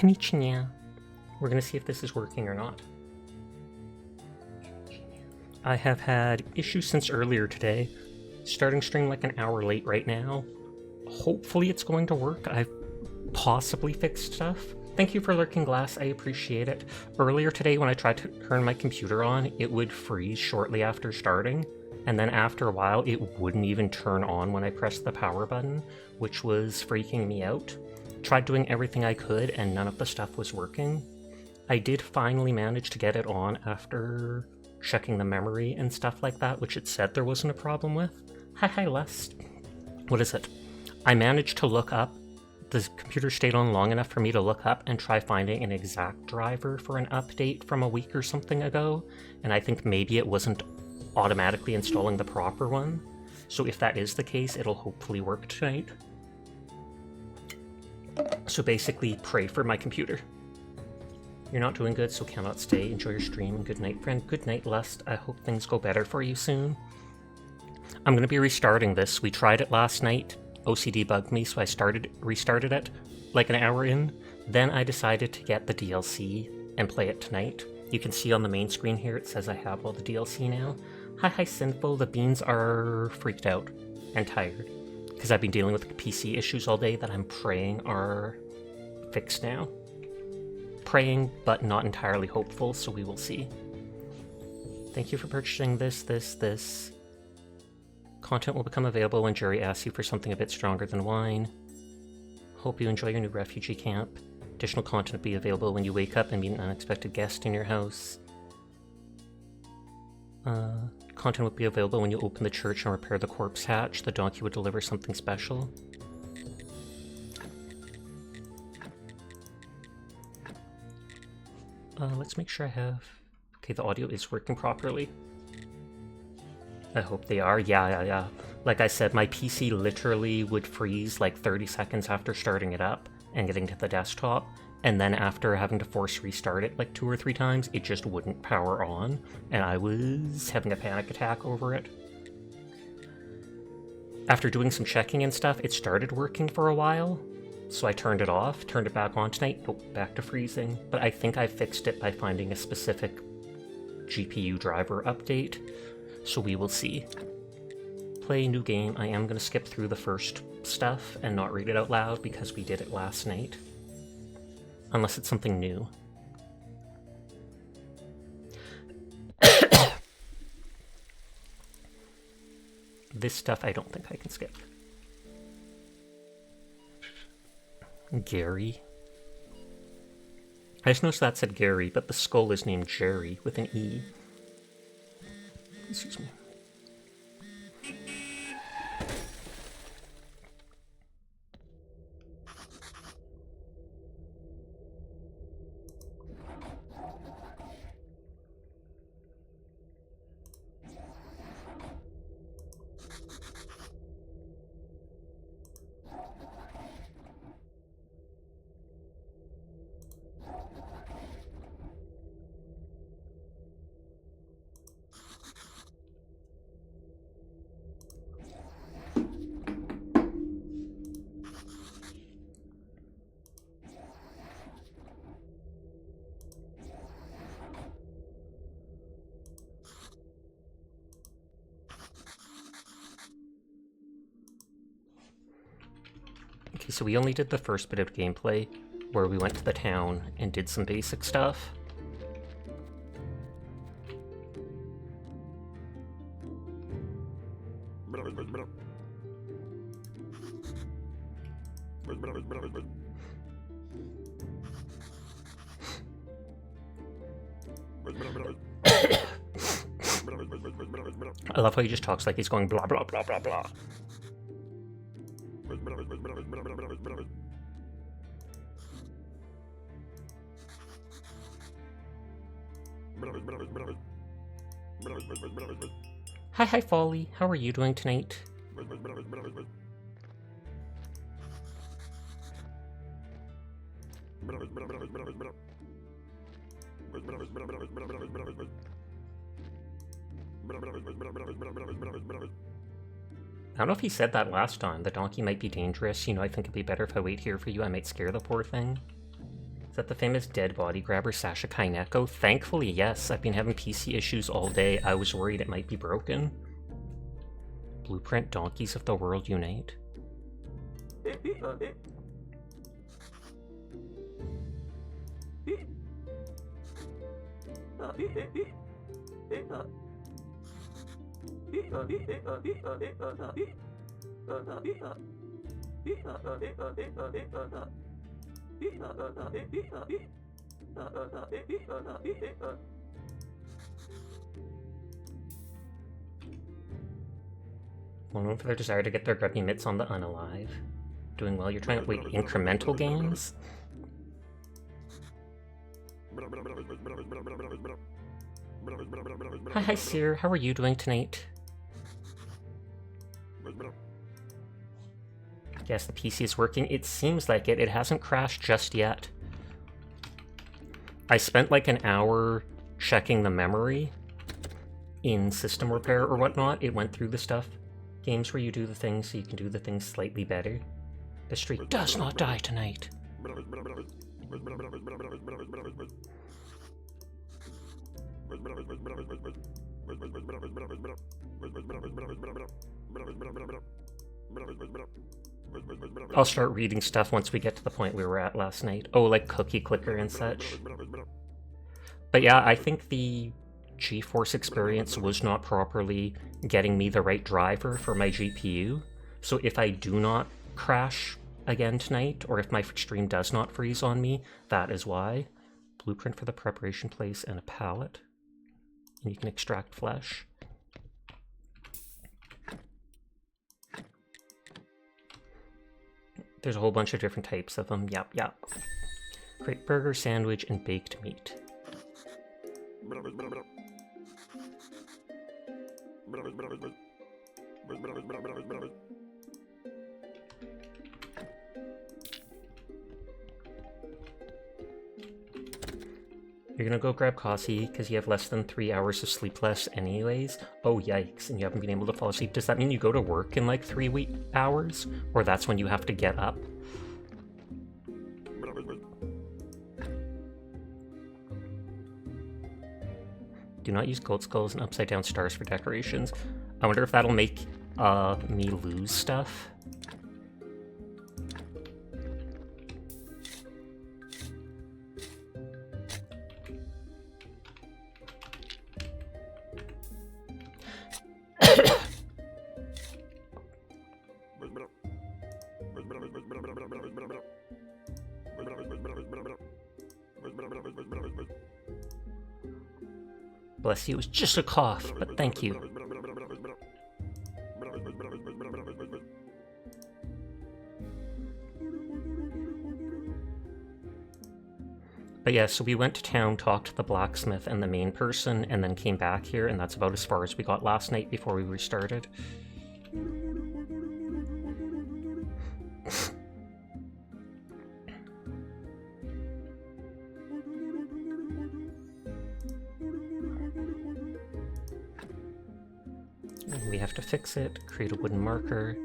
Konnichiwa. We're gonna see if this is working or not. I have had issues since earlier today. Starting stream like an hour late right now. Hopefully it's going to work. I've possibly fixed stuff. Thank you for lurking, Glass. I appreciate it. Earlier today when I tried to turn my computer on, it would freeze shortly after starting. And then after a while, it wouldn't even turn on when I pressed the power button, which was freaking me out. Tried doing everything I could and none of the stuff was working. I did finally manage to get it on after checking the memory and stuff like that, which it said there wasn't a problem with. Hi, Lest. What is it? I managed to look up. The computer stayed on long enough for me to look up and try finding an exact driver for an update from a week or something ago, and I think maybe it wasn't automatically installing the proper one. So if that is the case, it'll hopefully work tonight. So basically, pray for my computer. You're not doing good, so cannot stay. Enjoy your stream, and good night, friend. Good night, Lust. I hope things go better for you soon. I'm going to be restarting this. We tried it last night. OCD bugged me, so I restarted it like an hour in. Then I decided to get the DLC and play it tonight. You can see on the main screen here, it says I have all the DLC now. Hi, Sinful. The beans are freaked out and tired because I've been dealing with PC issues all day that I'm praying are fixed now. Praying, but not entirely hopeful, so we will see. Thank you for purchasing this. Content will become available when Jerry asks you for something a bit stronger than wine. Hope you enjoy your new refugee camp. Additional content will be available when you wake up and meet an unexpected guest in your house. Content will be available when you open the church and repair the corpse hatch. The donkey would deliver something special. Let's make sure I have... Okay, the audio is working properly. I hope they are. Yeah. Like I said, my PC literally would freeze like 30 seconds after starting it up and getting to the desktop, and then after having to force restart it like 2 or 3 times, it just wouldn't power on, and I was having a panic attack over it. After doing some checking and stuff, it started working for a while, so I turned it off, turned it back on tonight, nope, back to freezing. But I think I fixed it by finding a specific GPU driver update, so we will see. Play new game. I am going to skip through the first stuff and not read it out loud because we did it last night. Unless it's something new. This stuff I don't think I can skip. Gary. I just noticed that said Gary, but the skull is named Jerry with an E. Excuse me. Okay, so we only did the first bit of gameplay, where we went to the town and did some basic stuff. I love how he just talks like he's going blah blah blah blah blah. Hi, Folly. How are you doing tonight? I don't know if he said that last time. The donkey might be dangerous. You know, I think it'd be better if I wait here for you. I might scare the poor thing. Is that the famous dead body grabber Sasha Kaineko? Thankfully, yes. I've been having PC issues all day. I was worried it might be broken. Blueprint Donkeys of the World Unite. Well known for their desire to get their grubby mitts on the unalive. Doing well, you're trying to wait incremental gains? Hi, Seer. How are you doing tonight? Yes, the PC is working. It seems like it. It hasn't crashed just yet. I spent like an hour checking the memory in system repair or whatnot. It went through the stuff. Games where you do the things so you can do the things slightly better. The streak does not die tonight. I'll start reading stuff once we get to the point we were at last night. Oh, like Cookie Clicker and such. But yeah, I think the GeForce experience was not properly getting me the right driver for my GPU. So if I do not crash again tonight, or if my stream does not freeze on me, that is why. Blueprint for the preparation place and a pallet. And you can extract flesh. There's a whole bunch of different types of them. Yep. Create burger, sandwich, and baked meat. You're gonna go grab coffee because you have less than 3 hours of sleep less anyways. Oh yikes, and you haven't been able to fall asleep. Does that mean you go to work in like 3 hours? Or that's when you have to get up? Do not use gold skulls and upside down stars for decorations. I wonder if that'll make me lose stuff. Bless you, it was just a cough, but thank you. But yeah, so we went to town, talked to the blacksmith and the main person, and then came back here, and that's about as far as we got last night before we restarted. We have to fix it, create a wooden marker.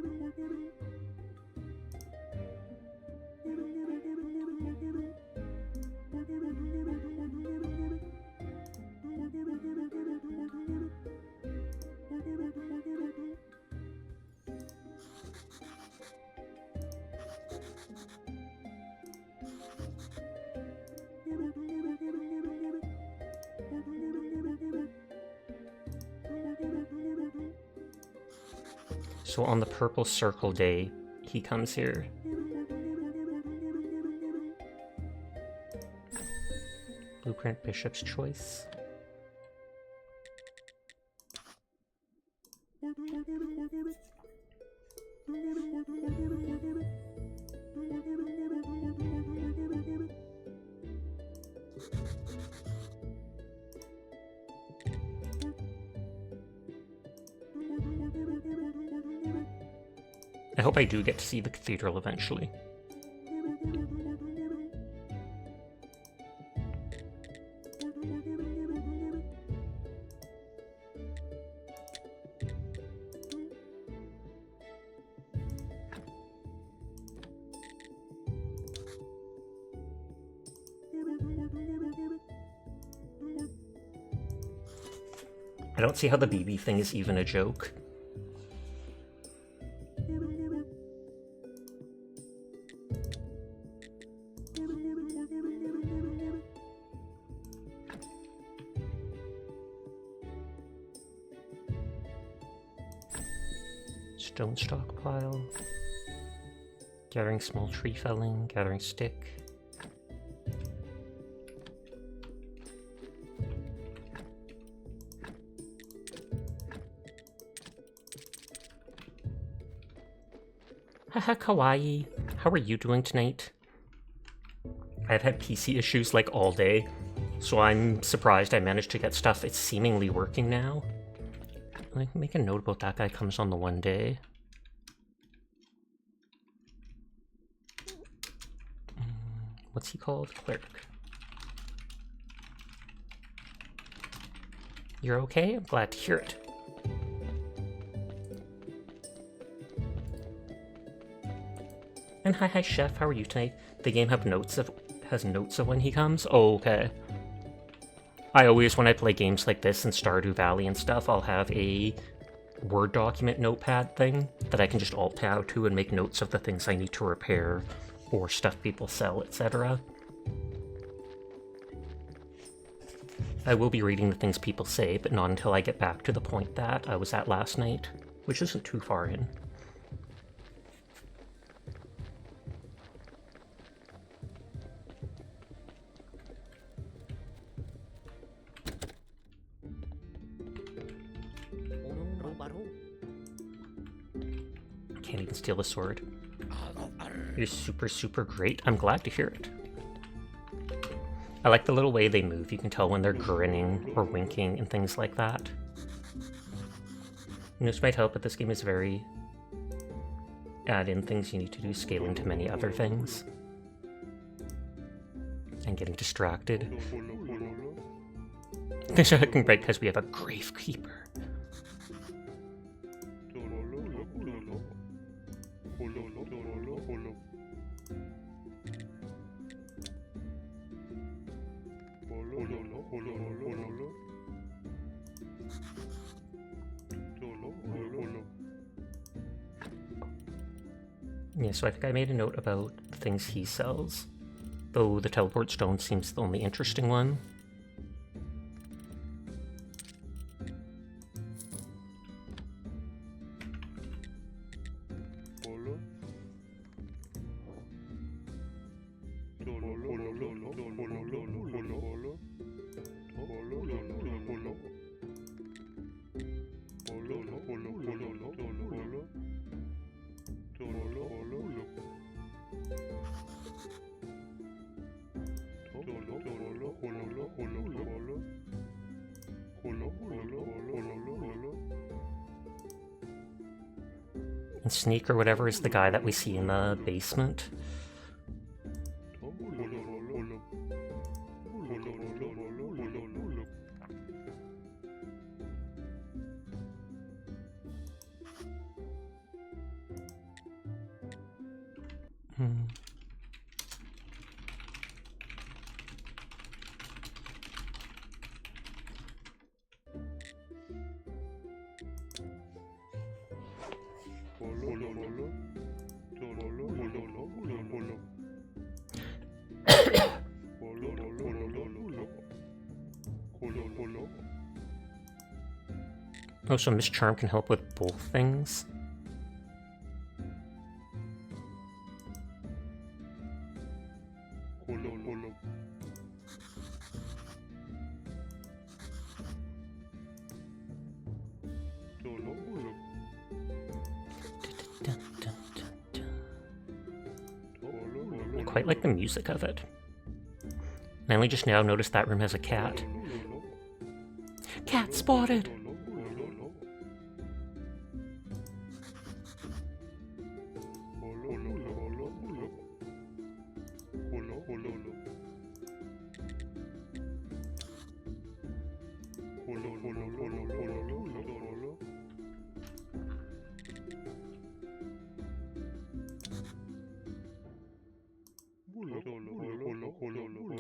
So on the purple circle day, he comes here. Blueprint Bishop's Choice. I hope I do get to see the cathedral eventually. I don't see how the BB thing is even a joke. Stone stockpile. Gathering small tree felling, gathering stick. Haha, kawaii. How are you doing tonight? I've had PC issues like all day, so I'm surprised I managed to get stuff. It's seemingly working now. I can make a note about that guy comes on the one day. What's he called? Cleric. You're okay? I'm glad to hear it. And hi chef, how are you tonight? The game has notes of when he comes? Oh, okay. I always, when I play games like this in Stardew Valley and stuff, I'll have a Word document notepad thing that I can just alt-tab to and make notes of the things I need to repair or stuff people sell, etc. I will be reading the things people say, but not until I get back to the point that I was at last night, which isn't too far in. Can't even steal a sword. You're super great. I'm glad to hear it. I like the little way they move. You can tell when they're grinning or winking and things like that. And this might help, but this game is very... add in things you need to do, scaling to many other things. And getting distracted. They're looking bright because we have a Gravekeeper. Yeah, so I think I made a note about the things he sells, though the teleport stone seems the only interesting one. And Sneak or whatever is the guy that we see in the basement. Oh, so Miss Charm can help with both things? I quite like the music of it. I only just now noticed that room has a cat. Cat spotted!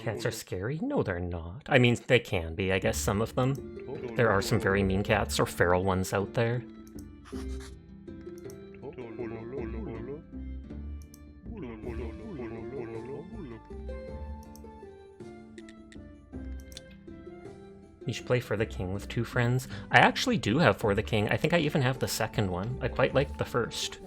cats are scary? No, they're not. I mean, they can be, I guess, some of them. There are some very mean cats or feral ones out there. You should play For the King with 2 friends. I actually do have For the King. I think I even have the second one. I quite liked the first.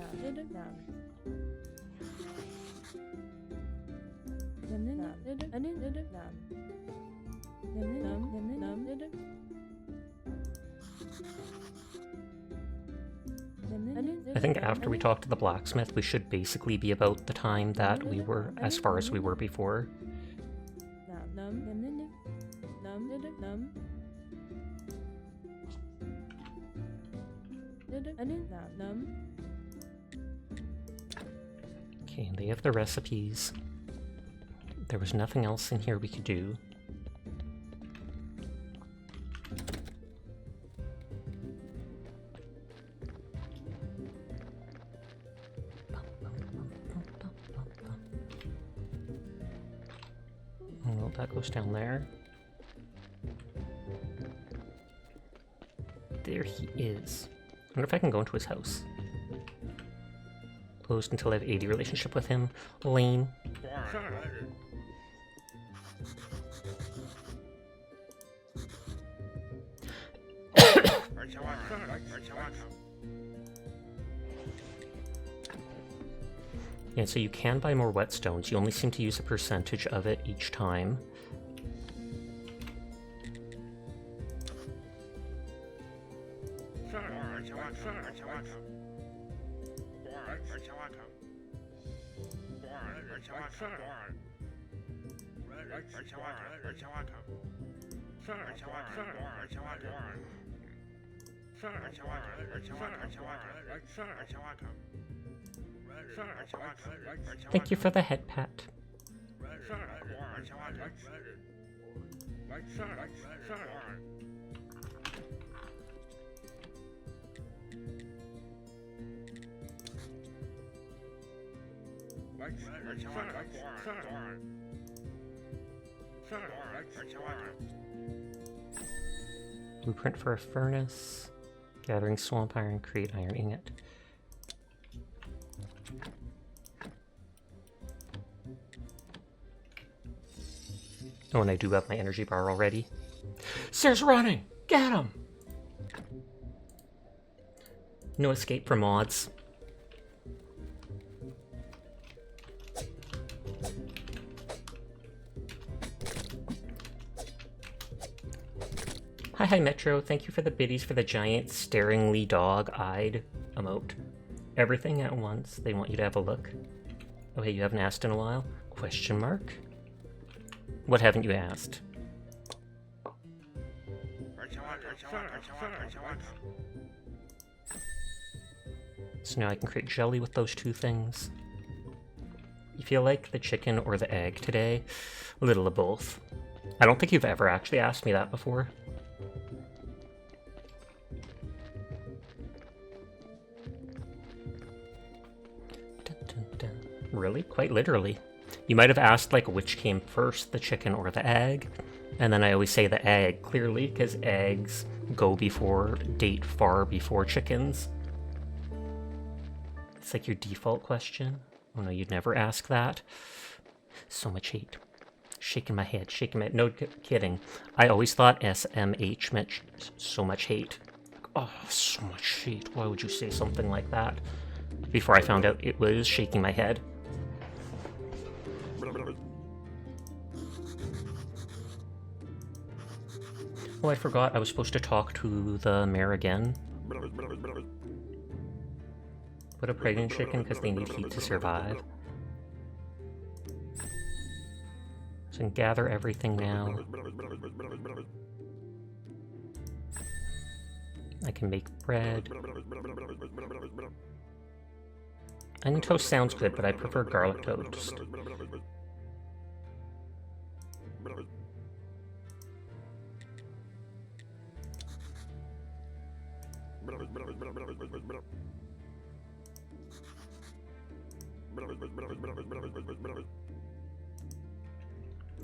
I think after we talk to the blacksmith, we should basically be about the time that we were, as far as we were before. Okay, they have the recipes. There was nothing else in here we could do. Well, that goes down there. There he is. I wonder if I can go into his house. Closed until I have 80 relationship with him. Lame. Yeah, so you can buy more whetstones. You only seem to use a percentage of it each time. Thank you for the head pat. Blueprint for a furnace. Gathering swamp iron, create iron ingot. Oh, and I do have my energy bar already. Sir's running! Get him! No escape from mods. Hi Metro, thank you for the biddies for the giant staringly dog-eyed emote. Everything at once, they want you to have a look. Oh hey, you haven't asked in a while? Question mark? What haven't you asked? So now I can create jelly with those 2 things. You feel like the chicken or the egg today? A little of both. I don't think you've ever actually asked me that before. Really? Quite literally. You might have asked, like, which came first, the chicken or the egg. And then I always say the egg, clearly, because eggs go before, date far before chickens. It's like your default question. Oh no, you'd never ask that. So much hate. Shaking my head, shaking my head. No kidding. I always thought SMH meant so much hate. Oh, so much hate. Why would you say something like that? Before I found out it was shaking my head. Oh, I forgot I was supposed to talk to the mayor again. Put a pregnant chicken because they need heat to survive. So I can gather everything now. I can make bread. Onion toast sounds good, but I prefer garlic toast.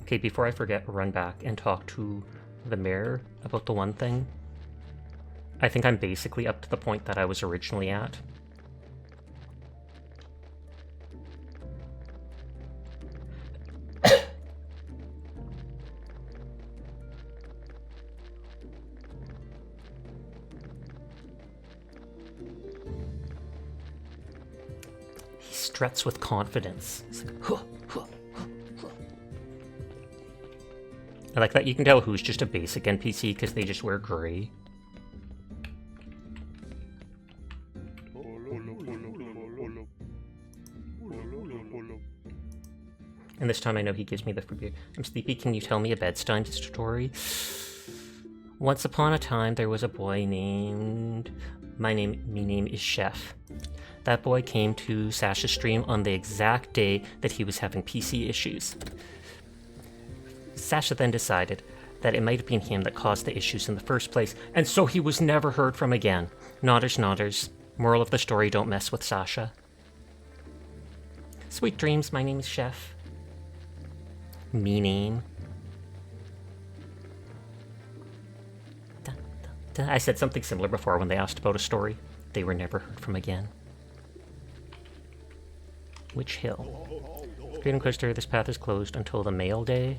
Okay, before I forget, run back and talk to the mayor about the one thing. I think I'm basically up to the point that I was originally at. He struts with confidence. He's like, huh, huh, huh, huh. I like that you can tell who's just a basic NPC because they just wear gray. And this time I know he gives me the free beer. I'm sleepy, can you tell me a bedtime story? Once upon a time, there was a boy named... My name is Chef. That boy came to Sasha's stream on the exact day that he was having PC issues. Sasha then decided that it might have been him that caused the issues in the first place, and so he was never heard from again. Nodders, nodders. Moral of the story, don't mess with Sasha. Sweet dreams, my name is Chef. Me name. I said something similar before when they asked about a story. They were never heard from again. Which hill? Freedom Coaster, this path is closed until the mail day.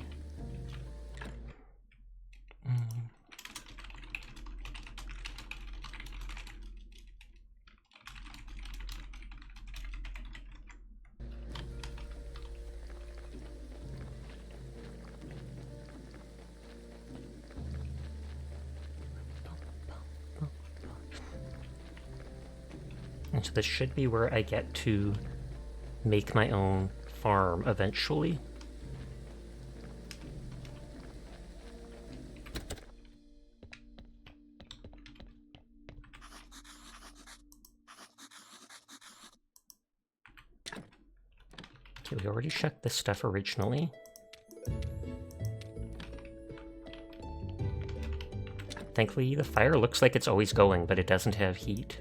And so this should be where I get to make my own farm eventually. Okay, we already checked this stuff originally. Thankfully, the fire looks like it's always going, but it doesn't have heat.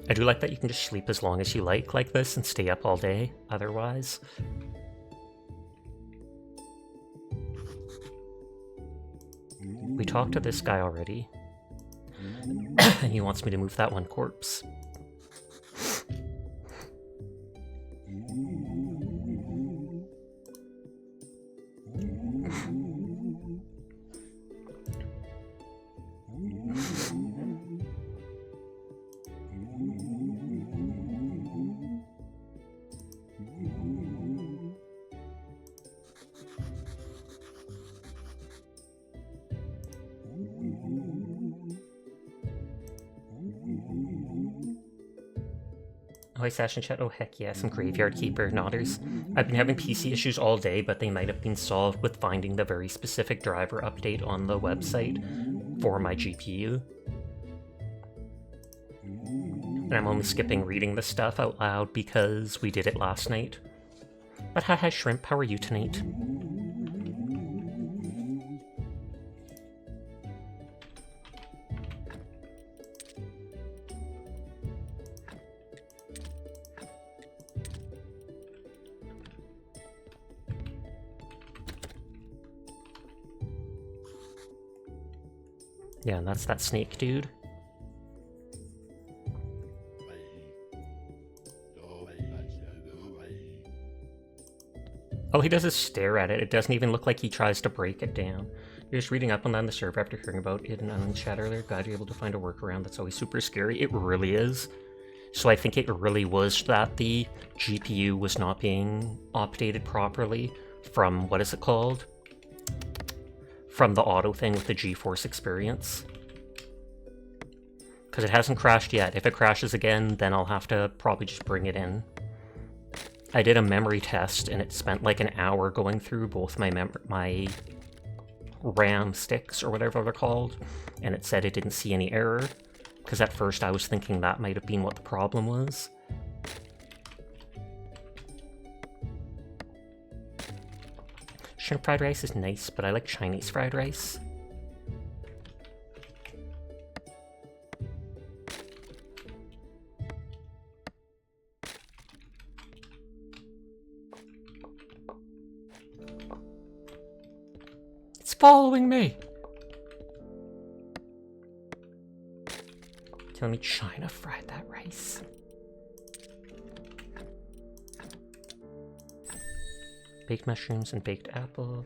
I do like that you can just sleep as long as you like this and stay up all day otherwise. We talked to this guy already. And he wants me to move that one corpse. Oh, hi, Sash and Chat. Oh, heck yes, I'm Graveyard Keeper, Nodders. I've been having PC issues all day, but they might have been solved with finding the very specific driver update on the website for my GPU. And I'm only skipping reading the stuff out loud because we did it last night. But hi, Shrimp, how are you tonight? Yeah, and that's that snake dude. All he does is stare at it. It doesn't even look like he tries to break it down. You're just reading up on that on the server after hearing about it in Unknown Chat earlier. Glad you're able to find a workaround. That's always super scary. It really is. So I think it really was that the GPU was not being updated properly from, what is it called? From the auto thing with the GeForce Experience. Because it hasn't crashed yet. If it crashes again, then I'll have to probably just bring it in. I did a memory test, and it spent like an hour going through both my RAM sticks, or whatever they're called, and it said it didn't see any error. Because at first I was thinking that might have been what the problem was. Russian fried rice is nice, but I like Chinese fried rice. It's following me! Tell me China fried that rice. Baked mushrooms and baked apple.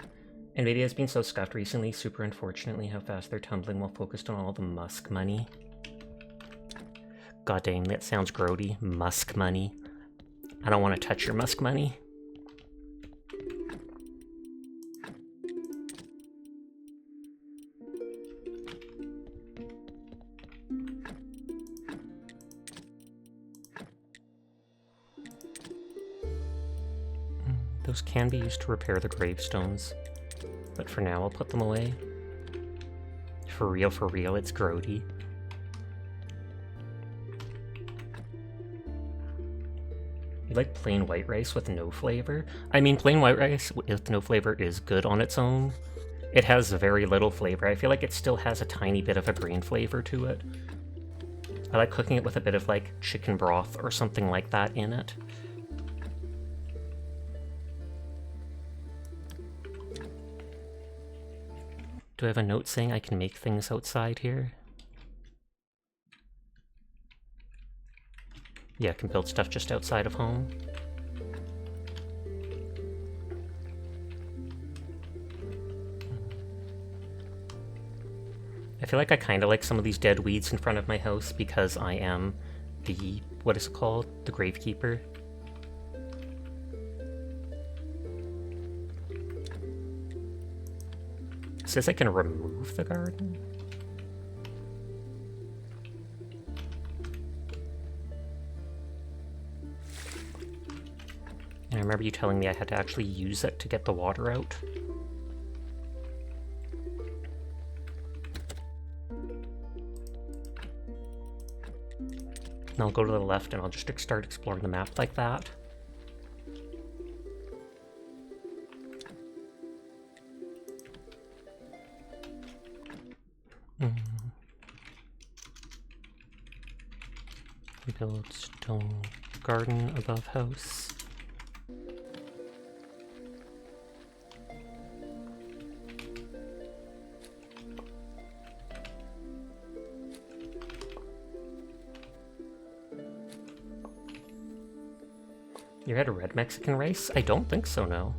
Nvidia has been so scuffed recently, super unfortunately how fast they're tumbling while focused on all the Musk money. God dang, that sounds grody. Musk money. I don't want to touch your Musk money. Those can be used to repair the gravestones, but for now I'll put them away. For real, it's grody. You like plain white rice with no flavor? I mean, plain white rice with no flavor is good on its own. It has very little flavor. I feel like it still has a tiny bit of a grain flavor to it. I like cooking it with a bit of like chicken broth or something like that in it. Do I have a note saying I can make things outside here? Yeah, I can build stuff just outside of home. I feel like I kind of like some of these dead weeds in front of my house because I am the, what is it called? The gravekeeper. It says I can remove the garden? And I remember you telling me I had to actually use it to get the water out. And I'll go to the left and I'll just start exploring the map like that. Build stone garden above house. You had a red Mexican rice? I don't think so, no.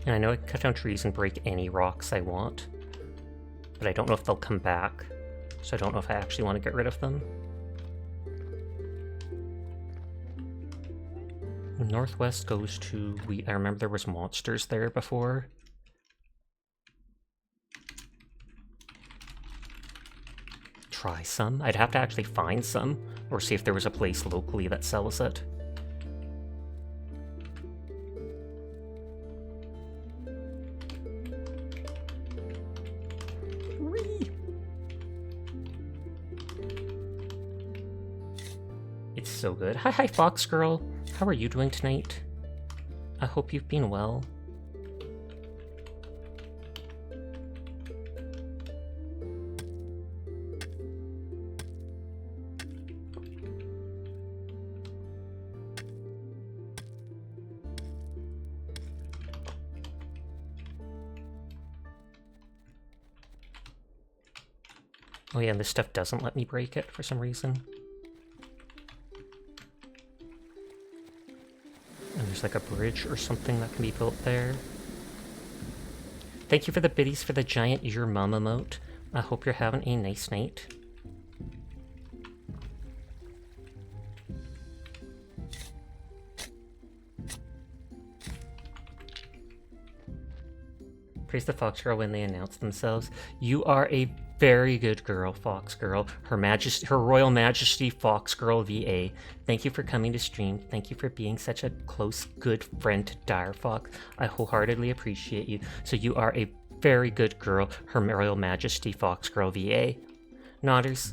And I know I can cut down trees and break any rocks I want, but I don't know if they'll come back, so I don't know if I actually want to get rid of them. Northwest goes to... I remember there was monsters there before. Try some? I'd have to actually find some, or see if there was a place locally that sells it. It's so good. Hi, Fox Girl. How are you doing tonight? I hope you've been well. Oh yeah, and this stuff doesn't let me break it for some reason. And there's like a bridge or something that can be built there. Thank you for the biddies for the giant your mum emote. I hope you're having a nice night. Praise the Fox Girl when they announce themselves. You are a very good girl, Fox Girl. Her Royal Majesty Fox Girl VA. Thank you for coming to stream. Thank you for being such a close, good friend to Dire Fox. I wholeheartedly appreciate you. So you are a Very good girl, Her Royal Majesty Foxgirl VA. Nodders.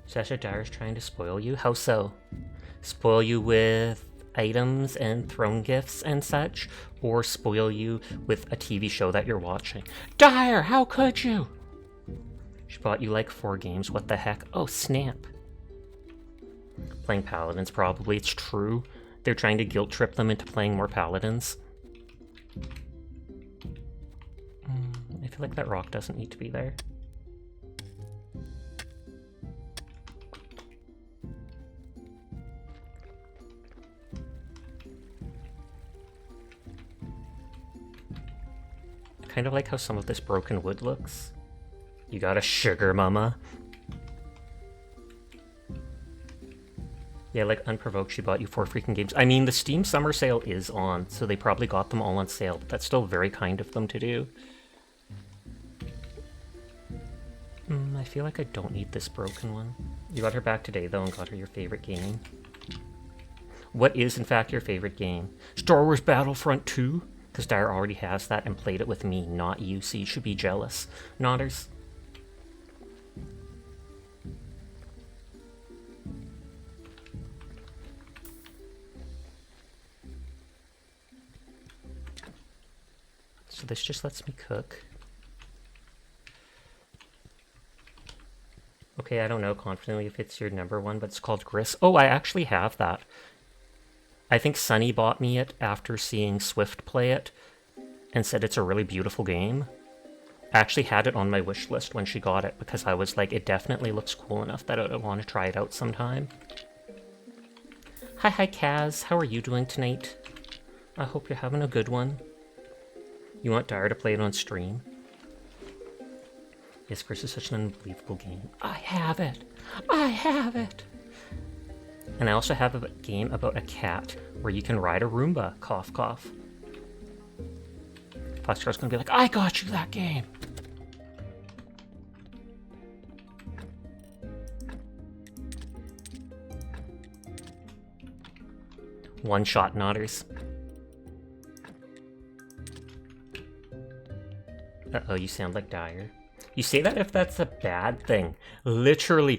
Sasha Dyer's trying to spoil you? How so? Spoil you with items and throne gifts and such? Or spoil you with a TV show that you're watching? Dyer, how could you? She bought you like 4 games, what the heck? Oh, snap. Playing Paladins, probably, it's true. They're trying to guilt trip them into playing more Paladins. I feel like that rock doesn't need to be there. Kind of like how some of this broken wood looks. You got a sugar mama. Yeah, like Unprovoked, she bought you 4 freaking games. I mean, the Steam Summer Sale is on, so they probably got them all on sale, but that's still very kind of them to do. I feel like I don't need this broken one. You got her back today, though, and got her your favorite game. What is, in fact, your favorite game? Star Wars Battlefront 2? Because Dyer already has that and played it with me, not you, so you should be jealous. Nodders. So this just lets me cook. Okay, I don't know confidently if it's your number one, but it's called Gris. Oh, I actually have that. I think Sunny bought me it after seeing Swift play it and said it's a really beautiful game. I actually had it on my wish list when she got it because I was like, it definitely looks cool enough that I want to try it out sometime. Hi, Kaz. How are you doing tonight? I hope you're having a good one. You want Dyer to play it on stream? Yes, Gris is such an unbelievable game. I have it! I have it! And I also have a game about a cat where you can ride a Roomba. Cough, cough. Foxgirl's gonna be like, I got you that game! One-shot Nodders. Uh-oh, you sound like Dyer. You say that if that's a bad thing. Literally,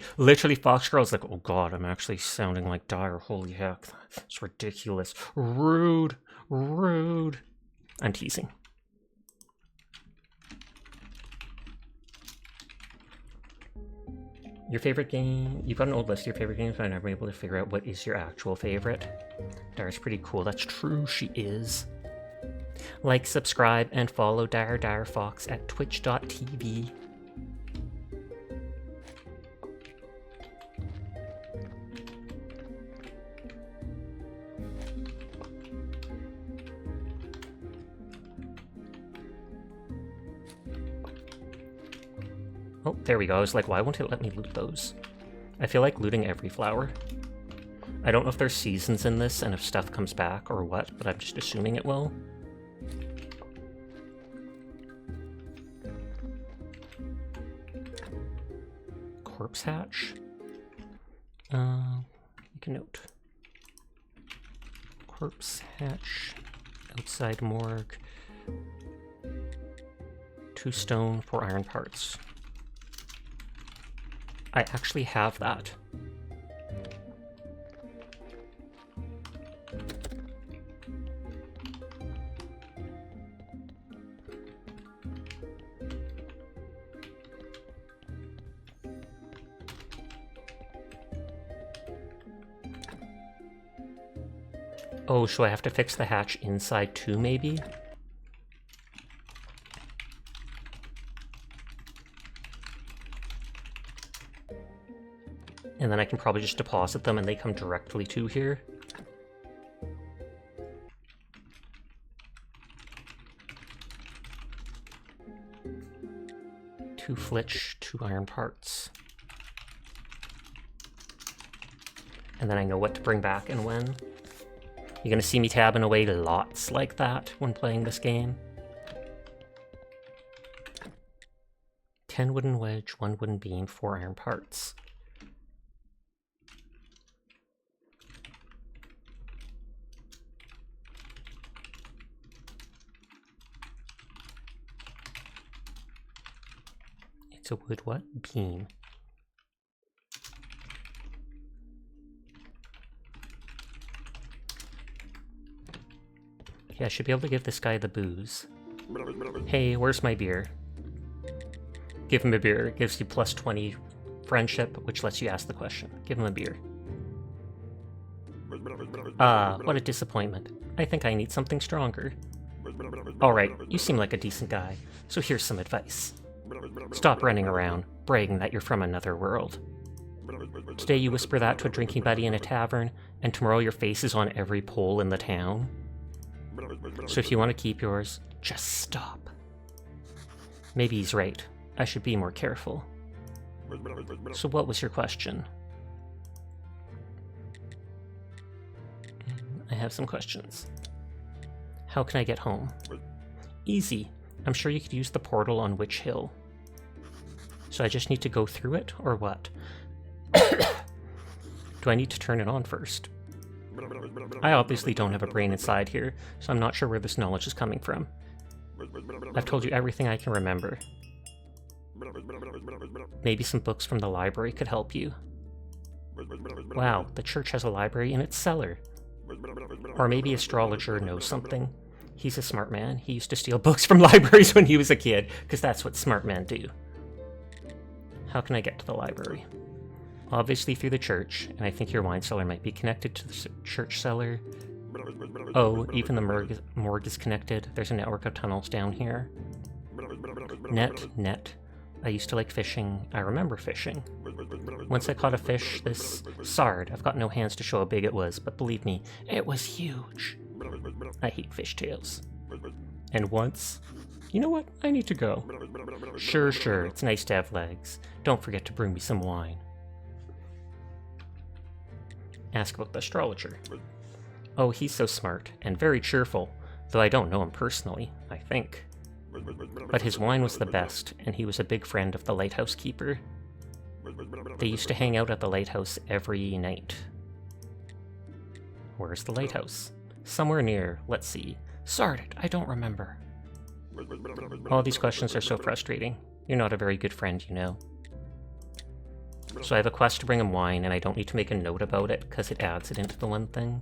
Foxgirl's like, oh god, I'm actually sounding like Dyer. Holy heck, it's ridiculous. Rude, rude. I'm teasing. Your favorite game? You've got an old list of your favorite games, but I've never been able to figure out what is your actual favorite. Dyer's pretty cool. That's true, she is. Like, subscribe, and follow Dyer Fox at twitch.tv. Oh, there we go. I was like, why won't it let me loot those? I feel like looting every flower. I don't know if there's seasons in this and if stuff comes back or what, but I'm just assuming it will. Corpse hatch. Make a note. Corpse hatch. Outside morgue. 2 stone, 4 iron parts. I actually have that. Oh, so I have to fix the hatch inside too, maybe? And then I can probably just deposit them and they come directly to here. Two flitch, 2 iron parts. And then I know what to bring back and when. You're gonna see me tabbing away lots like that when playing this game. 10 wooden wedge, 1 wooden beam, 4 iron parts. It's a wood what? Beam. Okay, I should be able to give this guy the booze. Hey, where's my beer? Give him a beer. It gives you plus 20 friendship, which lets you ask the question. Give him a beer. Ah, what a disappointment. I think I need something stronger. Alright, you seem like a decent guy, so here's some advice. Stop running around, bragging that you're from another world. Today you whisper that to a drinking buddy in a tavern, and tomorrow your face is on every pole in the town. So if you want to keep yours, just stop. Maybe he's right. I should be more careful. So what was your question? I have some questions. How can I get home? Easy. I'm sure you could use the portal on Witch Hill. So I just need to go through it, or what? Do I need to turn it on first? I obviously don't have a brain inside here, so I'm not sure where this knowledge is coming from. I've told you everything I can remember. Maybe some books from the library could help you. Wow, the church has a library in its cellar. Or maybe Astrologer knows something. He's a smart man. He used to steal books from libraries when he was a kid, because that's what smart men do. How can I get to the library? Obviously through the church, and I think your wine cellar might be connected to the church cellar. Oh, even the morgue is connected. There's a network of tunnels down here. Net. I used to like fishing. I remember fishing. Once I caught a fish, this sard. I've got no hands to show how big it was, but believe me, it was huge. I hate fishtails. And once... You know what? I need to go. Sure, it's nice to have legs. Don't forget to bring me some wine. Ask about the astrologer. Oh, he's so smart, and very cheerful, though I don't know him personally, I think. But his wine was the best, and he was a big friend of the lighthouse keeper. They used to hang out at the lighthouse every night. Where's the lighthouse? Somewhere near, let's see. Sardit, I don't remember. All these questions are so frustrating. You're not a very good friend, you know. So I have a quest to bring him wine, and I don't need to make a note about it, because it adds it into the one thing.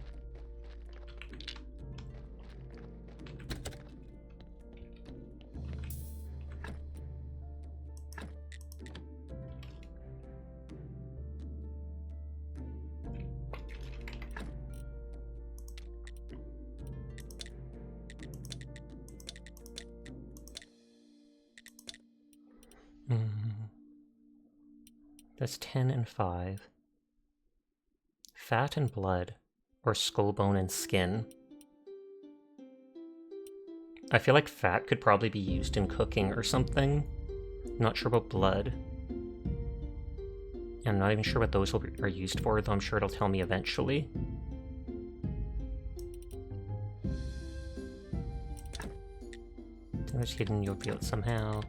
That's 10 and 5. Fat and blood, or skull bone and skin. I feel like fat could probably be used in cooking or something. Not sure about blood. I'm not even sure what those are used for, though I'm sure it'll tell me eventually. There's hidden, you'll feel it somehow.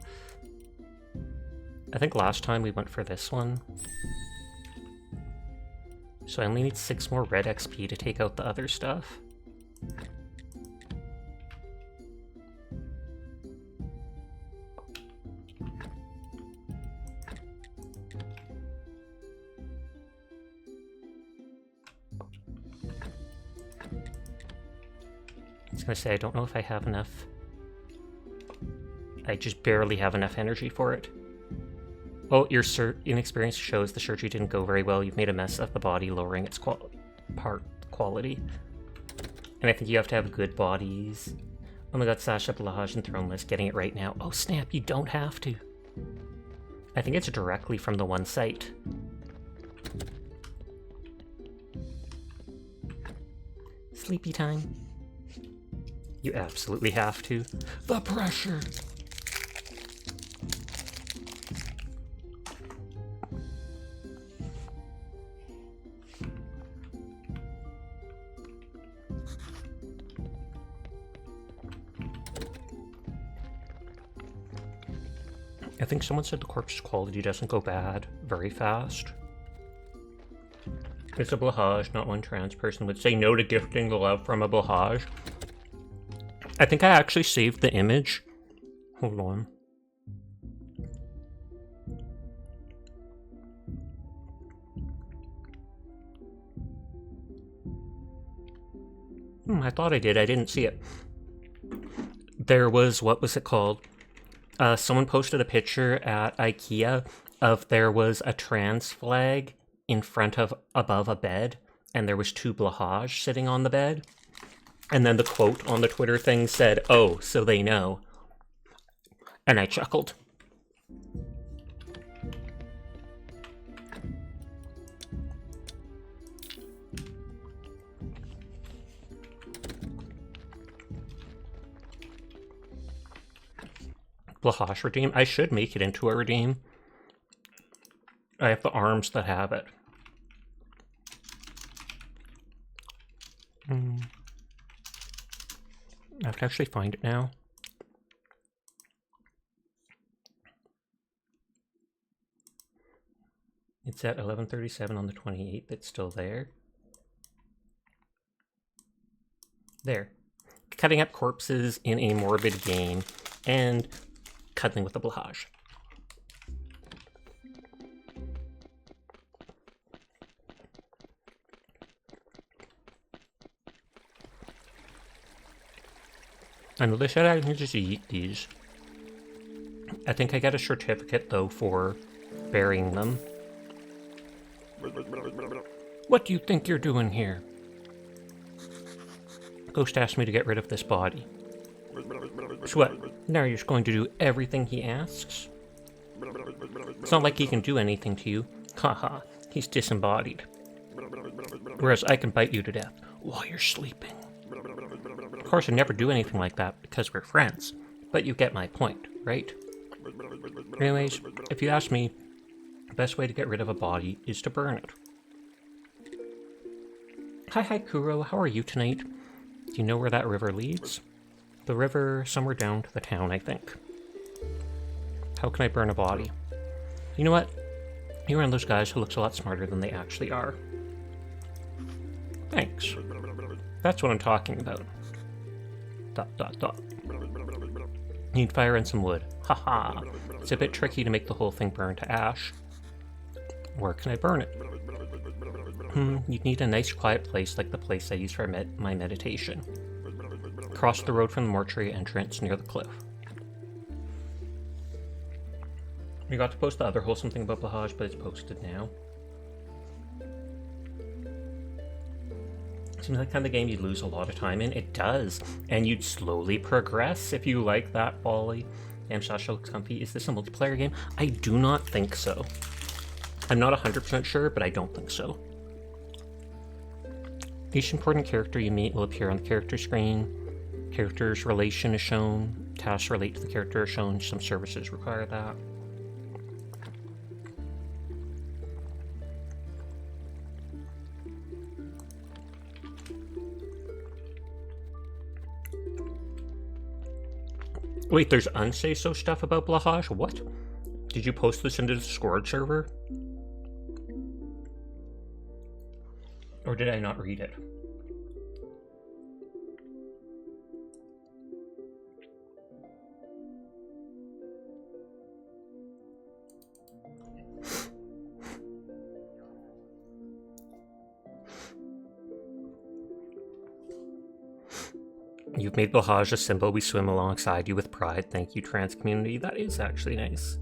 I think last time we went for this one. So I only need 6 more red XP to take out the other stuff. I was gonna say, I don't know if I have enough. I just barely have enough energy for it. Oh, your inexperience shows the surgery didn't go very well. You've made a mess of the body, lowering its quality. And I think you have to have good bodies. Oh my god, Sasha Blahaj and Throneless, getting it right now. Oh snap, you don't have to. I think it's directly from the one site. Sleepy time. You absolutely have to. The pressure! I think someone said the corpse's quality doesn't go bad very fast. It's a blahage, not one trans person would say no to gifting the love from a blahage. I think I actually saved the image. Hold on. I thought I did. I didn't see it. There was, what was it called? Someone posted a picture at IKEA of there was a trans flag in front of, above a bed, and there was 2 blahage sitting on the bed. And then the quote on the Twitter thing said, "Oh, so they know." And I chuckled. Blahage redeem? I should make it into a redeem. I have the arms that have it. I have to actually find it now. It's at 11:37 on the 28th. It's still there. There. Cutting up corpses in a morbid game and cuddling with a blahage. I know they said I can just eat these. I think I got a certificate, though, for burying them. What do you think you're doing here? Ghost asked me to get rid of this body. So what? Now you're just going to do everything he asks? It's not like he can do anything to you. Haha, he's disembodied. Whereas I can bite you to death while you're sleeping. Of course, I'd never do anything like that because we're friends, but you get my point, right? Anyways, if you ask me, the best way to get rid of a body is to burn it. Hi Kuro, how are you tonight? Do you know where that river leads? The river somewhere down to the town, I think. How can I burn a body? You know what? You're one of those guys who looks a lot smarter than they actually are. Thanks. That's what I'm talking about. ... Need fire and some wood. Haha. It's a bit tricky to make the whole thing burn to ash. Where can I burn it? You'd need a nice quiet place like the place I use for my meditation. Across the road from the mortuary entrance near the cliff. We got to post the other wholesome thing about blahage, but it's posted now. Seems like the kind of game you'd lose a lot of time in. It does. And you'd slowly progress if you like that folly. Damn, Sasha looks comfy. Is this a multiplayer game? I do not think so. I'm not 100% sure, but I don't think so. Each important character you meet will appear on the character screen. Character's relation is shown. Tasks relate to the character are shown. Some services require that. Wait, there's unsay-so stuff about blahage? What? Did you post this into the Discord server? Or did I not read it? You've made blahage a symbol. We swim alongside you with pride. Thank you, trans community. That is actually nice.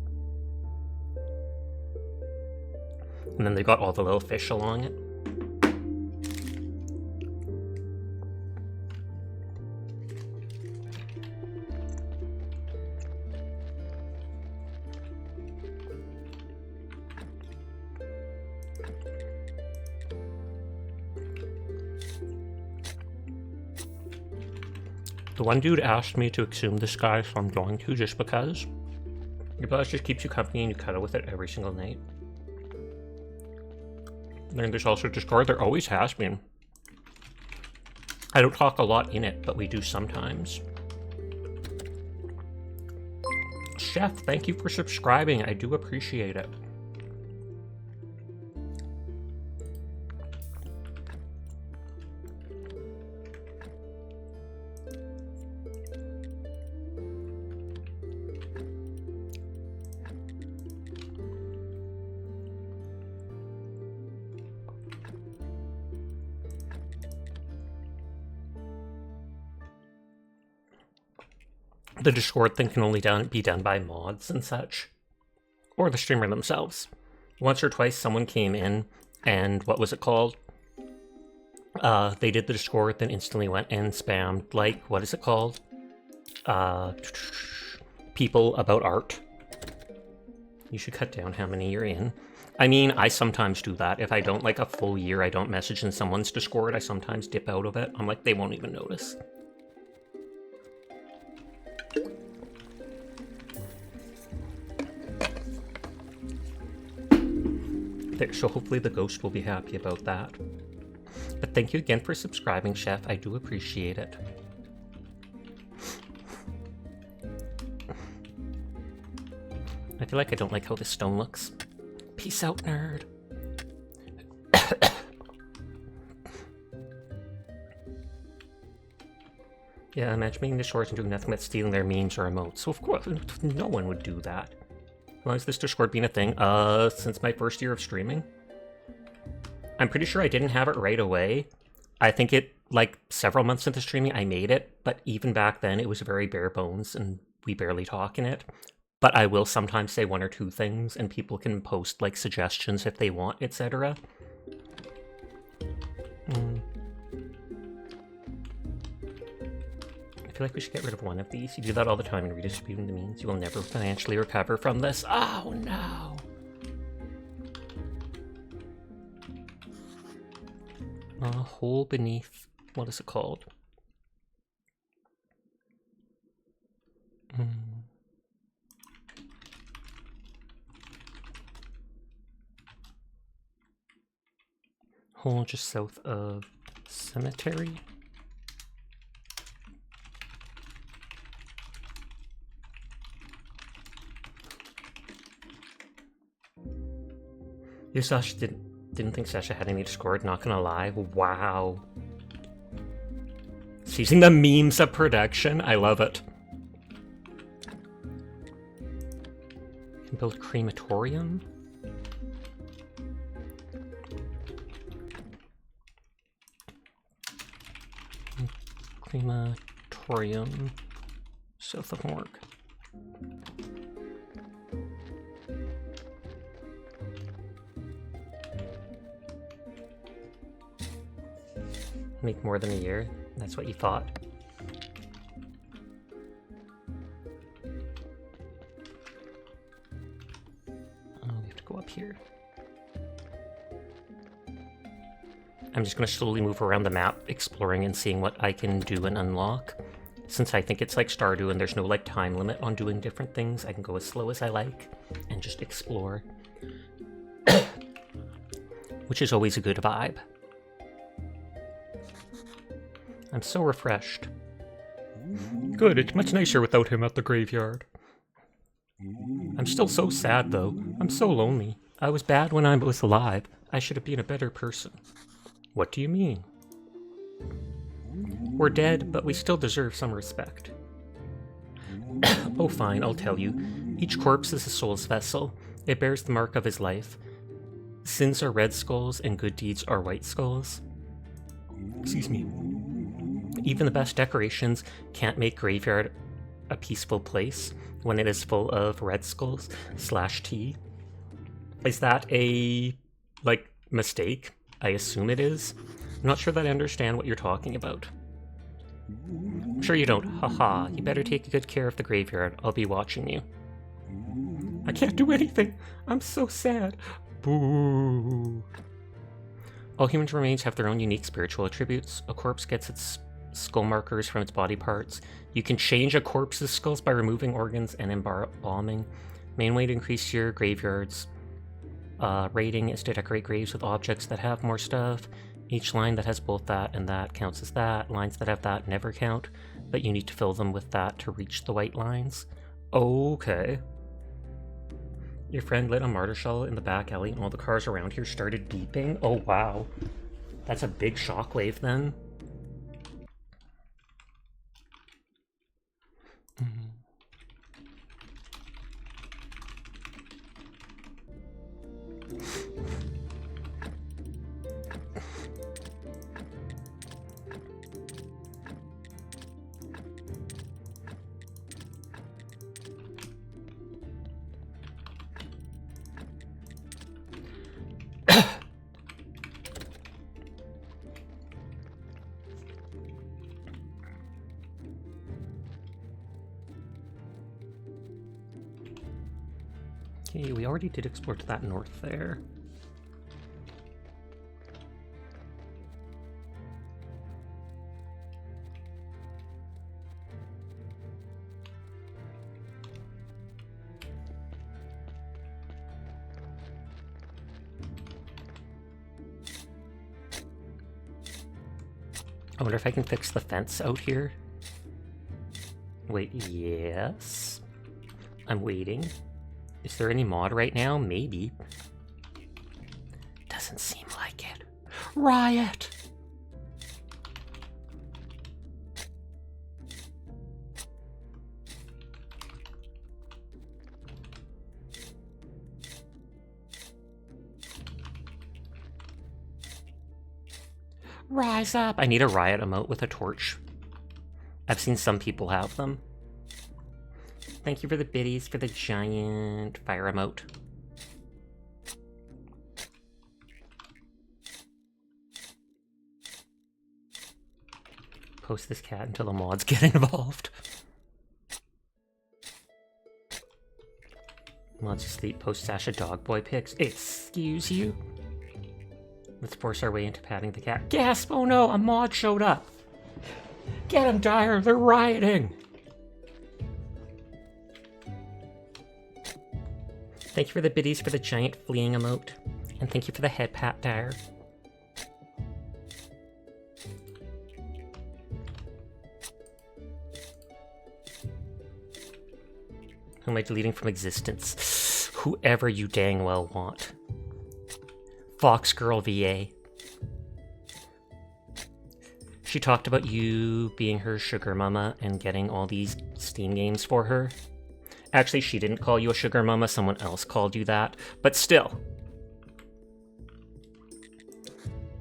And then they got all the little fish along it. The one dude asked me to exhume this guy, so I'm going to just because. Your blahage just keeps you company and you cuddle with it every single night. And then there's also Discord. There always has been. I don't talk a lot in it, but we do sometimes. Chef, thank you for subscribing. I do appreciate it. The Discord thing can only be done by mods and such, or the streamer themselves. Once or twice someone came in and, what was it called? They did the Discord, then instantly went and spammed, like, what is it called? People about art. You should cut down how many you're in. I mean, I sometimes do that. If I don't, like, a full year, I don't message in someone's Discord, I sometimes dip out of it. I'm like, they won't even notice. There, so hopefully the ghost will be happy about that. But thank you again for subscribing, Chef. I do appreciate it. I feel like I don't like how this stone looks. Peace out, nerd. Yeah, imagine being the shorts and doing nothing but stealing their memes or emotes. So of course, no one would do that. How long has this Discord been a thing? Since my first year of streaming. I'm pretty sure I didn't have it right away. I think it, like, several months into streaming, I made it, but even back then, it was very bare bones, and we barely talk in it. But I will sometimes say one or two things, and people can post, like, suggestions if they want, etc. I feel like we should get rid of one of these. You do that all the time in redistributing the means. You will never financially recover from this. Oh, no! A hole beneath... what is it called? Hole just south of cemetery. You Sasha didn't think Sasha had any Discord, not gonna lie. Wow. Seizing the memes of production, I love it. You can build crematorium. Crematorium south of morgue. Make more than a year? That's what you thought? Oh, we have to go up here. I'm just going to slowly move around the map, exploring and seeing what I can do and unlock. Since I think it's like Stardew and there's no like time limit on doing different things, I can go as slow as I like and just explore. Which is always a good vibe. I'm so refreshed. Good, it's much nicer without him at the graveyard. I'm still so sad though. I'm so lonely. I was bad when I was alive. I should have been a better person. What do you mean? We're dead, but we still deserve some respect. Oh fine, I'll tell you. Each corpse is a soul's vessel. It bears the mark of his life. Sins are red skulls and good deeds are white skulls. Excuse me. Even the best decorations can't make graveyard a peaceful place when it is full of red skulls / tea. Is that a, like, mistake? I assume it is. I'm not sure that I understand what you're talking about. Sure you don't. Haha, you better take good care of the graveyard. I'll be watching you. I can't do anything. I'm so sad. Boo. All human remains have their own unique spiritual attributes. A corpse gets its skull markers from its body parts. You can change a corpse's skulls by removing organs and embalming. Main way to increase your graveyard's rating is to decorate graves with objects that have more stuff. Each line that has both that and that counts as that. Lines that have that never count, but you need to fill them with that to reach the white lines. Okay. Your friend lit a martyr shell in the back alley and all the cars around here started beeping? Oh, wow. That's a big shockwave then. Okay, we already did explore to that north there. I wonder if I can fix the fence out here. Wait, yes. I'm waiting. Is there any mod right now? Maybe. Doesn't seem like it. Riot! Rise up! I need a riot emote with a torch. I've seen some people have them. Thank you for the biddies for the giant fire emote. Post this cat until the mods get involved. Mods asleep, post Sasha dog boy pics. Excuse you? Let's force our way into patting the cat. Gasp! Oh no, a mod showed up! Get him, Dyer! They're rioting! Thank you for the biddies for the giant fleeing emote. And thank you for the head pat, Dyer. Who am I deleting from existence? Whoever you dang well want. Fox Girl VA. She talked about you being her sugar mama and getting all these Steam games for her. Actually, she didn't call you a sugar mama, someone else called you that, but still.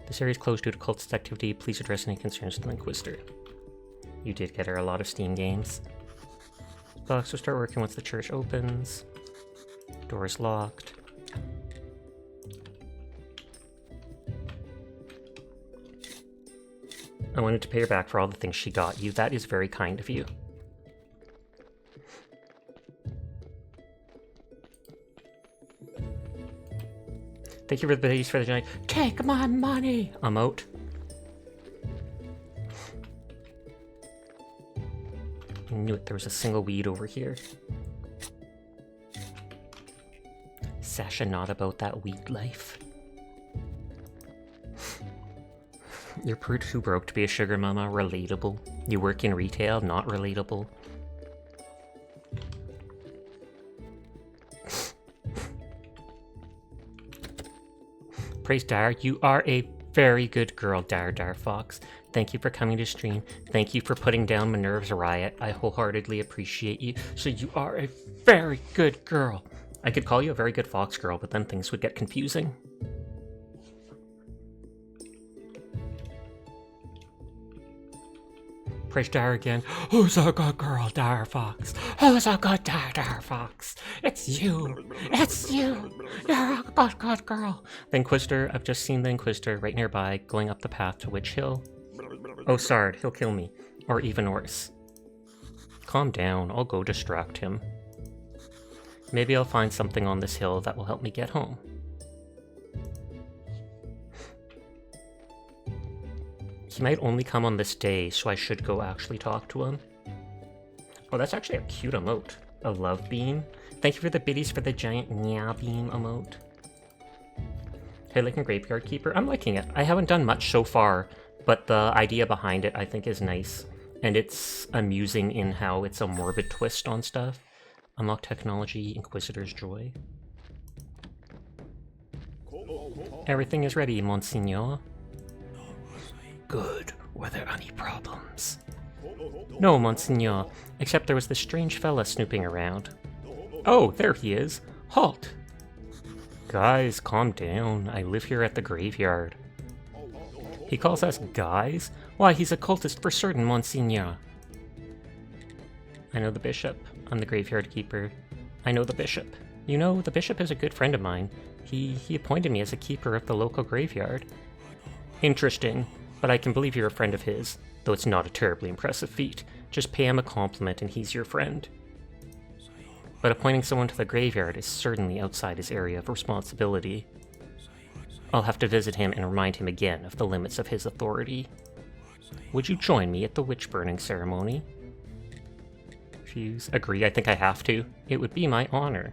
This area is closed due to cultist activity. Please address any concerns to the Inquisitor. You did get her a lot of Steam games. Box will start working once the church opens. Door is locked. I wanted to pay her back for all the things she got you. That is very kind of you. Thank you for the biddies for the giant "Take my money" emote. I knew it, there was a single weed over here. Sasha not about that weed life. You're too broke to be a sugar mama. Relatable. You work in retail. Not relatable. Praise Dyer. You are a very good girl, Dyer Fox. Thank you for coming to stream. Thank you for putting down Minerva's riot. I wholeheartedly appreciate you. So you are a very good girl. I could call you a very good fox girl, but then things would get confusing. Praise Dyer again. Who's a good girl, Dyer Fox? Who's a good Dyer Fox? It's you. It's you. You're a good girl. The Inquisitor. I've just seen the Inquisitor right nearby, going up the path to Witch Hill. Oh, Sard, he'll kill me. Or even worse. Calm down. I'll go distract him. Maybe I'll find something on this hill that will help me get home. He might only come on this day, so I should go actually talk to him. Oh, that's actually a cute emote. A love beam. Thank you for the biddies for the giant nya beam emote. Hey, like a Graveyard Keeper. I'm liking it. I haven't done much so far, but the idea behind it I think is nice. And it's amusing in how it's a morbid twist on stuff. Unlock technology, Inquisitor's Joy. Everything is ready, Monsignor. Good. Were there any problems? No, Monsignor, except there was this strange fella snooping around. Oh, there he is. Halt! Guys, calm down. I live here at the graveyard. He calls us guys? Why, he's a cultist for certain, Monsignor. I know the bishop. I'm the graveyard keeper. I know the bishop. You know, the bishop is a good friend of mine. He appointed me as a keeper of the local graveyard. Interesting, but I can believe you're a friend of his, though it's not a terribly impressive feat. Just pay him a compliment and he's your friend. But appointing someone to the graveyard is certainly outside his area of responsibility. I'll have to visit him and remind him again of the limits of his authority. Would you join me at the witch burning ceremony? Refuse. Agree, I think I have to. It would be my honor.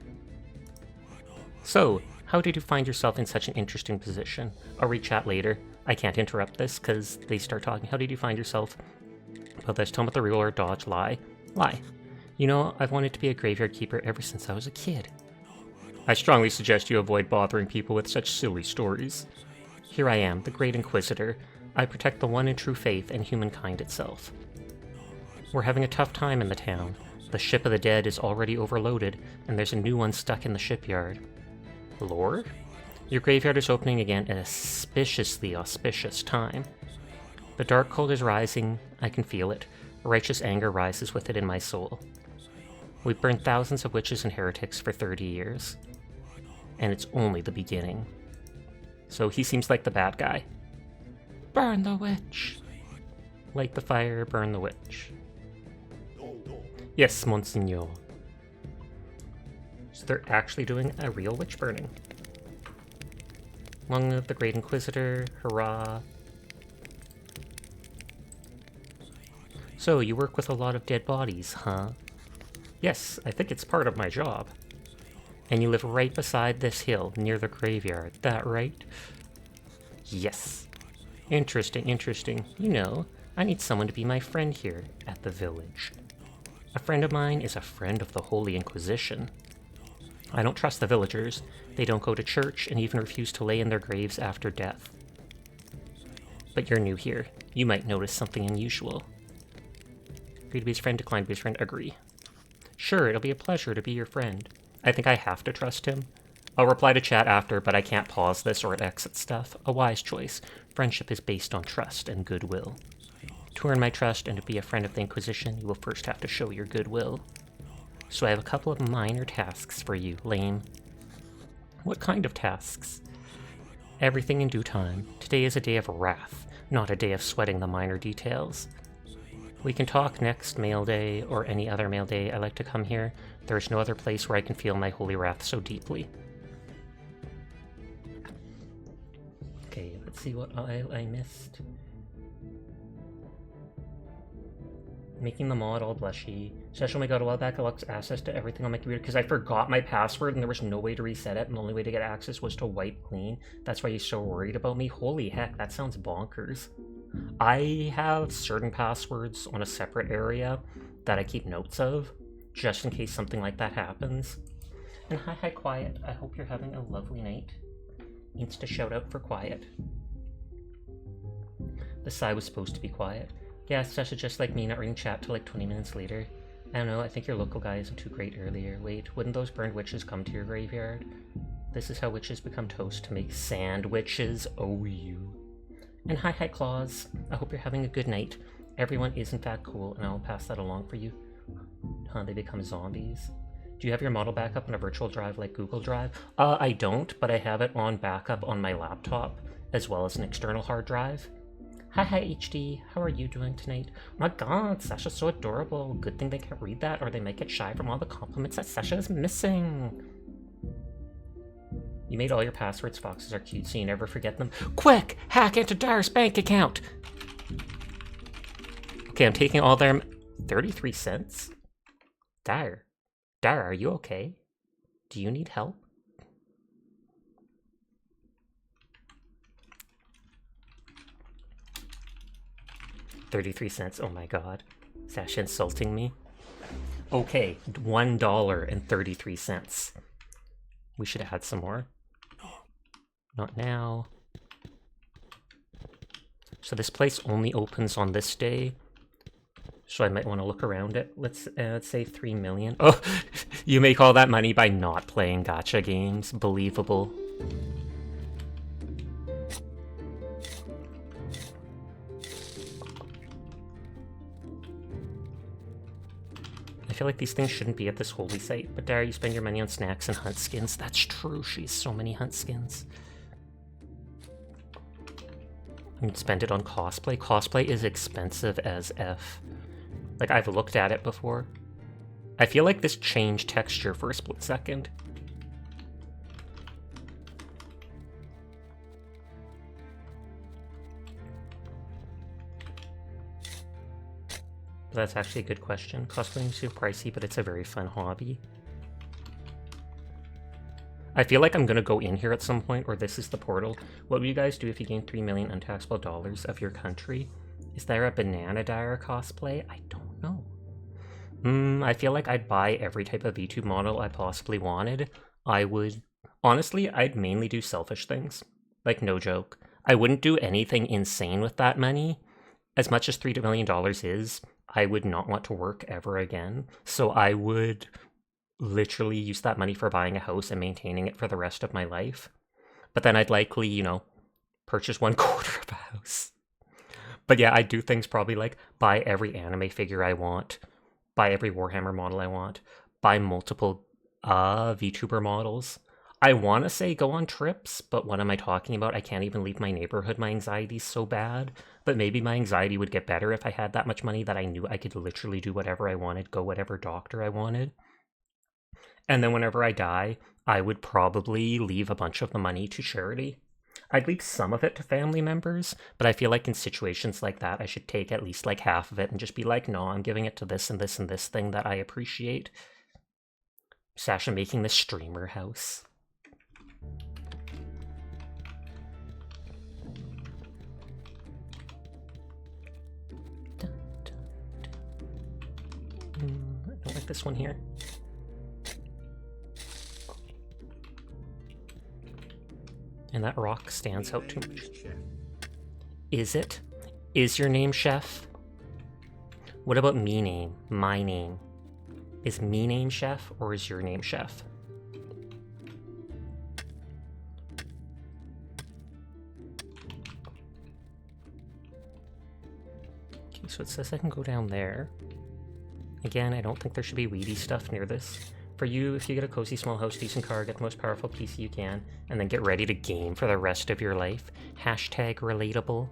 So, how did you find yourself in such an interesting position? I'll re-chat later. I can't interrupt this, because they start talking. How did you find yourself? Well, there's tell me the real or dodge, lie. Lie. You know, I've wanted to be a graveyard keeper ever since I was a kid. I strongly suggest you avoid bothering people with such silly stories. Here I am, the Great Inquisitor. I protect the one and true faith and humankind itself. We're having a tough time in the town. The ship of the dead is already overloaded, and there's a new one stuck in the shipyard. Lord? Your graveyard is opening again at a suspiciously auspicious time. The dark cold is rising. I can feel it. Righteous anger rises with it in my soul. We've burned thousands of witches and heretics for 30 years. And it's only the beginning. So he seems like the bad guy. Burn the witch! Light the fire, burn the witch. Yes, Monsignor. So they're actually doing a real witch burning. Long live the Great Inquisitor, hurrah. So, you work with a lot of dead bodies, huh? Yes, I think it's part of my job. And you live right beside this hill, near the graveyard, that right? Yes. Interesting, interesting. You know, I need someone to be my friend here, at the village. A friend of mine is a friend of the Holy Inquisition. I don't trust the villagers. They don't go to church and even refuse to lay in their graves after death. But you're new here. You might notice something unusual. Agree to be his friend, decline to be his friend, agree. Sure, it'll be a pleasure to be your friend. I think I have to trust him. I'll reply to chat after, but I can't pause this or it exits stuff. A wise choice. Friendship is based on trust and goodwill. To earn my trust and to be a friend of the Inquisition, you will first have to show your goodwill. So I have a couple of minor tasks for you, lame. What kind of tasks? Everything in due time. Today is a day of wrath, not a day of sweating the minor details. We can talk next mail day or any other mail day. I like to come here. There is no other place where I can feel my holy wrath so deeply. Okay, let's see what I missed. Making the mod all blushy. Session we got a while back unlocks access to everything on my computer because I forgot my password and there was no way to reset it and the only way to get access was to wipe clean. That's why you're so worried about me. Holy heck, that sounds bonkers. I have certain passwords on a separate area that I keep notes of, just in case something like that happens. And hi Quiet, I hope you're having a lovely night. Insta shout out for Quiet. The sigh was supposed to be quiet. Yeah, Sasha, just like me, not reading chat till like 20 minutes later. I don't know, I think your local guy isn't too great earlier. Wait, wouldn't those burned witches come to your graveyard? This is how witches become toast to make sandwiches. Oh, you. And hi Claws, I hope you're having a good night. Everyone is in fact cool, and I'll pass that along for you. Huh, they become zombies. Do you have your model backup on a virtual drive like Google Drive? I don't, but I have it on backup on my laptop, as well as an external hard drive. Hi HD, how are you doing tonight? Oh my god, Sasha's so adorable. Good thing they can't read that, or they might get shy from all the compliments that Sasha is missing. You made all your passwords. Foxes are cute, so you never forget them. Quick! Hack into Dar's bank account! Okay, I'm taking all their... 33 cents? Dar, are you okay? Do you need help? $33, oh my god. Sasha insulting me. Okay, $1.33. We should add some more. Not now. So this place only opens on this day. So I might want to look around it. Let's say 3 million. Oh, you make all that money by not playing gacha games. Believable. I feel like these things shouldn't be at this holy site, but Dara, you spend your money on snacks and hunt skins. That's true, she has so many hunt skins. You can spend it on cosplay. Cosplay is expensive as F. Like, I've looked at it before. I feel like this changed texture for a split second. But that's actually a good question. Cosplaying is too pricey, but it's a very fun hobby. I feel like I'm gonna go in here at some point, or this is the portal. What would you guys do if you gained 3 million untaxable dollars of your country? Is there a Banana Dyer cosplay? I don't know. I feel like I'd buy every type of VTube model I possibly wanted. I would... Honestly, I'd mainly do selfish things. Like, no joke. I wouldn't do anything insane with that money. As much as $3 million is, I would not want to work ever again. So I would literally use that money for buying a house and maintaining it for the rest of my life. But then I'd likely, you know, purchase 1/4 of a house. But yeah, I'd do things probably like buy every anime figure I want, buy every Warhammer model I want, buy multiple VTuber models. I want to say go on trips, but what am I talking about? I can't even leave my neighborhood. My anxiety's so bad. But maybe my anxiety would get better if I had that much money that I knew I could literally do whatever I wanted, go whatever doctor I wanted. And then whenever I die, I would probably leave a bunch of the money to charity. I'd leave some of it to family members, but I feel like in situations like that, I should take at least like half of it and just be like, no, I'm giving it to this and this and this thing that I appreciate. Sasha making the streamer house. I don't like this one here. And that rock stands out too much. Is it? Is your name Chef? What about me name? My name? Is me name Chef or is your name Chef? Okay, so it says I can go down there. Again, I don't think there should be weedy stuff near this. For you, if you get a cozy small house, decent car, get the most powerful PC you can, and then get ready to game for the rest of your life. Hashtag relatable.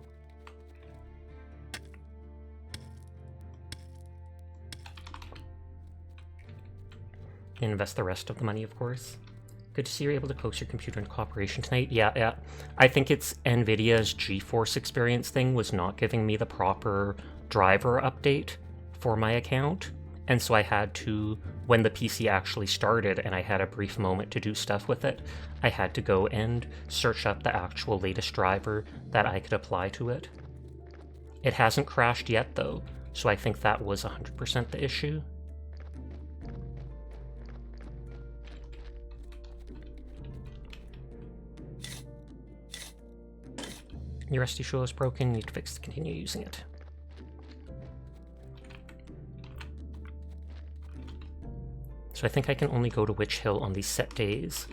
Invest the rest of the money, of course. Good to see you're able to close your computer in cooperation tonight. Yeah. I think it's NVIDIA's GeForce Experience thing was not giving me the proper driver update for my account. And so I had to, when the PC actually started and I had a brief moment to do stuff with it, I had to go and search up the actual latest driver that I could apply to it. It hasn't crashed yet though, so I think that was 100% the issue. Your SD show is broken, you need to fix to continue using it. So I think I can only go to Witch Hill on these set days.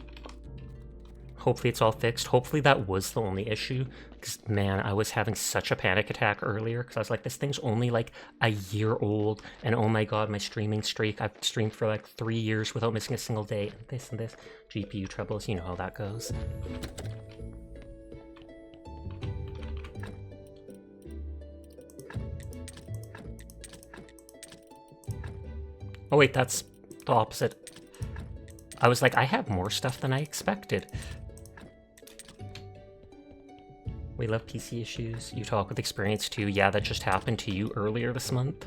Hopefully it's all fixed. Hopefully that was the only issue. Because, man, I was having such a panic attack earlier. Because I was like, this thing's only like a year old. And oh my god, my streaming streak. I've streamed for like 3 years without missing a single day. And this and this. GPU troubles, you know how that goes. Oh wait, that's the opposite. I was like, I have more stuff than I expected. We love PC issues. You talk with experience too. Yeah, that just happened to you earlier this month.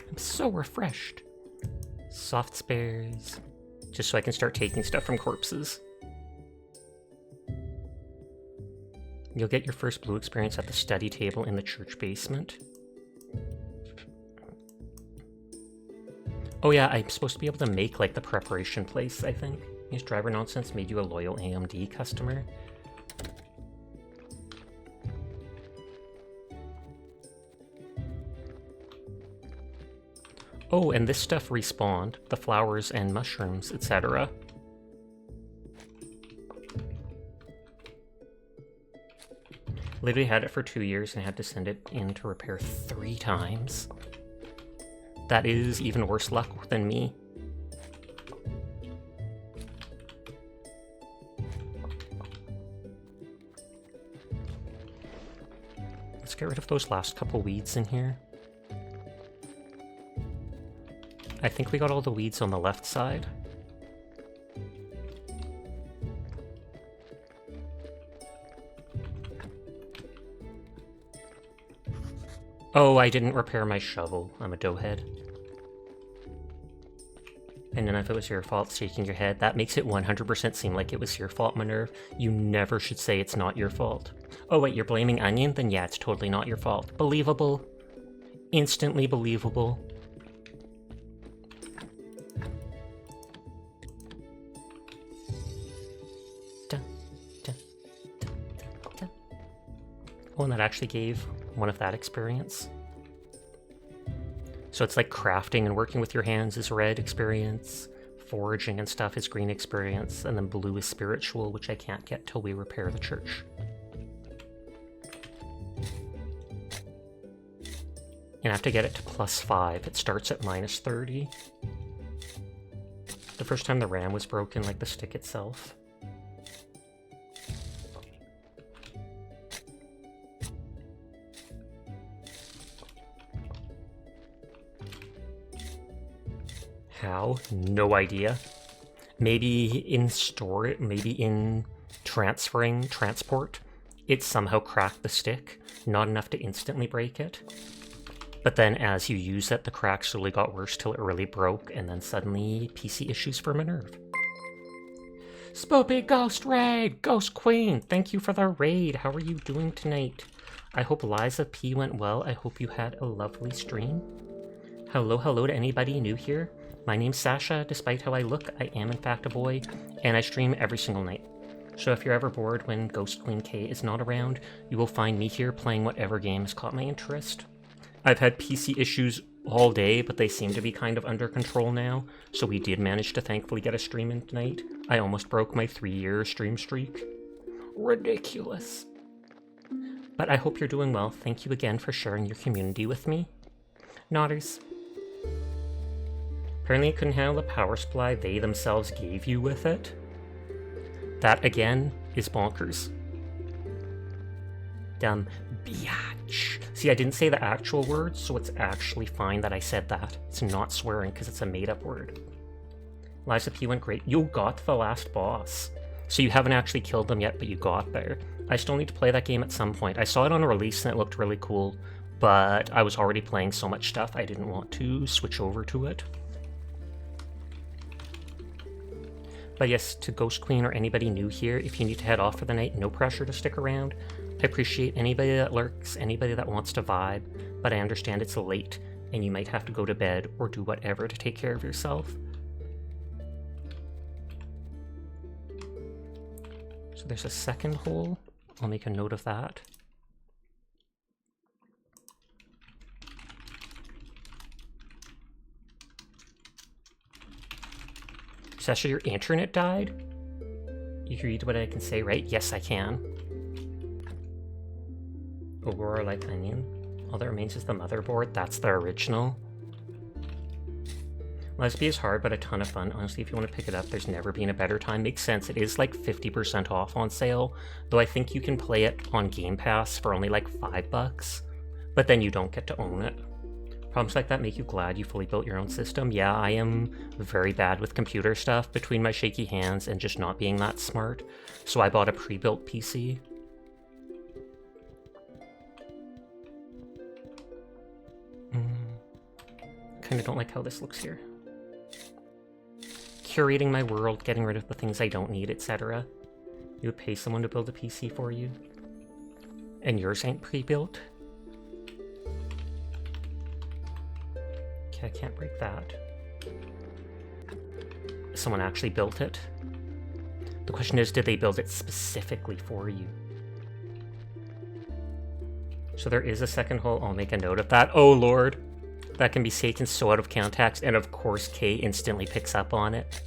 I'm so refreshed. Soft spares. Just so I can start taking stuff from corpses. You'll get your first blue experience at the study table in the church basement. Oh yeah, I'm supposed to be able to make, like, the preparation place, I think. His driver nonsense made you a loyal AMD customer. Oh, and this stuff respawned. The flowers and mushrooms, etc. Literally had it for 2 years and had to send it in to repair 3 times. That is even worse luck than me. Let's get rid of those last couple weeds in here. I think we got all the weeds on the left side. Oh, I didn't repair my shovel. I'm a doughhead. And then if it was your fault, shaking your head, that makes it 100% seem like it was your fault, Minerve. You never should say it's not your fault. Oh wait, you're blaming Onion? Then yeah, it's totally not your fault. Believable. Instantly believable. Oh, and that actually gave one of that experience. So it's like crafting and working with your hands is red experience, foraging and stuff is green experience, and then blue is spiritual, which I can't get till we repair the church. And I have to get it to +5. It starts at -30. The first time the RAM was broken, like the stick itself. How? No idea. Maybe in storage, maybe in transport, it somehow cracked the stick, not enough to instantly break it. But then as you use it, the crack slowly got worse till it really broke, and then suddenly PC issues for Minerve. Spoopy Ghost Raid! Ghost Queen, thank you for the raid. How are you doing tonight? I hope Liza P went well. I hope you had a lovely stream. Hello to anybody new here. My name's Sasha. Despite how I look, I am in fact a boy, and I stream every single night. So if you're ever bored when Ghost Queen K is not around, you will find me here playing whatever game has caught my interest. I've had PC issues all day, but they seem to be kind of under control now, so we did manage to thankfully get a stream in tonight. I almost broke my 3-year stream streak. Ridiculous. But I hope you're doing well. Thank you again for sharing your community with me. Nodders. Apparently it couldn't handle the power supply they themselves gave you with it. That, again, is bonkers. Dumb biatch. See, I didn't say the actual word, so it's actually fine that I said that. It's not swearing, because it's a made-up word. Liza P went great. You got the last boss. So you haven't actually killed them yet, but you got there. I still need to play that game at some point. I saw it on a release and it looked really cool, but I was already playing so much stuff I didn't want to switch over to it. But yes, to Ghost Queen or anybody new here, if you need to head off for the night, no pressure to stick around. I appreciate anybody that lurks, anybody that wants to vibe, but I understand it's late and you might have to go to bed or do whatever to take care of yourself. So there's a second hole. I'll make a note of that. Sasha, your internet died? You can read what I can say, right? Yes, I can. Aurora like onion. All that remains is the motherboard. That's the original. Lesbia is hard, but a ton of fun. Honestly, if you want to pick it up, there's never been a better time. Makes sense. It is like 50% off on sale, though I think you can play it on Game Pass for only like $5, but then you don't get to own it. Problems like that make you glad you fully built your own system. Yeah, I am very bad with computer stuff between my shaky hands and just not being that smart, so I bought a pre-built PC. Kinda don't like how this looks here. Curating my world, getting rid of the things I don't need, etc. You would pay someone to build a PC for you? And yours ain't pre-built? Okay, I can't break that. Someone actually built it. The question is, did they build it specifically for you? So there is a second hole. I'll make a note of that. Oh lord. That can be taken so out of context, and of course Kay instantly picks up on it.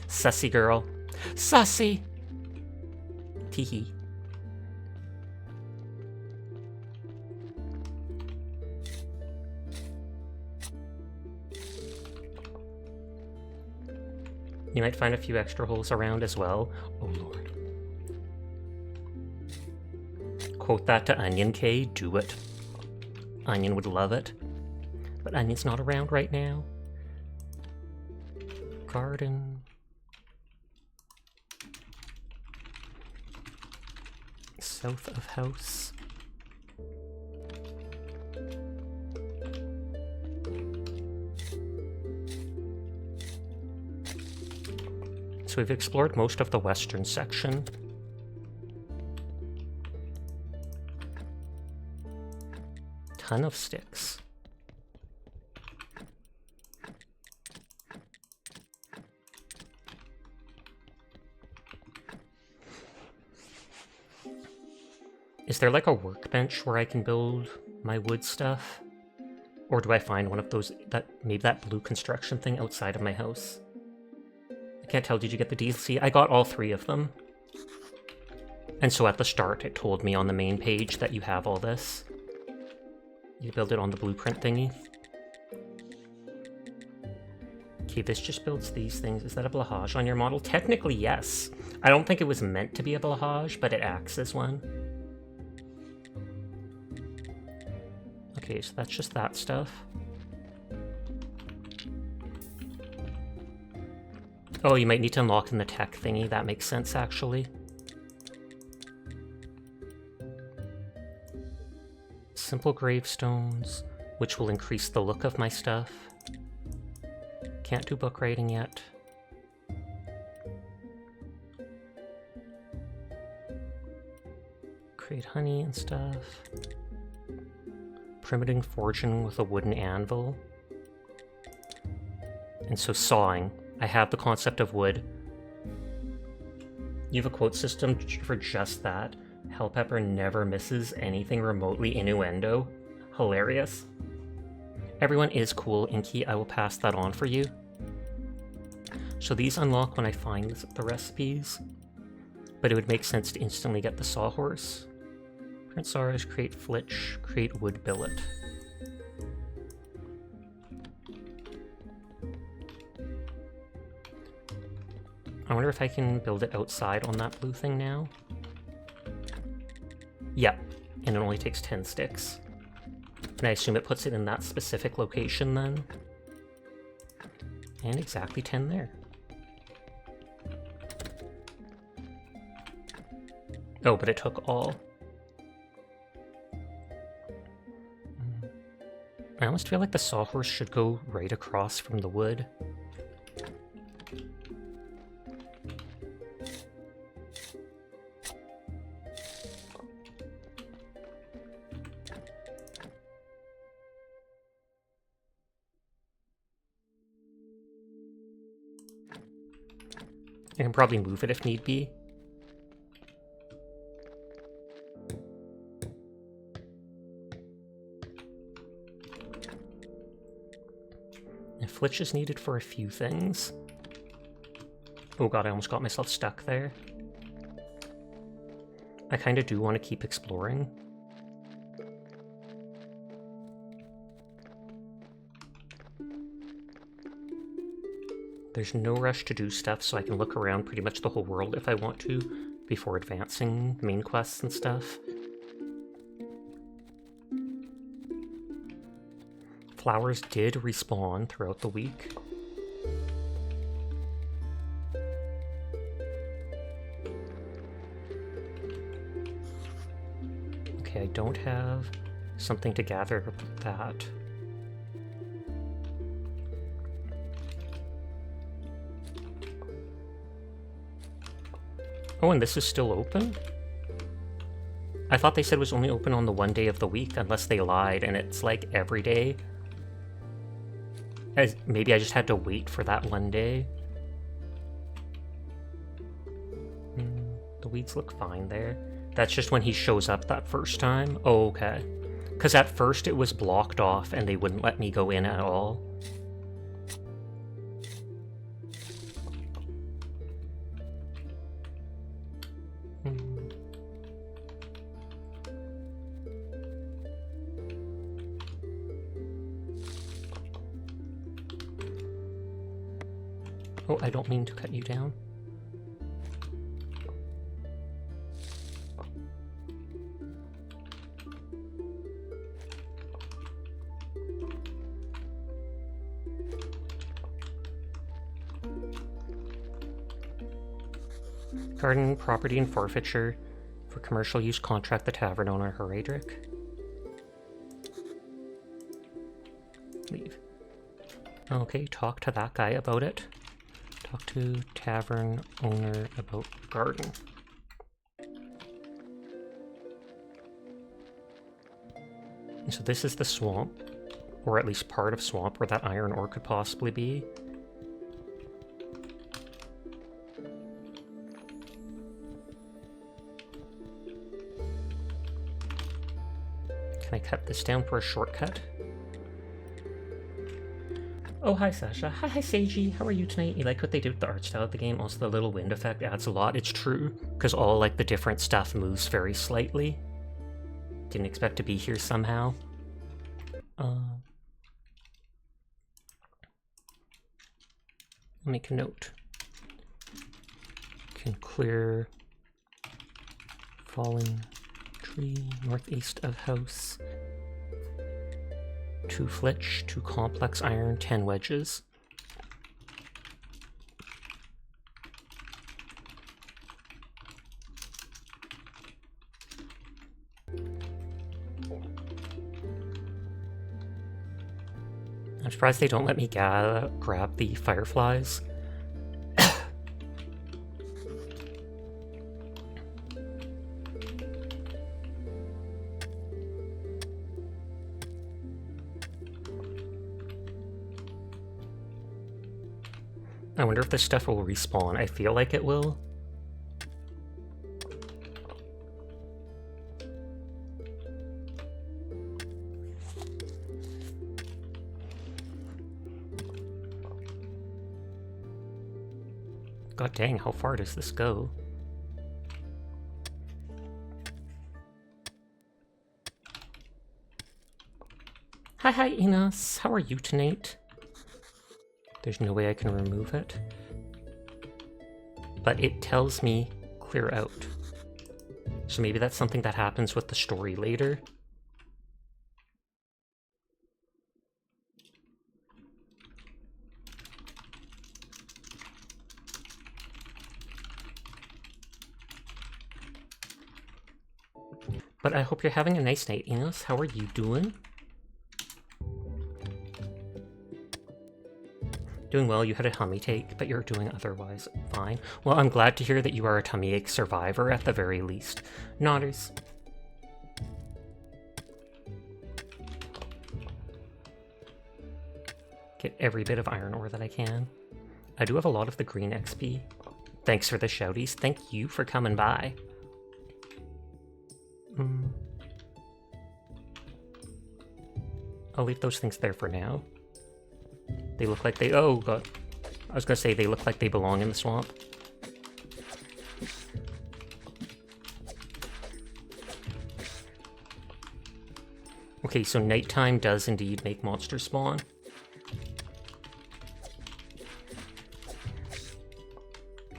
Sussy girl. Sussy! Teehee. You might find a few extra holes around as well. Oh lord. Quote that to Onion, Kay. Do it. Onion would love it. But Onion's not around right now. Garden. South of house. So we've explored most of the western section. Ton of sticks. Is there like a workbench where I can build my wood stuff? Or do I find one of those, maybe that blue construction thing outside of my house? I can't tell, did you get the DLC? I got all 3 of them. And so at the start it told me on the main page that you have all this. You build it on the blueprint thingy. Okay, this just builds these things. Is that a blahage on your model? Technically, yes. I don't think it was meant to be a blahage, but it acts as one. Okay, so that's just that stuff. Oh, you might need to unlock in the tech thingy. That makes sense, actually. Simple gravestones, which will increase the look of my stuff. Can't do book writing yet. Create honey and stuff. Primitive forging with a wooden anvil. And so sawing. I have the concept of wood. You have a quote system for just that. Hellpepper never misses anything remotely innuendo. Hilarious. Everyone is cool, Inky. I will pass that on for you. So these unlock when I find the recipes, but it would make sense to instantly get the sawhorse. Print saws, create flitch, create wood billet. I wonder if I can build it outside on that blue thing now. Yep, and it only takes 10 sticks. And I assume it puts it in that specific location then. And exactly 10 there. Oh, but it took all. I almost feel like the sawhorse should go right across from the wood. I can probably move it if need be. And flitch is needed for a few things. Oh god, I almost got myself stuck there. I kind of do want to keep exploring. There's no rush to do stuff, so I can look around pretty much the whole world if I want to, before advancing main quests and stuff. Flowers did respawn throughout the week. Okay, I don't have something to gather with that. Oh, and this is still open? I thought they said it was only open on the one day of the week, unless they lied, and it's like every day. Maybe I just had to wait for that one day. The weeds look fine there. That's just when he shows up that first time? Oh, okay. Because at first it was blocked off and they wouldn't let me go in at all. Oh, I don't mean to cut you down. Garden, property, and forfeiture. For commercial use, contract the tavern owner, Heredric. Leave. Okay, talk to that guy about it. Talk to tavern owner about garden. So this is the swamp, or at least part of swamp where that iron ore could possibly be. Can I cut this down for a shortcut? Oh, hi Sasha. Hi Seiji. How are you tonight? You like what they did with the art style of the game? Also, the little wind effect adds a lot. It's true, because all like the different stuff moves very slightly. Didn't expect to be here somehow. Make a note. Can clear fallen tree northeast of house. 2 flitch, 2 complex iron, 10 wedges. I'm surprised they don't let me grab the fireflies. I wonder if this stuff will respawn. I feel like it will. God dang, how far does this go? Hi Enos, how are you tonight? There's no way I can remove it. But it tells me clear out. So maybe that's something that happens with the story later. But I hope you're having a nice night, Enos. How are you doing? Doing well. You had a tummy ache, but you're doing otherwise fine. Well, I'm glad to hear that you are a tummy ache survivor at the very least. Nodders. Get every bit of iron ore that I can. I do have a lot of the green XP. Thanks for the shouties. Thank you for coming by. I'll leave those things there for now. They look like they... Oh, God. I was gonna say they look like they belong in the swamp. Okay, so nighttime does indeed make monsters spawn.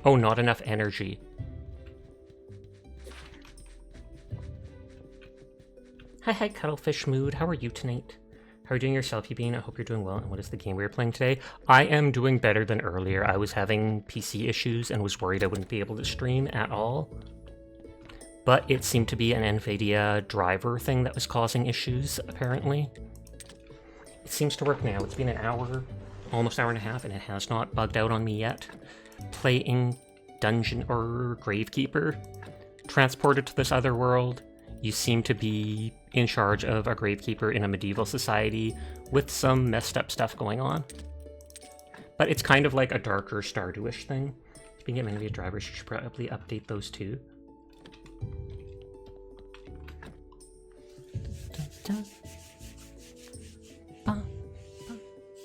Oh, not enough energy. Hi, Cuttlefish Mood. How are you tonight? How are you doing yourself, Bean? I hope you're doing well. And what is the game we are playing today? I am doing better than earlier. I was having PC issues and was worried I wouldn't be able to stream at all. But it seemed to be an NVIDIA driver thing that was causing issues, apparently. It seems to work now. It's been an hour, almost hour and a half, and it has not bugged out on me yet. Playing Dungeon or Gravekeeper. Transported to this other world. You seem to be in charge of a gravekeeper in a medieval society with some messed up stuff going on. But it's kind of like a darker Stardew-ish thing. If you can get many drivers, you should probably update those too.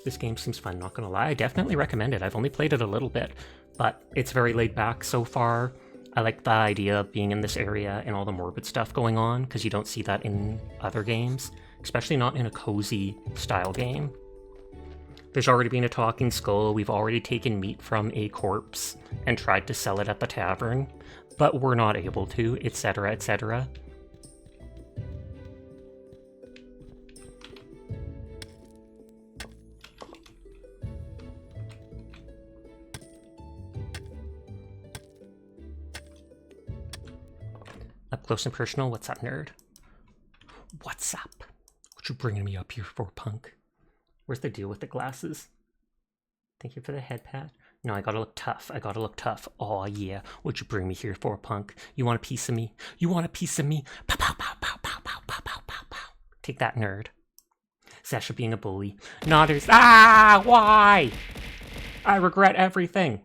This game seems fun, not gonna lie. I definitely recommend it. I've only played it a little bit, but it's very laid back so far. I like the idea of being in this area and all the morbid stuff going on, because you don't see that in other games, especially not in a cozy style game. There's already been a talking skull, we've already taken meat from a corpse and tried to sell it at the tavern, but we're not able to, etc., etc. Up close and personal, what's up, nerd? What's up? What you bringing me up here for, punk? Where's the deal with the glasses? Thank you for the head pat. No, I gotta look tough. I gotta look tough. Aw, yeah. What'd you bring me here for, punk? You want a piece of me? You want a piece of me? Pow, pow, pow, pow, pow, pow, pow, pow, pow, pow. Take that, nerd. Sasha being a bully. Nodders. Ah, why? I regret everything.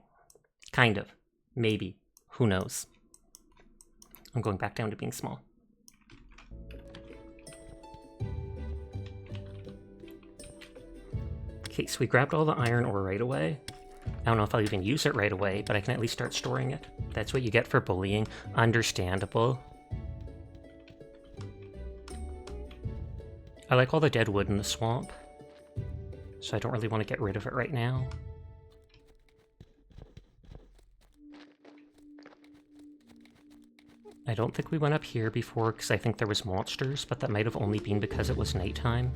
Kind of. Maybe. Who knows? I'm going back down to being small. Okay, so we grabbed all the iron ore right away. I don't know if I'll even use it right away, but I can at least start storing it. That's what you get for bullying. Understandable. I like all the dead wood in the swamp, so I don't really want to get rid of it right now. I don't think we went up here before because I think there was monsters, but that might have only been because it was nighttime.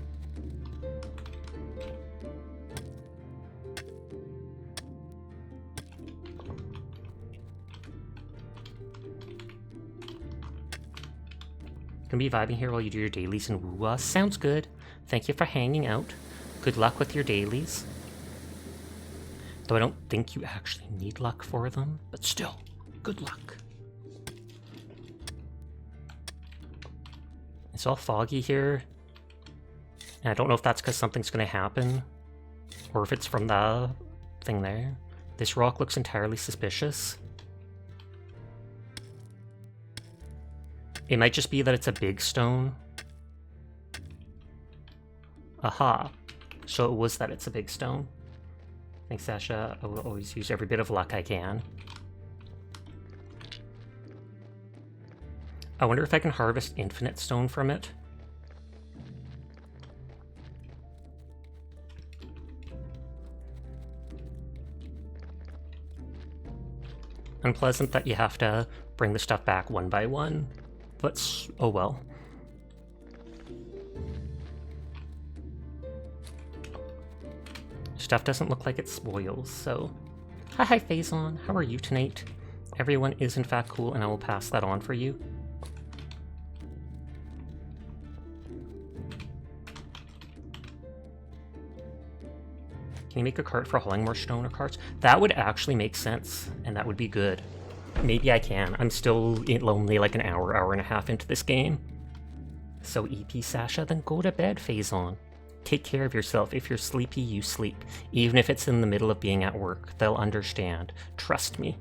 Gonna be vibing here while you do your dailies and woo us. Sounds good. Thank you for hanging out. Good luck with your dailies. Though I don't think you actually need luck for them, but still, good luck. It's all foggy here. And I don't know if that's because something's going to happen, or if it's from the thing there. This rock looks entirely suspicious. It might just be that it's a big stone. Aha. So it was that it's a big stone. Thanks, Sasha. I will always use every bit of luck I can. I wonder if I can harvest infinite stone from it. Unpleasant that you have to bring the stuff back one by one, but oh well. Stuff doesn't look like it spoils, so... Hi, Phazon. How are you tonight? Everyone is in fact cool, and I will pass that on for you. Can you make a cart for hauling more stone or carts? That would actually make sense, and that would be good. Maybe I can. I'm still lonely like an hour, hour and a half into this game. So EP Sasha, then go to bed, Phazon. Take care of yourself. If you're sleepy, you sleep. Even if it's in the middle of being at work, they'll understand. Trust me.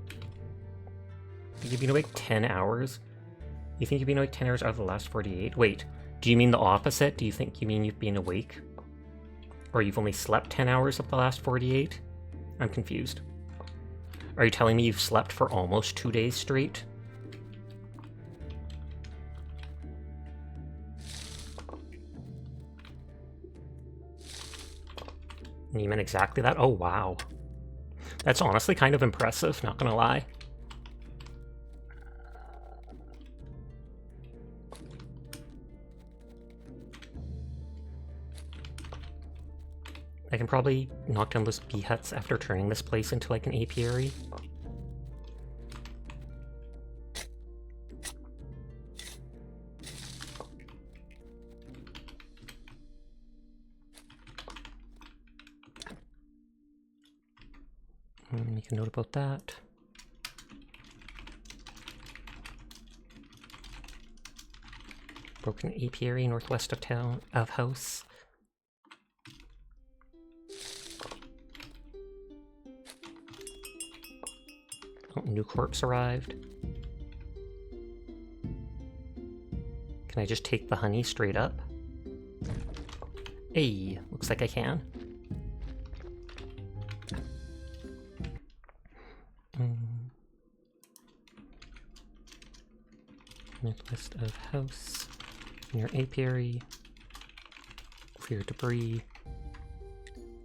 You've been awake 10 hours? You think you've been awake 10 hours out of the last 48? Wait, do you mean the opposite? Do you think you mean you've been awake? Or you've only slept 10 hours of the last 48? I'm confused. Are you telling me you've slept for almost 2 days straight? And you meant exactly that? Oh, wow. That's honestly kind of impressive, not gonna lie. I can probably knock down those bee huts after turning this place into like an apiary. Make a note about that. Broken apiary northwest of town of house. Oh, new corpse arrived. Can I just take the honey straight up? Hey, looks like I can. Northwest of house. Near apiary. Clear debris.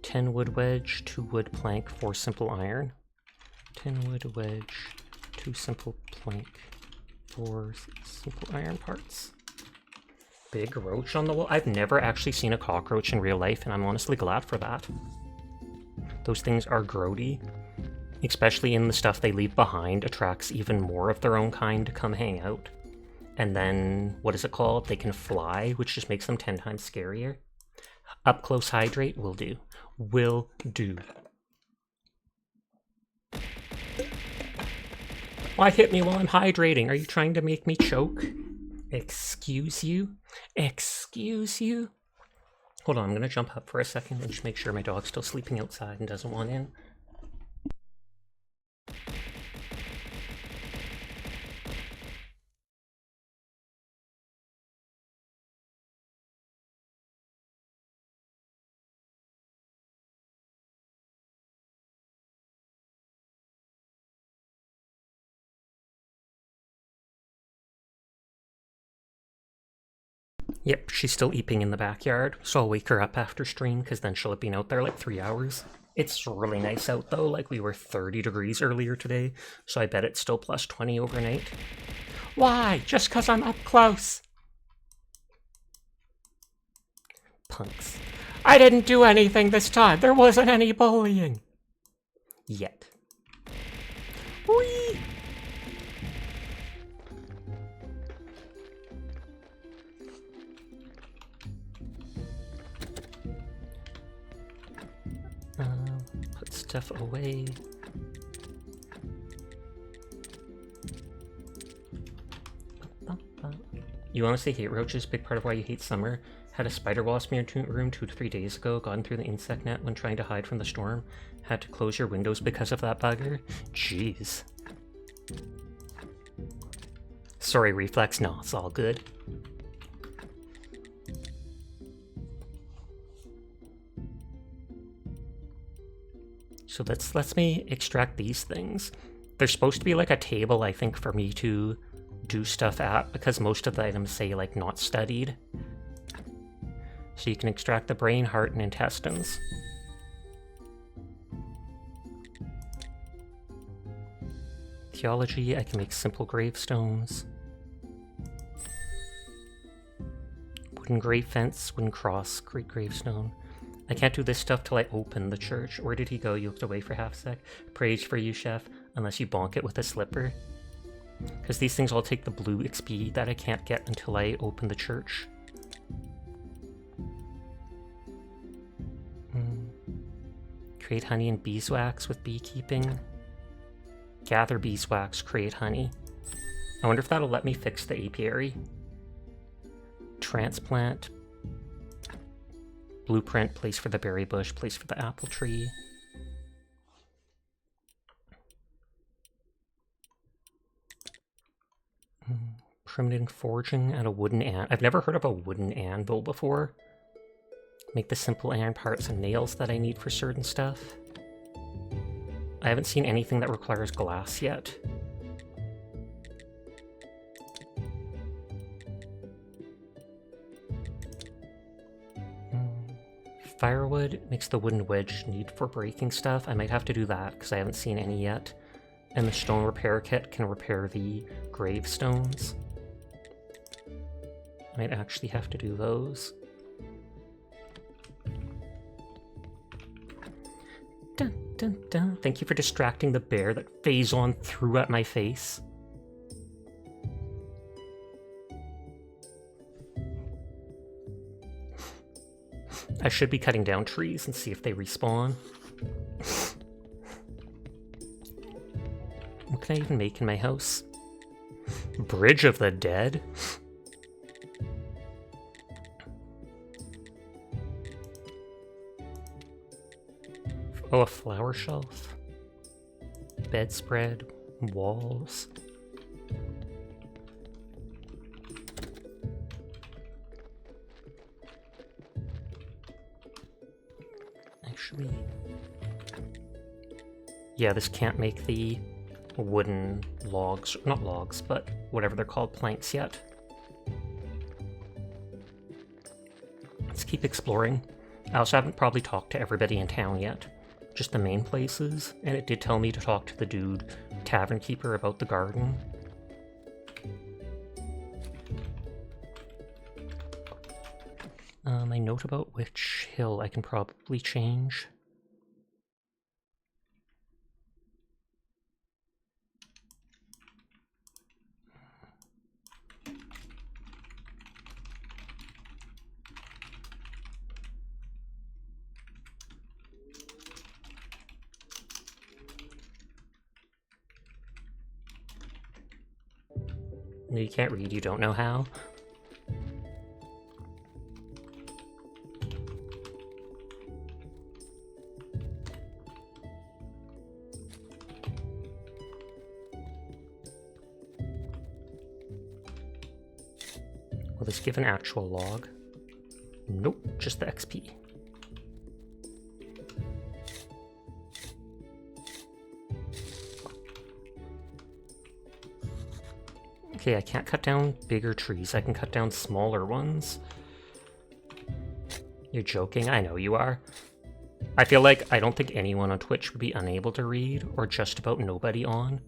10 wood wedge, 2 wood plank, 4 simple iron. 10 wood wedge, 2 simple plank, 4 simple iron parts. Big roach on the wall. I've never actually seen a cockroach in real life, and I'm honestly glad for that. Those things are grody. Especially in the stuff they leave behind, attracts even more of their own kind to come hang out. And then, what is it called? They can fly, which just makes them 10 times scarier. Up close hydrate will do. Will do. Why hit me while I'm hydrating? Are you trying to make me choke? Excuse you? Excuse you? Hold on, I'm gonna jump up for a second and just make sure my dog's still sleeping outside and doesn't want in. Yep, she's still eeping in the backyard, so I'll wake her up after stream, because then she'll have been out there like 3 hours. It's really nice out though, like we were 30 degrees earlier today, so I bet it's still plus 20 overnight. Why? Just because I'm up close! Punks. I didn't do anything this time, there wasn't any bullying! Yet. Whee! Put stuff away. You honestly hate roaches? Big part of why you hate summer. Had a spider wasp in your room 2 to 3 days ago. Gotten through the insect net when trying to hide from the storm. Had to close your windows because of that bugger. Jeez. Sorry, Reflex. No, it's all good. So that lets me extract these things. There's supposed to be like a table, I think, for me to do stuff at, because most of the items say like not studied. So you can extract the brain, heart, and intestines. Theology, I can make simple gravestones. Wooden grave fence, wooden cross, great gravestone. I can't do this stuff till I open the church. Where did he go? You looked away for half a sec. Praise for you, chef, unless you bonk it with a slipper. Because these things all take the blue XP that I can't get until I open the church. Create honey and beeswax with beekeeping. Gather beeswax, create honey. I wonder if that'll let me fix the apiary. Transplant. Blueprint, place for the berry bush, place for the apple tree. Primitive forging and a wooden anvil. I've never heard of a wooden anvil before. Make the simple iron parts and nails that I need for certain stuff. I haven't seen anything that requires glass yet. Firewood makes the wooden wedge need for breaking stuff. I might have to do that because I haven't seen any yet. And the stone repair kit can repair the gravestones. I might actually have to do those. Dun, dun, dun. Thank you for distracting the bear that Phazon threw at my face. I should be cutting down trees and see if they respawn. What can I even make in my house? Bridge of the Dead? Oh, a flower shelf. Bedspread. Walls. Actually... yeah, this can't make the wooden logs, not logs, but whatever they're called, planks yet. Let's keep exploring. I also haven't probably talked to everybody in town yet, just the main places, and it did tell me to talk to the dude, tavern keeper, about the garden. My note about which hill I can probably change. You can't read, you don't know how. Will this give an actual log? Nope, just the XP. Okay, I can't cut down bigger trees. I can cut down smaller ones. You're joking? I know you are. I feel like I don't think anyone on Twitch would be unable to read, or just about nobody on.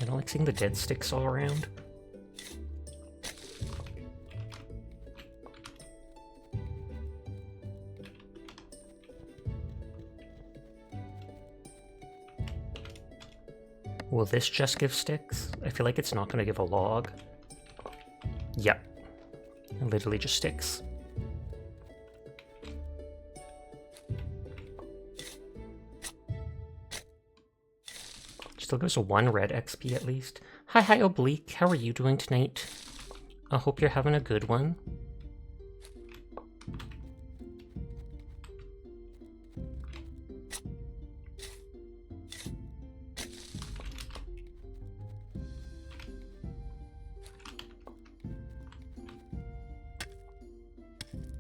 I don't like seeing the dead sticks all around. Will this just give sticks? I feel like it's not going to give a log. Yep. It literally just sticks. Still gives a 1 red XP at least. Hi Oblique, how are you doing tonight? I hope you're having a good one.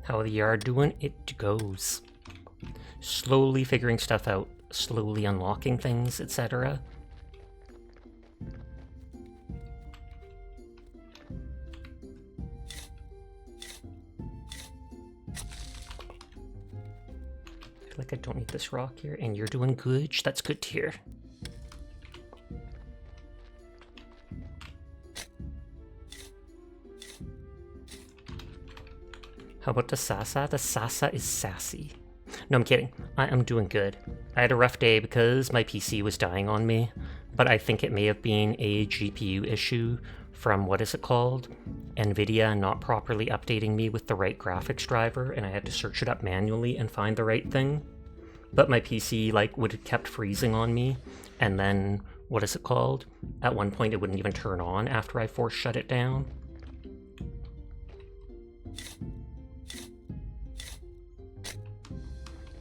How the yard doing? It goes. Slowly figuring stuff out, slowly unlocking things, etc. I feel like I don't need this rock here, and you're doing good. That's good to hear. How about the Sasa? The Sasa is sassy. No, I'm kidding. I am doing good. I had a rough day because my PC was dying on me, but I think it may have been a GPU issue from, what is it called? NVIDIA not properly updating me with the right graphics driver, and I had to search it up manually and find the right thing. But my PC, like, would have kept freezing on me, and then, what is it called? At one point it wouldn't even turn on after I force shut it down.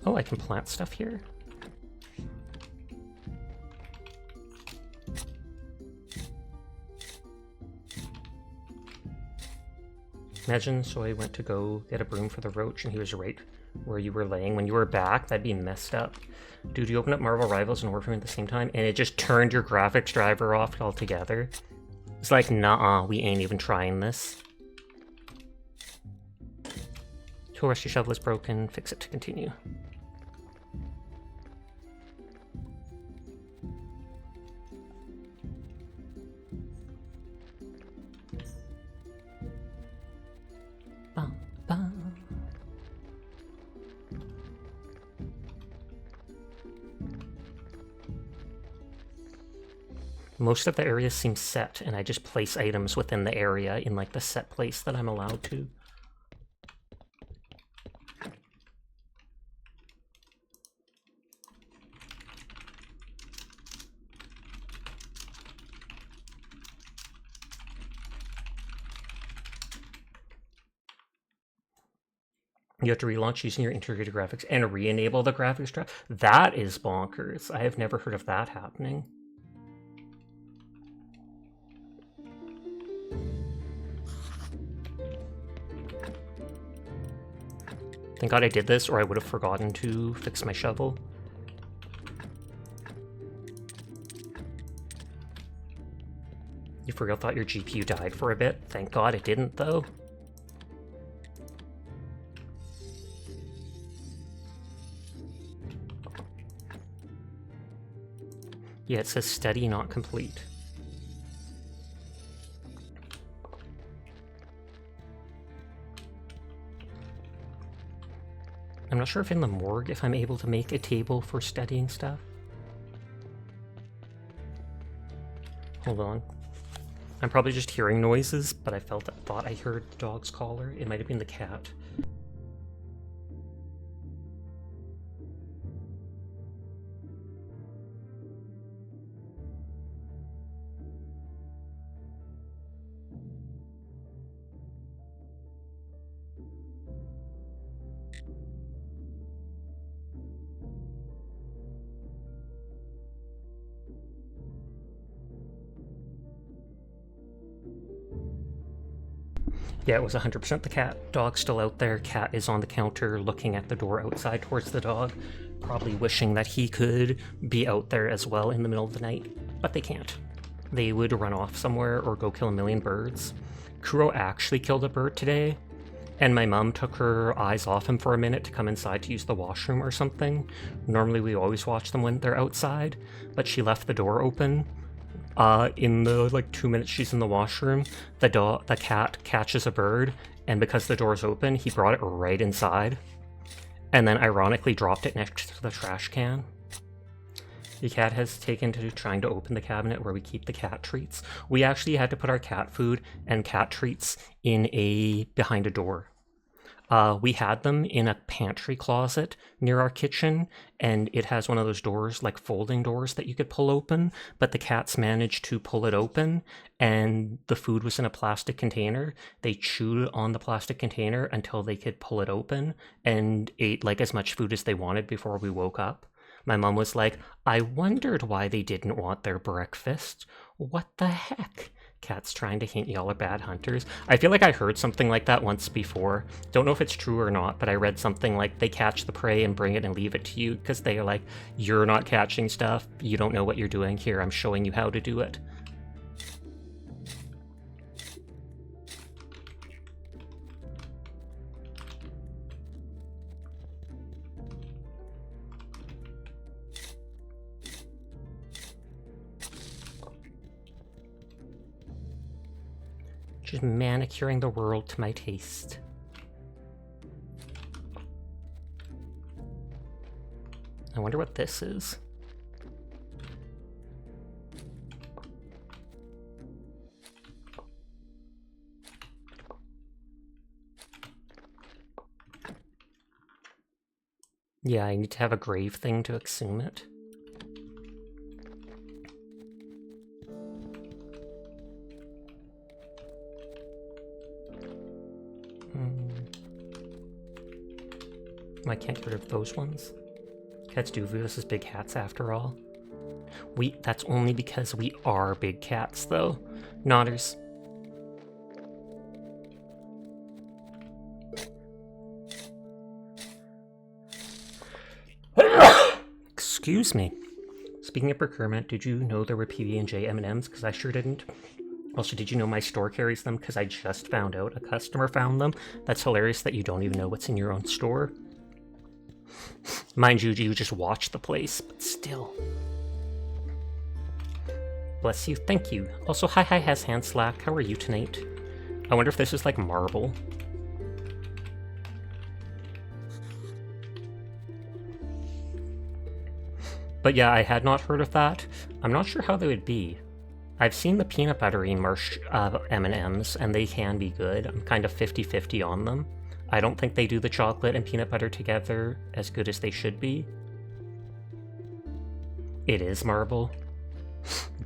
Oh, I can plant stuff here. Imagine Soy went to go get a broom for the roach and he was right where you were laying. When you were back, that'd be messed up. Dude, you opened up Marvel Rivals and Warframe at the same time and it just turned your graphics driver off altogether. It's like, nah, we ain't even trying this. Tool Rescue Shovel is broken, fix it to continue. Bum, bum. Most of the area seems set, and I just place items within the area in like the set place that I'm allowed to. You have to relaunch using your integrated graphics and re-enable the graphics drive? That is bonkers. I have never heard of that happening. Thank God I did this, or I would have forgotten to fix my shovel. You for real thought your GPU died for a bit? Thank God it didn't, though. Yeah, it says study not complete. I'm not sure if in the morgue if I'm able to make a table for studying stuff. Hold on. I'm probably just hearing noises, but I thought I heard the dog's collar. It might have been the cat. Yeah, it was 100% the cat. Dog's still out there. Cat is on the counter looking at the door outside towards the dog, probably wishing that he could be out there as well in the middle of the night, but they can't. They would run off somewhere or go kill a million birds. Kuro actually killed a bird today, and my mom took her eyes off him for a minute to come inside to use the washroom or something. Normally we always watch them when they're outside, but she left the door open. In the 2 minutes she's in the washroom, the cat catches a bird, and because the door's open, he brought it right inside, and then ironically dropped it next to the trash can. The cat has taken to trying to open the cabinet where we keep the cat treats. We actually had to put our cat food and cat treats behind a door. We had them in a pantry closet near our kitchen, and it has one of those doors, like folding doors that you could pull open, but the cats managed to pull it open, and the food was in a plastic container. They chewed on the plastic container until they could pull it open, and ate as much food as they wanted before we woke up. My mom was like, I wondered why they didn't want their breakfast. What the heck? Cats trying to hint y'all are bad hunters. I feel like I heard something like that once before. Don't know if it's true or not, but I read something like they catch the prey and bring it and leave it to you because they are like, you're not catching stuff. You don't know what you're doing here. I'm showing you how to do it. Just manicuring the world to my taste. I wonder what this is. Yeah, I need to have a grave thing to exhume it. I can't get rid of those ones. Cats do view us as big cats after all. That's only because we are big cats, though. Nodders. Excuse me. Speaking of procurement, did you know there were PB&J M&Ms? Because I sure didn't. Also, did you know my store carries them? Because I just found out a customer found them. That's hilarious that you don't even know what's in your own store. Mind you, you just watch the place, but still. Bless you, thank you. Also, hi has hand slack. How are you tonight? I wonder if this is like marble. But yeah, I had not heard of that. I'm not sure how they would be. I've seen the peanut buttery marsh M&Ms, and they can be good. I'm kind of 50-50 on them. I don't think they do the chocolate and peanut butter together as good as they should be. It is marble.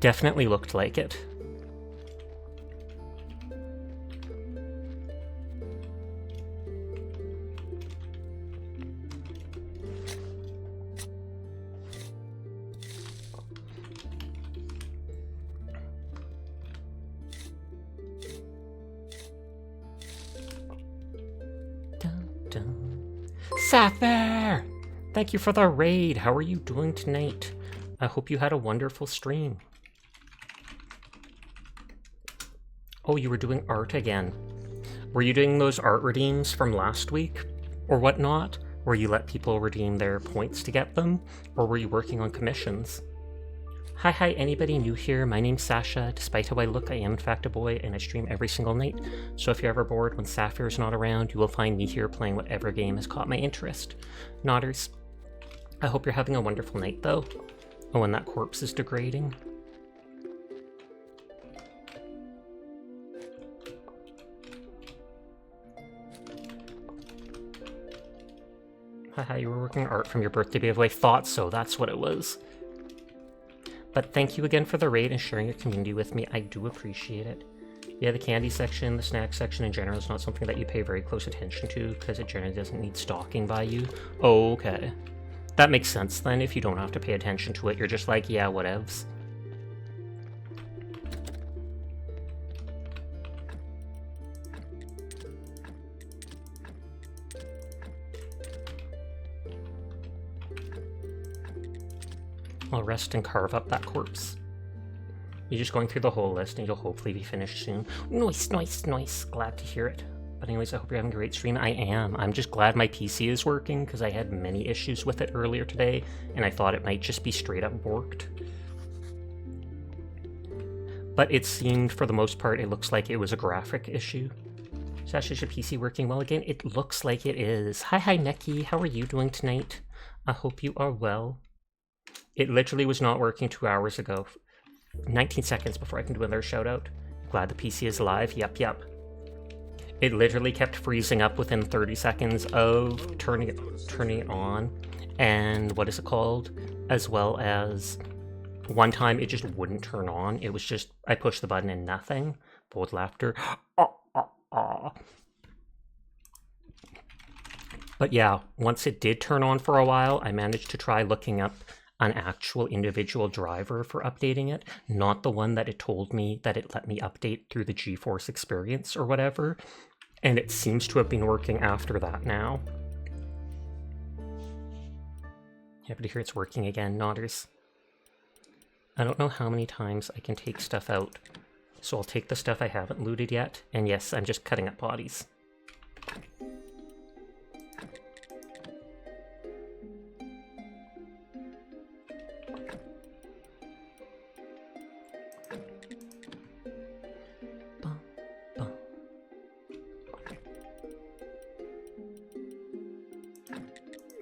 Definitely looked like it. Sapphire! Thank you for the raid. How are you doing tonight? I hope you had a wonderful stream. Oh, you were doing art again. Were you doing those art redeems from last week? Or whatnot? Where you let people redeem their points to get them? Or were you working on commissions? Hi, anybody new here? My name's Sasha. Despite how I look, I am in fact a boy, and I stream every single night. So if you're ever bored when Sapphire's not around, you will find me here playing whatever game has caught my interest. Nodders, I hope you're having a wonderful night, though. Oh, and that corpse is degrading. Haha, you were working art from your birthday giveaway. Thought so, that's what it was. But thank you again for the raid and sharing your community with me. I do appreciate it. Yeah, the candy section, the snack section in general is not something that you pay very close attention to because it generally doesn't need stalking by you. Okay. That makes sense then. If you don't have to pay attention to it, you're just like, yeah, whatevs. I'll rest and carve up that corpse. You're just going through the whole list and you'll hopefully be finished soon. Nice. Glad to hear it. But anyways, I hope you're having a great stream. I am. I'm just glad my PC is working because I had many issues with it earlier today and I thought it might just be straight up borked. But it seemed, for the most part, it looks like it was a graphic issue. Sasha, is your PC working well again? It looks like it is. Hi, Neki. How are you doing tonight? I hope you are well. It literally was not working 2 hours ago. 19 seconds before I can do another shout out. Glad the PC is live. Yep. It literally kept freezing up within 30 seconds of turning it on. And what is it called? As well as one time it just wouldn't turn on. It was just, I pushed the button and nothing. Bold laughter. But yeah, once it did turn on for a while, I managed to try looking up an actual individual driver for updating it, not the one that it told me that it let me update through the GeForce Experience or whatever, and it seems to have been working after that now. Happy to hear it's working again, Nodders. I don't know how many times I can take stuff out, so I'll take the stuff I haven't looted yet, and yes, I'm just cutting up bodies.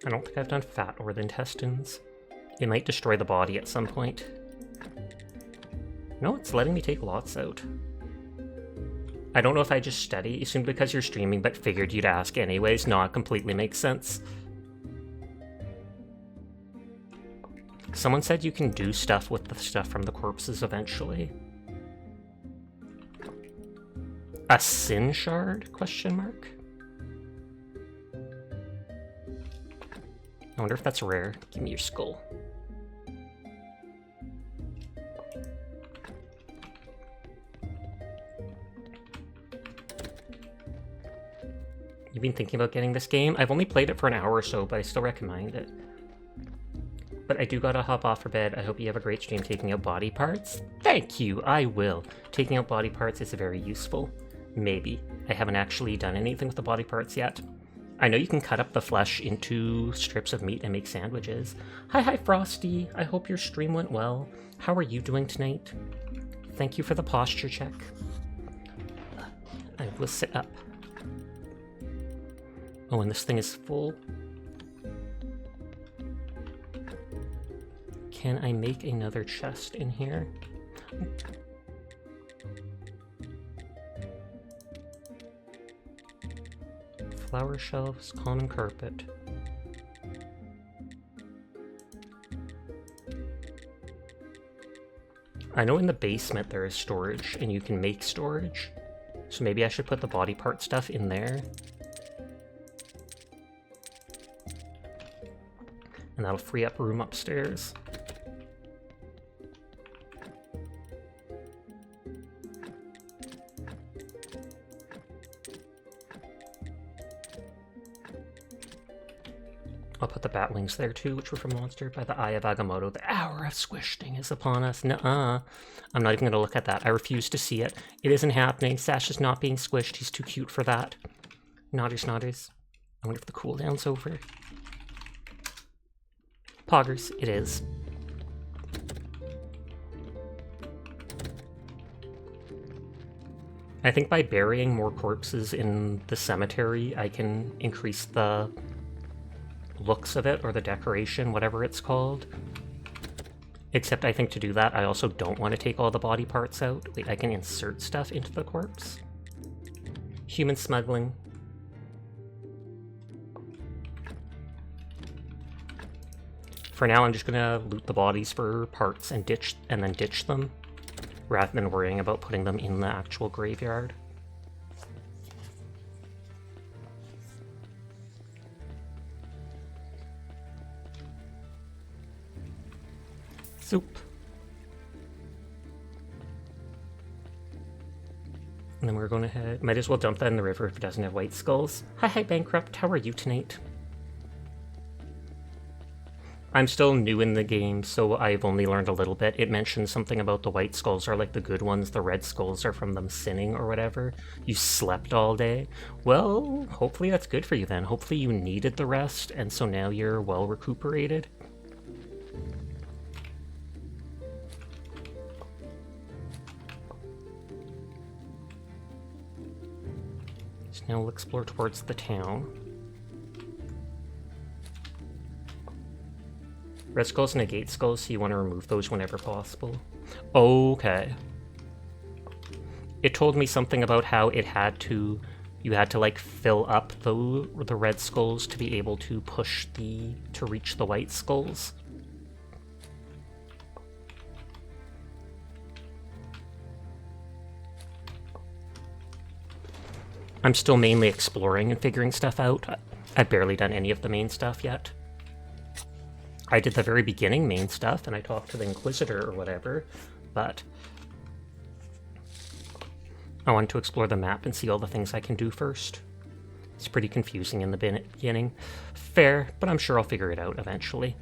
I don't think I've done fat or the intestines. It might destroy the body at some point. No, it's letting me take lots out. I don't know if I just study, assumed because you're streaming, but figured you'd ask anyways. No, it completely makes sense. Someone said you can do stuff with the stuff from the corpses eventually. A sin shard? Question mark? I wonder if that's rare. Give me your skull. You've been thinking about getting this game? I've only played it for an hour or so, but I still recommend it. But I do gotta hop off for bed. I hope you have a great stream taking out body parts. Thank you, I will. Taking out body parts is very useful. Maybe. I haven't actually done anything with the body parts yet. I know you can cut up the flesh into strips of meat and make sandwiches. Hi, Frosty. I hope your stream went well. How are you doing tonight? Thank you for the posture check. I will sit up. Oh, and this thing is full. Can I make another chest in here? Flower shelves, common carpet. I know in the basement there is storage, and you can make storage. So maybe I should put the body part stuff in there. And that'll free up room upstairs. Batwings there too, which were from Monster. By the Eye of Agamotto, the hour of squishing is upon us. Nuh-uh. I'm not even going to look at that. I refuse to see it. It isn't happening. Sash is not being squished. He's too cute for that. Nodders, nodders. I wonder if the cooldown's over. Poggers, it is. I think by burying more corpses in the cemetery, I can increase the looks of it, or the decoration, whatever it's called. Except I think to do that, I also don't want to take all the body parts out. Wait, I can insert stuff into the corpse. Human smuggling. For now, I'm just gonna loot the bodies for parts and then ditch them, rather than worrying about putting them in the actual graveyard. Soup. And then we're going to head... Might as well dump that in the river if it doesn't have white skulls. Hi, Bankrupt. How are you tonight? I'm still new in the game, so I've only learned a little bit. It mentions something about the white skulls are like the good ones, the red skulls are from them sinning or whatever. You slept all day. Well, hopefully that's good for you then. Hopefully you needed the rest, and so now you're well recuperated. So now we'll explore towards the town. Red skulls negate skulls, so you want to remove those whenever possible. Okay. It told me something about how you had to like fill up the red skulls to be able to to reach the white skulls. I'm still mainly exploring and figuring stuff out. I've barely done any of the main stuff yet. I did the very beginning main stuff, and I talked to the Inquisitor or whatever, but I wanted to explore the map and see all the things I can do first. It's pretty confusing in the beginning. Fair, but I'm sure I'll figure it out eventually.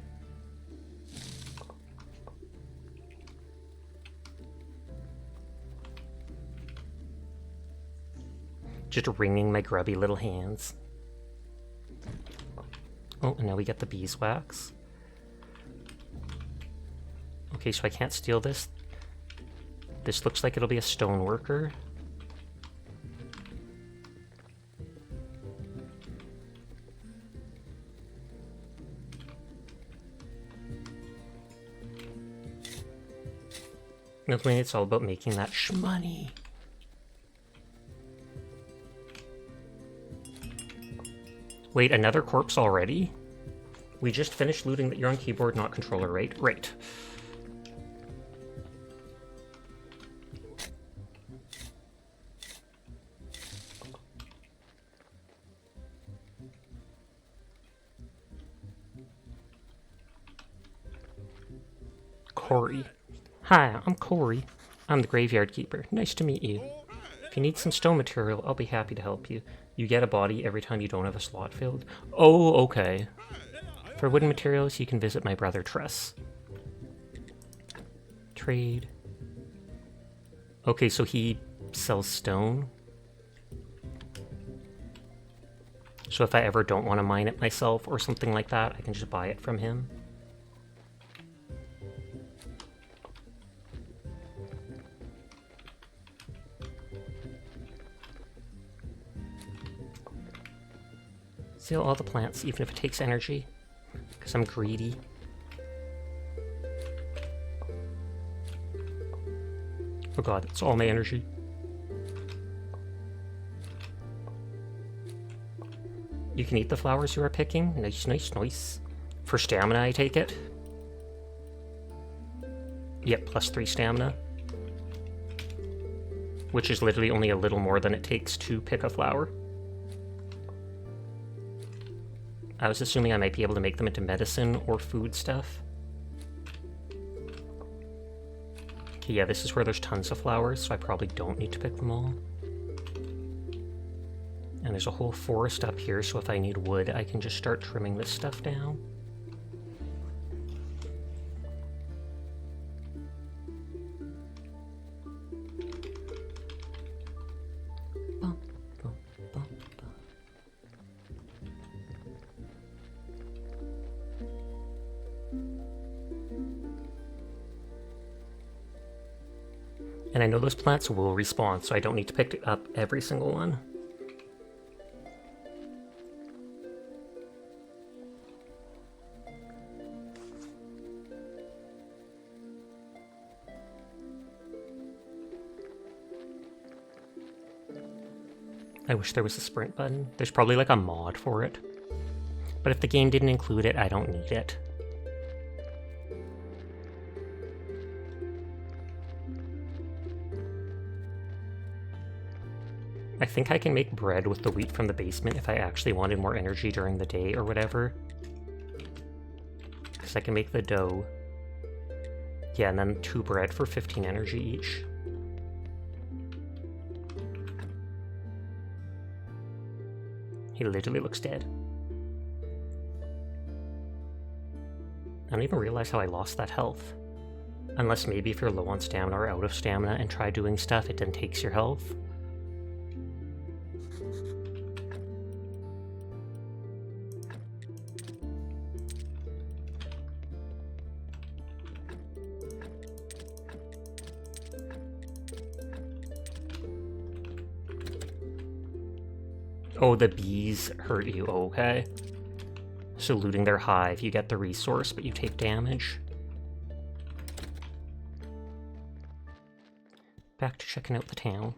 Just wringing my grubby little hands. Oh, and now we get the beeswax. Okay, so I can't steal this. This looks like it'll be a stoneworker. Ultimately, it's all about making that shmoney. Wait, another corpse already? We just finished looting that you're on keyboard, not controller, right? Great. Corey. Hi, I'm Corey. I'm the Graveyard Keeper. Nice to meet you. If you need some stone material, I'll be happy to help you. You get a body every time you don't have a slot filled. Oh, okay. For wooden materials, you can visit my brother Tress. Trade. Okay, so he sells stone. So if I ever don't want to mine it myself or something like that, I can just buy it from him. Sell all the plants, even if it takes energy, because I'm greedy. Oh god, it's all my energy. You can eat the flowers you are picking. Nice, nice, nice. For stamina, I take it. Yep, +3 stamina. Which is literally only a little more than it takes to pick a flower. I was assuming I might be able to make them into medicine or food stuff. Okay, yeah, this is where there's tons of flowers, so I probably don't need to pick them all. And there's a whole forest up here, so if I need wood, I can just start trimming this stuff down. And I know those plants will respawn, so I don't need to pick up every single one. I wish there was a sprint button. There's probably like a mod for it. But if the game didn't include it, I don't need it. I think I can make bread with the wheat from the basement if I actually wanted more energy during the day or whatever. Because I can make the dough. Yeah, and then 2 bread for 15 energy each. He literally looks dead. I don't even realize how I lost that health. Unless maybe if you're low on stamina or out of stamina and try doing stuff, it then takes your health. Oh, the bees hurt you, okay. So looting their hive, you get the resource, but you take damage. Back to checking out the town.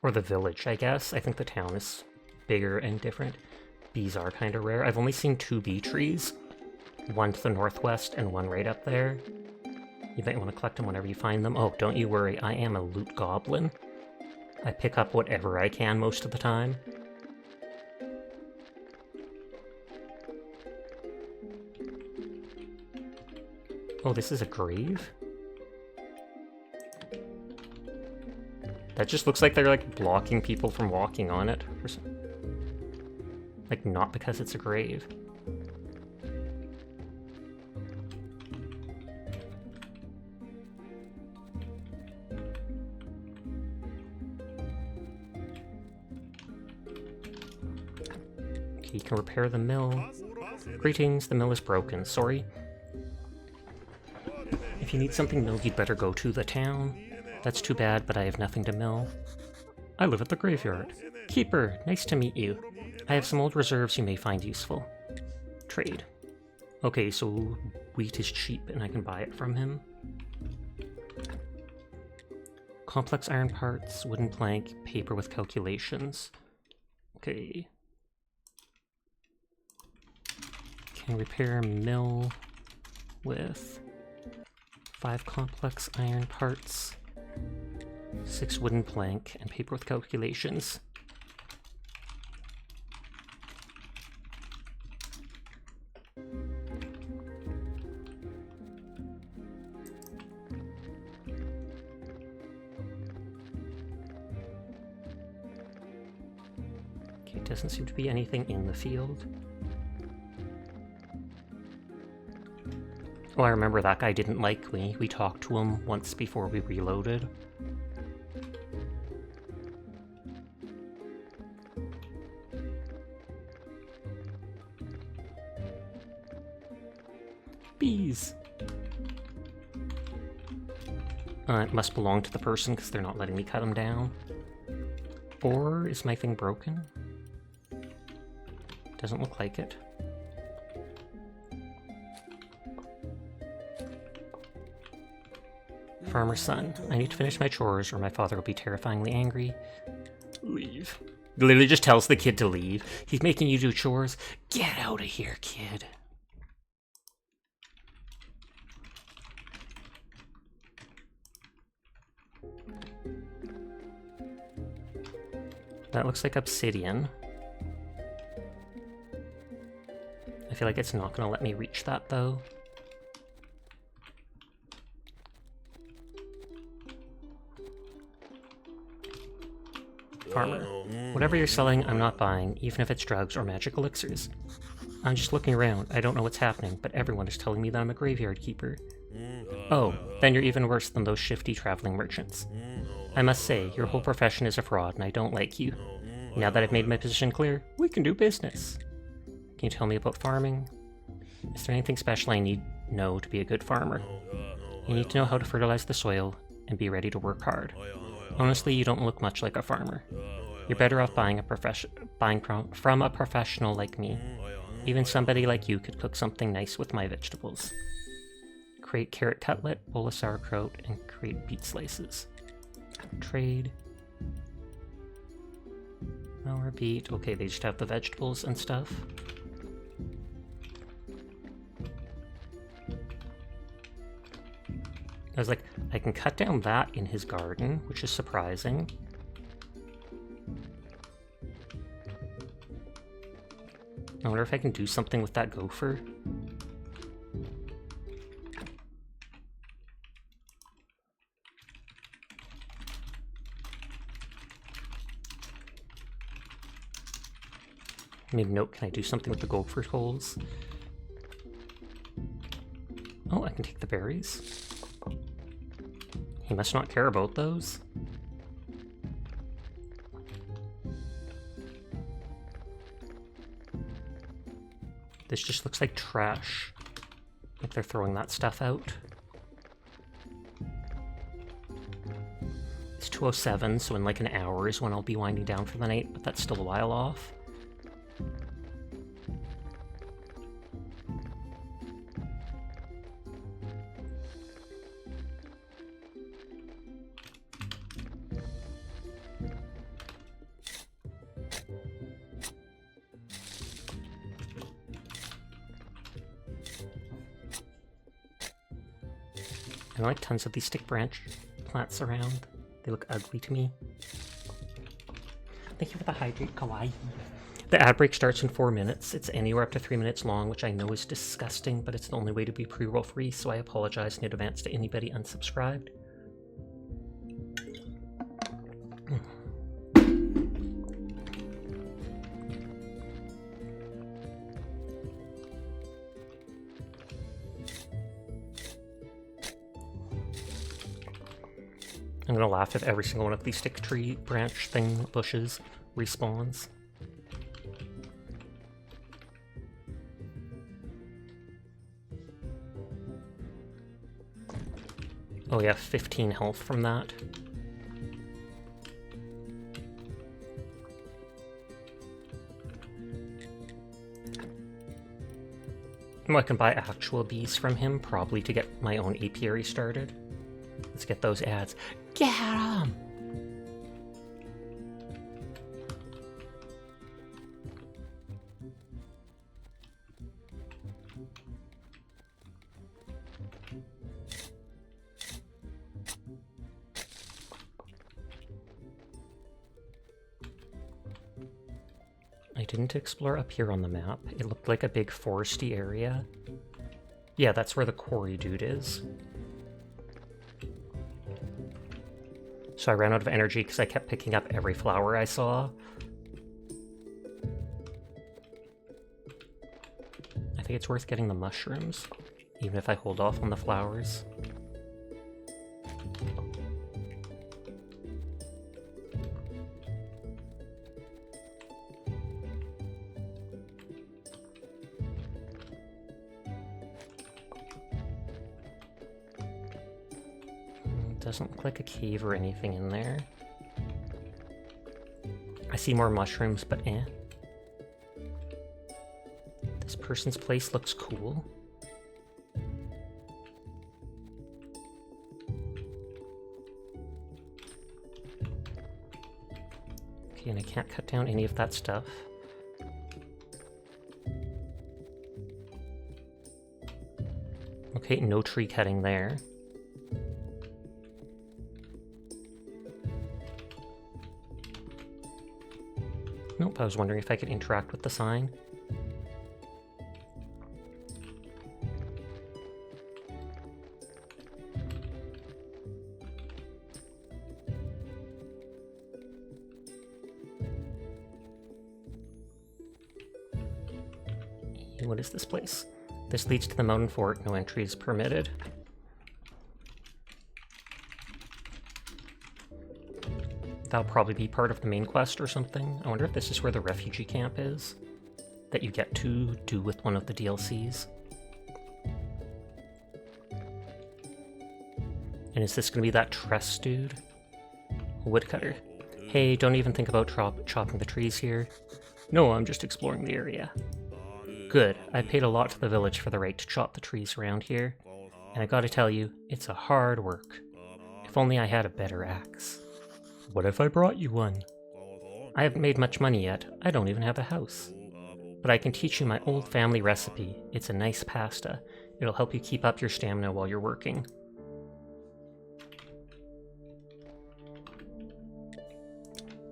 Or the village, I guess. I think the town is bigger and different. Bees are kind of rare. I've only seen 2 bee trees. One to the northwest and one right up there. You might want to collect them whenever you find them. Oh, don't you worry, I am a loot goblin. I pick up whatever I can most of the time. Oh, this is a grave? That just looks like they're like blocking people from walking on it. Like, not because it's a grave. You can repair the mill. Greetings, the mill is broken. Sorry. If you need something milled, you'd better go to the town. That's too bad, but I have nothing to mill. I live at the graveyard. Keeper, nice to meet you. I have some old reserves you may find useful. Trade. Okay, so wheat is cheap and I can buy it from him. Complex iron parts, wooden plank, paper with calculations. Okay. Can repair mill with 5 complex iron parts, 6 wooden plank, and paper with calculations. Okay, doesn't seem to be anything in the field. Oh, I remember that guy didn't like me. We talked to him once before we reloaded. Bees! It must belong to the person because they're not letting me cut them down. Or is my thing broken? Doesn't look like it. Farmer's son, I need to finish my chores or my father will be terrifyingly angry. Leave. Literally just tells the kid to leave. He's making you do chores. Get out of here, kid. That looks like obsidian. I feel like it's not going to let me reach that, though. Farmer, whatever you're selling, I'm not buying, even if it's drugs or magic elixirs. I'm just looking around. I don't know what's happening, but everyone is telling me that I'm a graveyard keeper. Oh, then you're even worse than those shifty traveling merchants. I must say, your whole profession is a fraud, and I don't like you. Now that I've made my position clear, we can do business. Can you tell me about farming? Is there anything special I need to know to be a good farmer? You need to know how to fertilize the soil and be ready to work hard. Honestly, you don't look much like a farmer. You're better off buying from a professional like me. Even somebody like you could cook something nice with my vegetables. Create carrot cutlet, bowl of sauerkraut, and create beet slices. Trade. Flour, beet. Okay, they just have the vegetables and stuff. I was like, I can cut down that in his garden, which is surprising. I wonder if I can do something with that gopher. Maybe note, can I do something with the gopher holes? Oh, I can take the berries. He must not care about those. This just looks like trash. Like they're throwing that stuff out. It's 2:07, so in like an hour is when I'll be winding down for the night, but that's still a while off. I like tons of these stick branch plants around. They look ugly to me. Thank you for the hydrate, kawaii. The ad break starts in 4 minutes. It's anywhere up to 3 minutes long, which I know is disgusting, but it's the only way to be pre-roll free, so I apologize in advance to anybody unsubscribed. I'm gonna laugh if every single one of these stick tree branch thing bushes respawns. Oh yeah, 15 health from that. Oh, I can buy actual bees from him, probably to get my own apiary started. Let's get those ads. Get 'em! I didn't explore up here on the map. It looked like a big foresty area. Yeah, that's where the quarry dude is. So I ran out of energy because I kept picking up every flower I saw. I think it's worth getting the mushrooms, even if I hold off on the flowers. Doesn't look like a cave or anything in there. I see more mushrooms, but eh. This person's place looks cool. Okay, and I can't cut down any of that stuff. Okay, no tree cutting there. Nope, I was wondering if I could interact with the sign. What is this place? This leads to the mountain fort. No entry is permitted. That'll probably be part of the main quest or something. I wonder if this is where the refugee camp is that you get to do with one of the DLCs. And is this gonna be that Tress dude? Woodcutter. Hey, don't even think about chopping the trees here. No, I'm just exploring the area. Good. I paid a lot to the village for the right to chop the trees around here. And I gotta tell you, it's a hard work. If only I had a better axe. What if I brought you one? I haven't made much money yet. I don't even have a house. But I can teach you my old family recipe. It's a nice pasta. It'll help you keep up your stamina while you're working.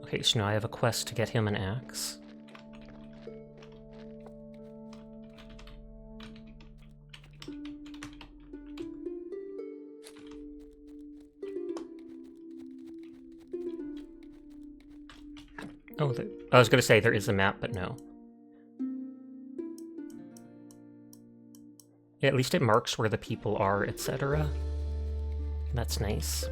Okay, so now I have a quest to get him an axe. Oh, I was gonna say there is a map, but no. Yeah, at least it marks where the people are, etc. That's nice.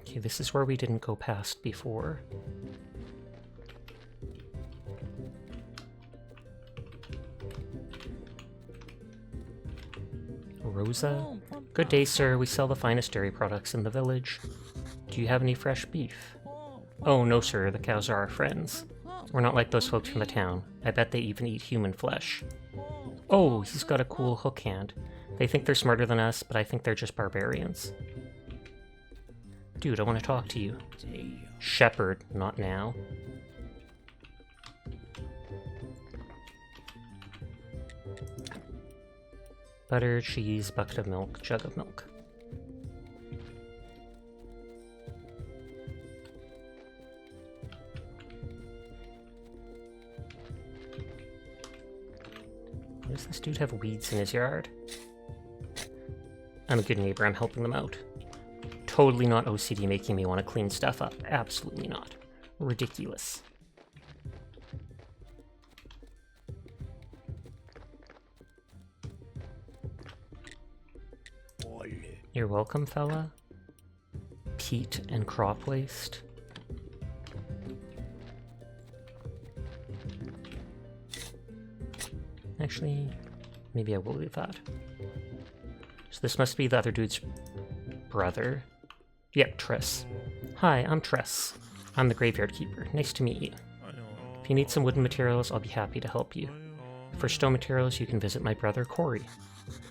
Okay, this is where we didn't go past before. Rosa? Good day, sir. We sell the finest dairy products in the village. Do you have any fresh beef? Oh, no, sir. The cows are our friends. We're not like those folks from the town. I bet they even eat human flesh. Oh, he's got a cool hook hand. They think they're smarter than us, but I think they're just barbarians. Dude, I want to talk to you. Shepherd, not now. Butter, cheese, bucket of milk, jug of milk. Why does this dude have weeds in his yard? I'm a good neighbor, I'm helping them out. Totally not OCD making me want to clean stuff up. Absolutely not. Ridiculous. You're welcome, fella. Peat and crop waste. Actually, maybe I will leave that. So this must be the other dude's brother. Yep, Tress. Hi, I'm Tress. I'm the graveyard keeper. Nice to meet you. If you need some wooden materials, I'll be happy to help you. For stone materials, you can visit my brother, Corey.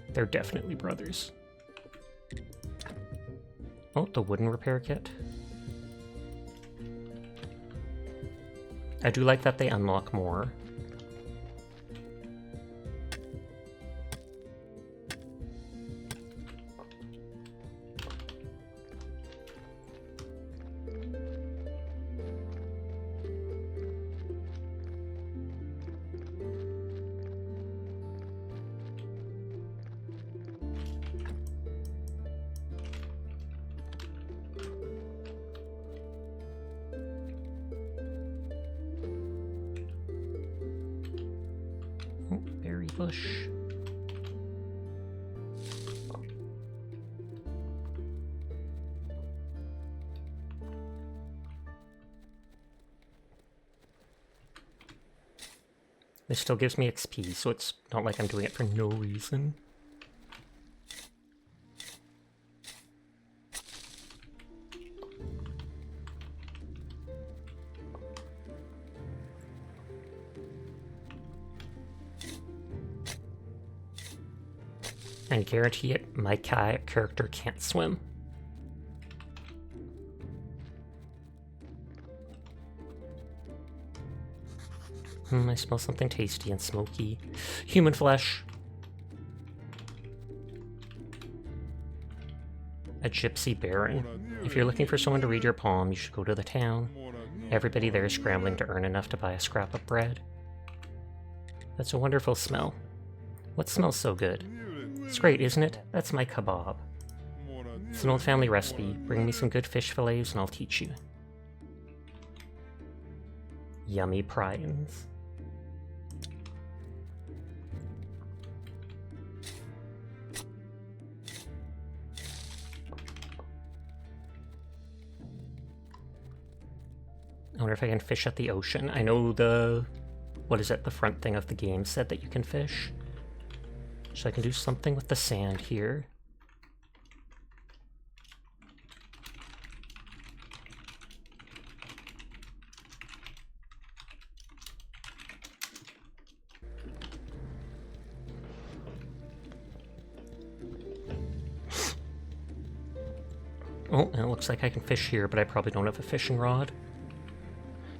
They're definitely brothers. Oh, the wooden repair kit. I do like that they unlock more. Bush. This still gives me XP, so it's not like I'm doing it for no reason. And guarantee it, my character can't swim. I smell something tasty and smoky. Human flesh. A gypsy baron. If you're looking for someone to read your palm, you should go to the town. Everybody there is scrambling to earn enough to buy a scrap of bread. That's a wonderful smell. What smells so good? It's great, isn't it? That's my kebab. It's an old family recipe. Bring me some good fish fillets and I'll teach you. Yummy pryins. wonder if I can fish at the ocean. I know the... what is it? The front thing of the game said that you can fish. So I can do something with the sand here. Oh, and it looks like I can fish here, but I probably don't have a fishing rod.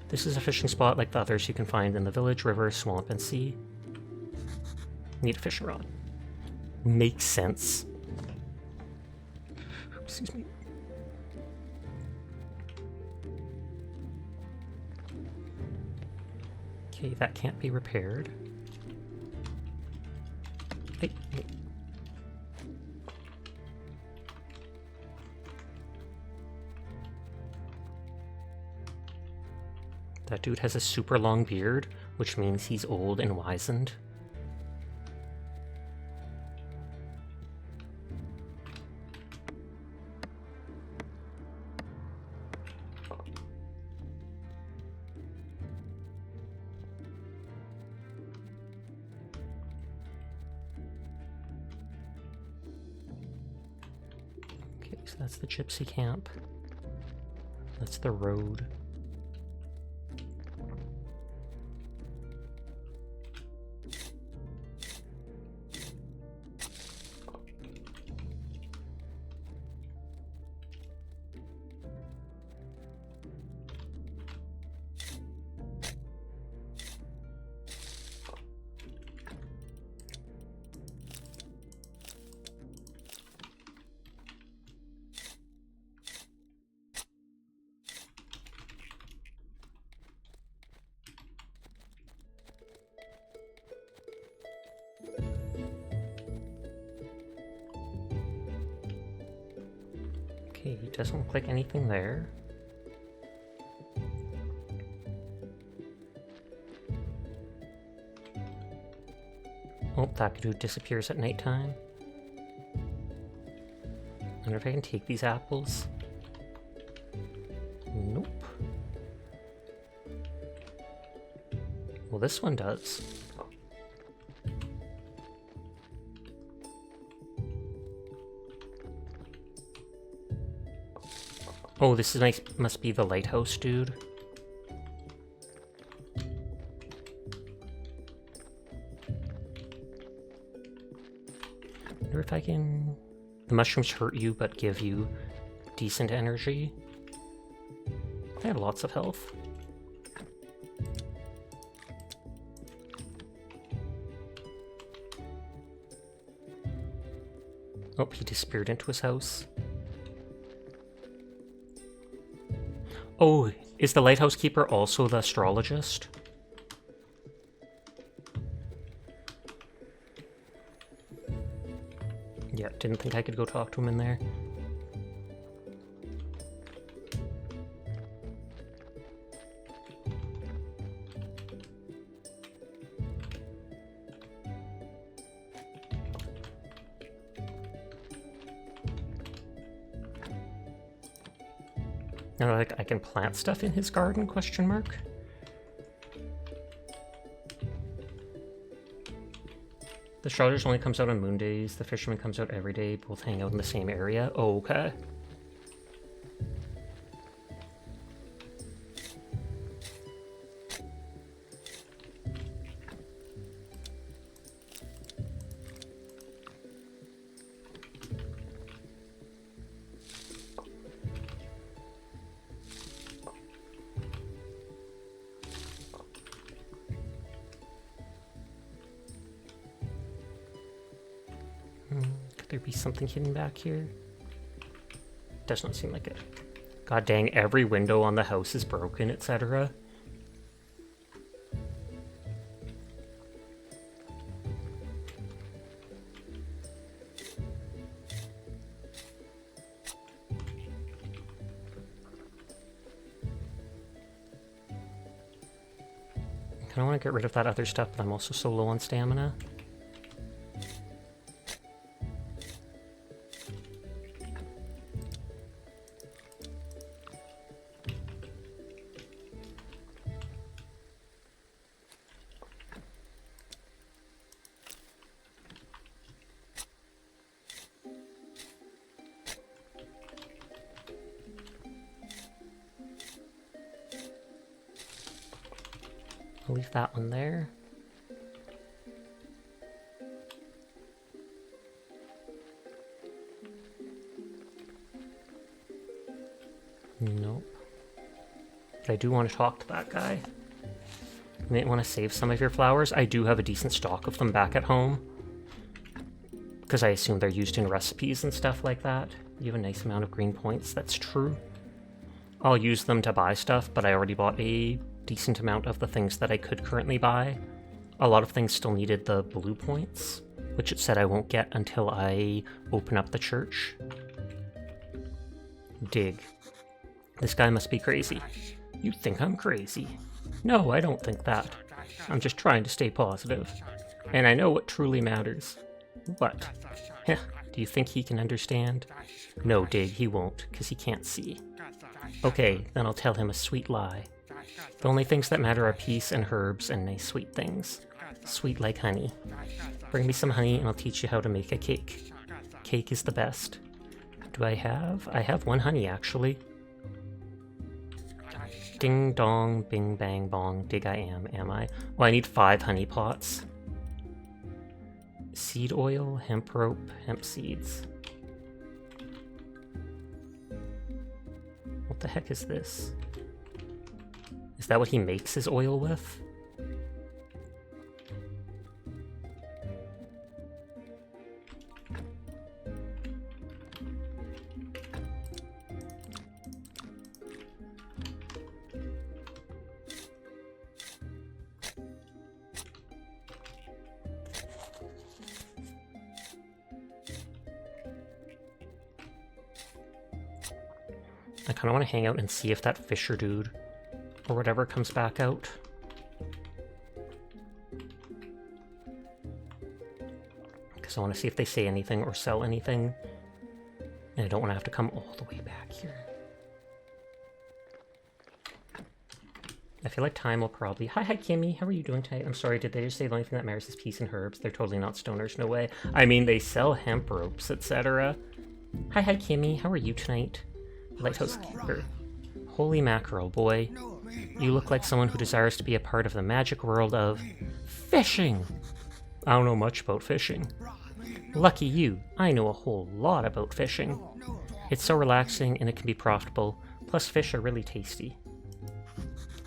This is a fishing spot like the others you can find in the village, river, swamp, and sea. Need a fishing rod. Makes sense. Excuse me. Okay, that can't be repaired. Hey. That dude has a super long beard, which means he's old and wizened. Okay, so that's the gypsy camp. That's the road. Okay, doesn't look like anything there. Oh, that dude disappears at nighttime. Wonder if I can take these apples. Nope. Well, this one does. Oh, this is nice. Must be the lighthouse, dude. Wonder if I can... The mushrooms hurt you, but give you decent energy. I have lots of health. Oh, he disappeared into his house. Oh, is the lighthouse keeper also the astrologist? Yeah, didn't think I could go talk to him in there. Now, like, I can plant stuff in his garden, question mark? The astrologist only comes out on moon days. The fisherman comes out every day. Both hang out in the same area. Oh, okay. Could there be something hidden back here? Does not seem like it. God dang, every window on the house is broken, etc. I kinda wanna get rid of that other stuff, but I'm also so low on stamina. Leave that one there. Nope. But I do want to talk to that guy. You might want to save some of your flowers. I do have a decent stock of them back at home, because I assume they're used in recipes and stuff like that. You have a nice amount of green points, that's true. I'll use them to buy stuff, but I already bought a decent amount of the things that I could currently buy. A lot of things still needed the blue points, which it said I won't get until I open up the church. Dig. This guy must be crazy. You think I'm crazy? No, I don't think that. I'm just trying to stay positive. And I know what truly matters. What? Heh, do you think he can understand? No, Dig, he won't, because he can't see. Okay, then I'll tell him a sweet lie. The only things that matter are peace and herbs and nice sweet things. Sweet like honey. Bring me some honey and I'll teach you how to make a cake. Cake is the best. Do I have? I have one honey, actually. Ding dong, bing bang bong, dig I am I? Well, I need 5 honey pots. Seed oil, hemp rope, hemp seeds. What the heck is this? Is that what he makes his oil with? I kind of want to hang out and see if that Fisher dude or whatever comes back out. Because I want to see if they say anything or sell anything. And I don't want to have to come all the way back here. I feel like time will probably... Hi, Kimmy. How are you doing tonight? I'm sorry, did they just say the only thing that matters is peace and herbs? They're totally not stoners, no way. I mean, they sell hemp ropes, etc. Hi, Kimmy. How are you tonight? Lighthouse Keeper. Holy mackerel, boy. You look like someone who desires to be a part of the magic world of... fishing! I don't know much about fishing. Lucky you, I know a whole lot about fishing. It's so relaxing and it can be profitable, plus fish are really tasty.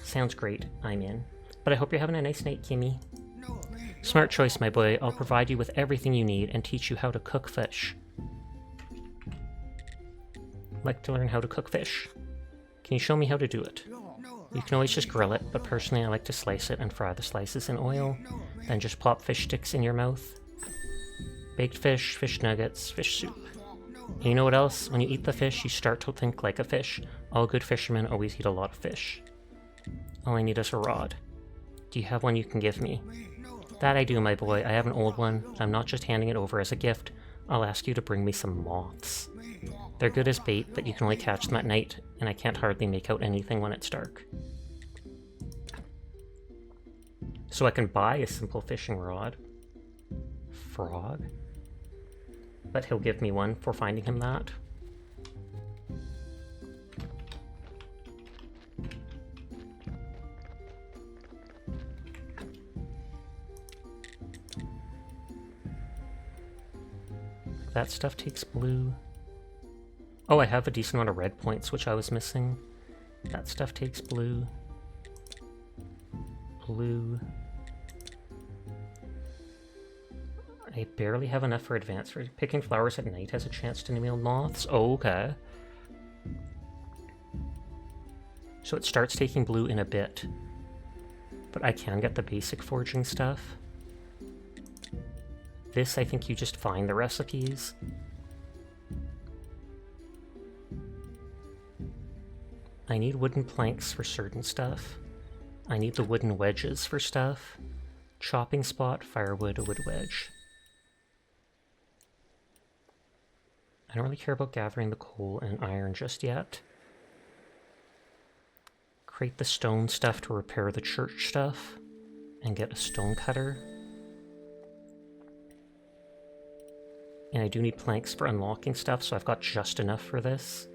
Sounds great, I'm in. But I hope you're having a nice night, Kimmy. Smart choice, my boy. I'll provide you with everything you need and teach you how to cook fish. Like to learn how to cook fish. Can you show me how to do it? You can always just grill it, but personally I like to slice it and fry the slices in oil, then just plop fish sticks in your mouth. Baked fish, fish nuggets, fish soup. And you know what else? When you eat the fish, you start to think like a fish. All good fishermen always eat a lot of fish. All I need is a rod. Do you have one you can give me? That I do, my boy. I have an old one. I'm not just handing it over as a gift. I'll ask you to bring me some moths. They're good as bait, but you can only catch them at night, and I can't hardly make out anything when it's dark. So I can buy a simple fishing rod. Frog. But he'll give me one for finding him that. That stuff takes blue. Oh, I have a decent amount of red points, which I was missing. That stuff takes blue. Blue. I barely have enough for advanced. Picking flowers at night has a chance to nail moths. Oh, okay. So it starts taking blue in a bit. But I can get the basic forging stuff. This, I think you just find the recipes. I need wooden planks for certain stuff. I need the wooden wedges for stuff. Chopping spot, firewood, a wood wedge. I don't really care about gathering the coal and iron just yet. Create the stone stuff to repair the church stuff. And get a stone cutter. And I do need planks for unlocking stuff, so I've got just enough for this.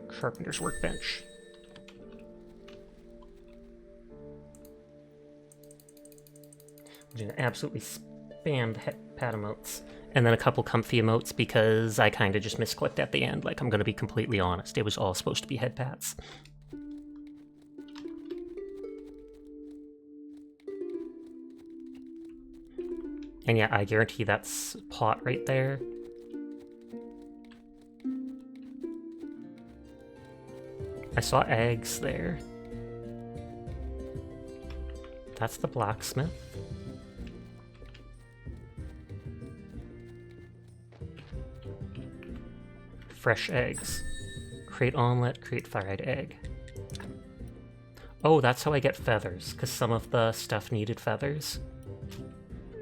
Carpenter's workbench. Absolutely spammed pad emotes. And then a couple comfy emotes because I kind of just misclicked at the end. Like, I'm going to be completely honest. It was all supposed to be head pats. And yeah, I guarantee that's pot right there. I saw eggs there. That's the blacksmith. Fresh eggs. Create omelet, create fried egg. Oh, that's how I get feathers, because some of the stuff needed feathers.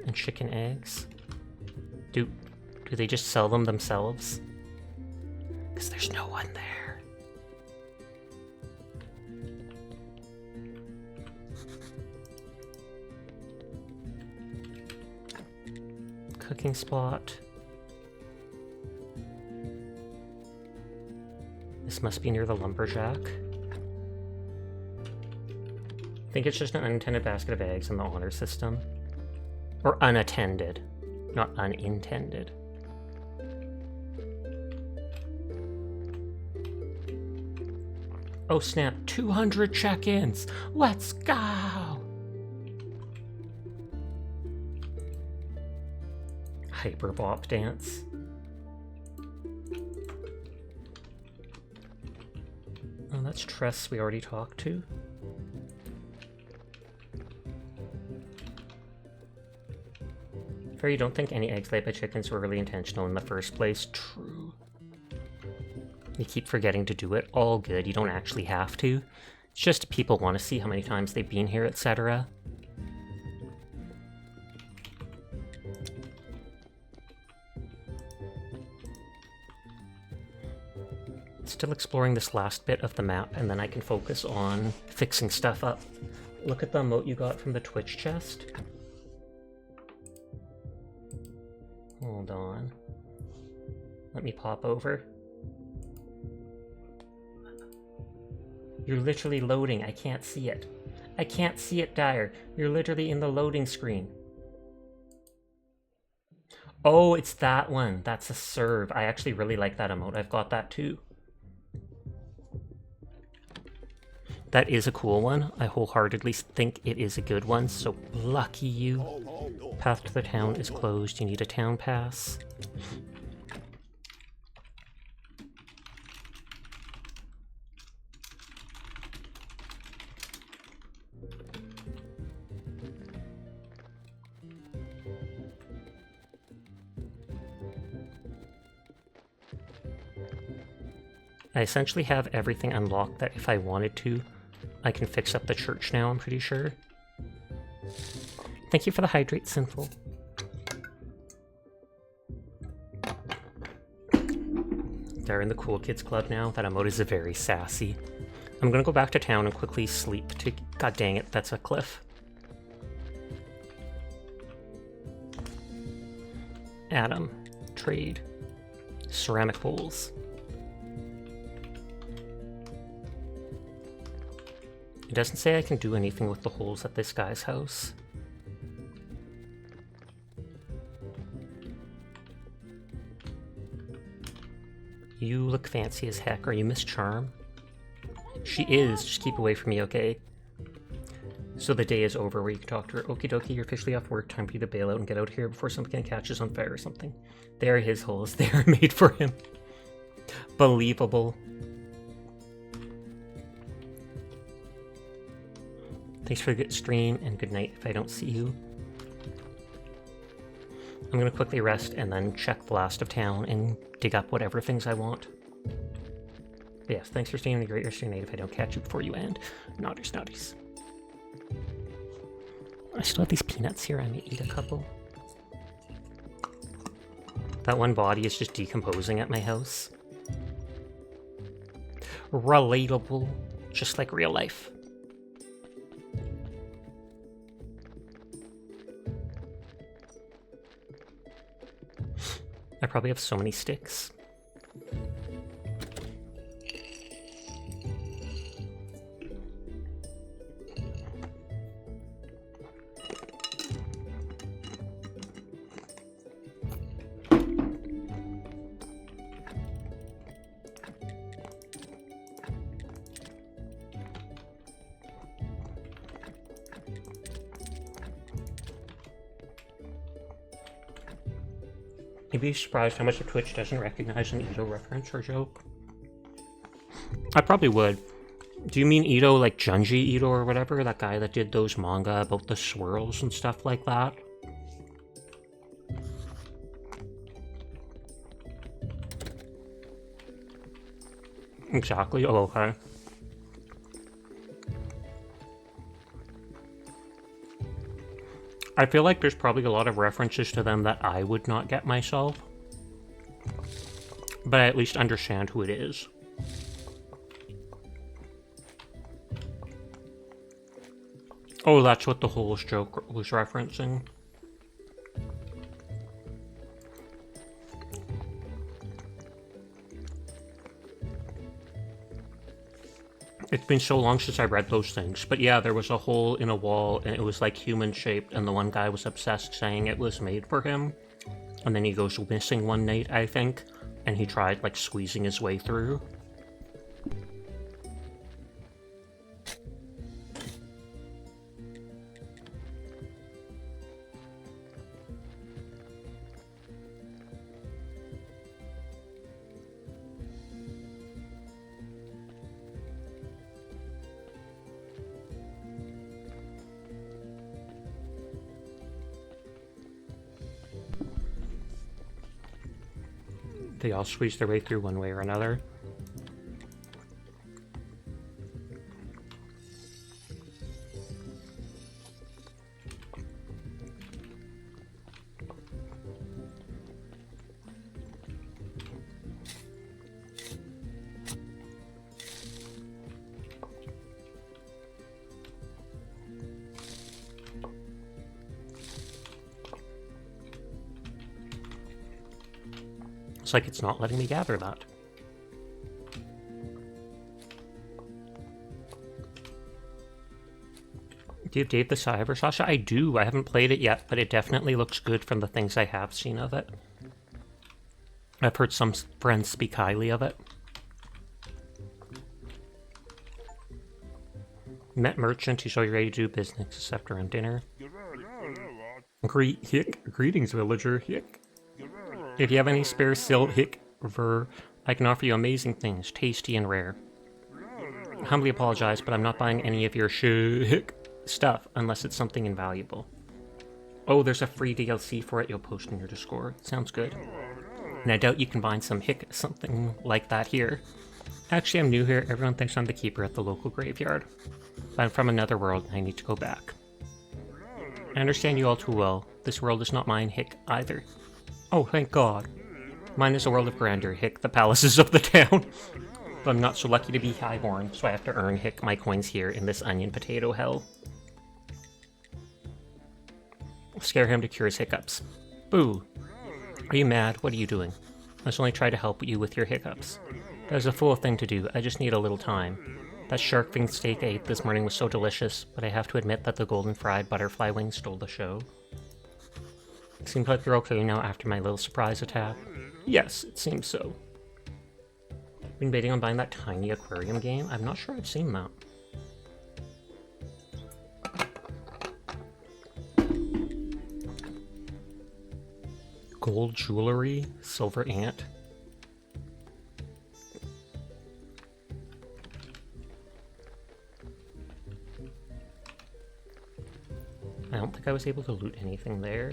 And chicken eggs. Do they just sell them themselves? Because there's no one there. Cooking spot. This must be near the lumberjack. I think it's just an unintended basket of eggs in the honor system. Or unattended, not unintended. Oh snap, 200 check-ins! Let's go! Hyperbop dance. Oh, that's Tress we already talked to. Fair, you don't think any eggs laid by chickens were really intentional in the first place? True. You keep forgetting to do it. All good, you don't actually have to. It's just people want to see how many times they've been here, etc. Still exploring this last bit of the map, and then I can focus on fixing stuff up. Look at the emote you got from the Twitch chest. Hold on. Let me pop over. You're literally loading. I can't see it. I can't see it, Dyer. You're literally in the loading screen. Oh, it's that one. That's a serve. I actually really like that emote. I've got that too. That is a cool one. I wholeheartedly think it is a good one, so lucky you. Path to the town is closed. You need a town pass. I essentially have everything unlocked that if I wanted to, I can fix up the church now, I'm pretty sure. Thank you for the hydrate, Sinful. They're in the Cool Kids Club now. That emote is very sassy. I'm gonna go back to town and quickly sleep to... God dang it, that's a cliff. Adam. Trade. Ceramic bowls. It doesn't say I can do anything with the holes at this guy's house. You look fancy as heck. Are you Miss Charm? She is. Just keep away from me, okay? So the day is over where you can talk to her. Okie dokie, you're officially off work. Time for you to bail out and get out of here before something catches on fire or something. They are his holes. They are made for him. Believable. Thanks for the good stream, and good night if I don't see you. I'm gonna quickly rest and then check the last of town and dig up whatever things I want. But yes, thanks for staying. A great rest of your night if I don't catch you before you end. Naughties, naughties. I still have these peanuts here. I may eat a couple. That one body is just decomposing at my house. Relatable, just like real life. I probably have so many sticks. You'd be surprised how much of Twitch doesn't recognize an Ito reference or joke. I probably would. Do you mean Ito, like Junji Ito or whatever? That guy that did those manga about the swirls and stuff like that? Exactly. Oh, okay. I feel like there's probably a lot of references to them that I would not get myself. But I at least understand who it is. Oh, that's what the Holes joke was referencing. It's been so long since I read those things. But yeah, there was a hole in a wall and it was like human-shaped and the one guy was obsessed saying it was made for him. And then he goes missing one night, I think, and he tried like squeezing his way through. They all squeeze their way through one way or another. It's like it's not letting me gather that. Do you have Dave the Cyber, Sasha? I do. I haven't played it yet, but it definitely looks good from the things I have seen of it. I've heard some friends speak highly of it. Met Merchant, he's already ready to do business, except around dinner. Greetings, villager. Hick. If you have any spare silt, I can offer you amazing things, tasty and rare. I humbly apologize, but I'm not buying any of your stuff unless it's something invaluable. Oh, there's a free DLC for it you'll post in your Discord. Sounds good. And I doubt you can find something like that here. Actually, I'm new here. Everyone thinks I'm the keeper at the local graveyard. But I'm from another world and I need to go back. I understand you all too well. This world is not mine, either. Oh, thank God. Mine is a world of grandeur, the palaces of the town. But I'm not so lucky to be highborn, so I have to earn, my coins here in this onion potato hell. Scare him to cure his hiccups. Boo. Are you mad? What are you doing? I was only trying to help you with your hiccups. That was a fool thing to do, I just need a little time. That shark fin steak I ate this morning was so delicious, but I have to admit that the golden fried butterfly wings stole the show. Seems like you're okay now after my little surprise attack. Yes, it seems so. Been waiting on buying that tiny aquarium game? I'm not sure I've seen that. Gold jewelry, silver ant. I don't think I was able to loot anything there.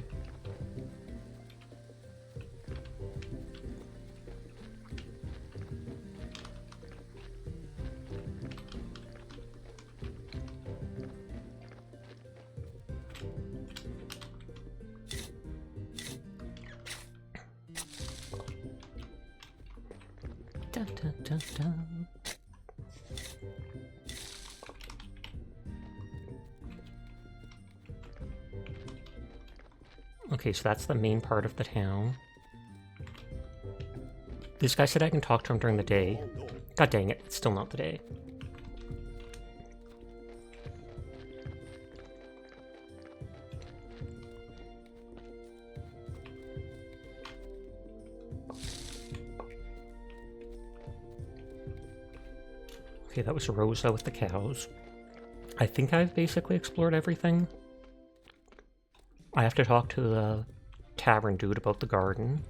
Dun, dun, dun, dun. Okay, so that's the main part of the town. This guy said I can talk to him during the day. God dang it, it's still not the day. Okay, that was Rosa with the cows. I think I've basically explored everything. I have to talk to the tavern dude about the garden.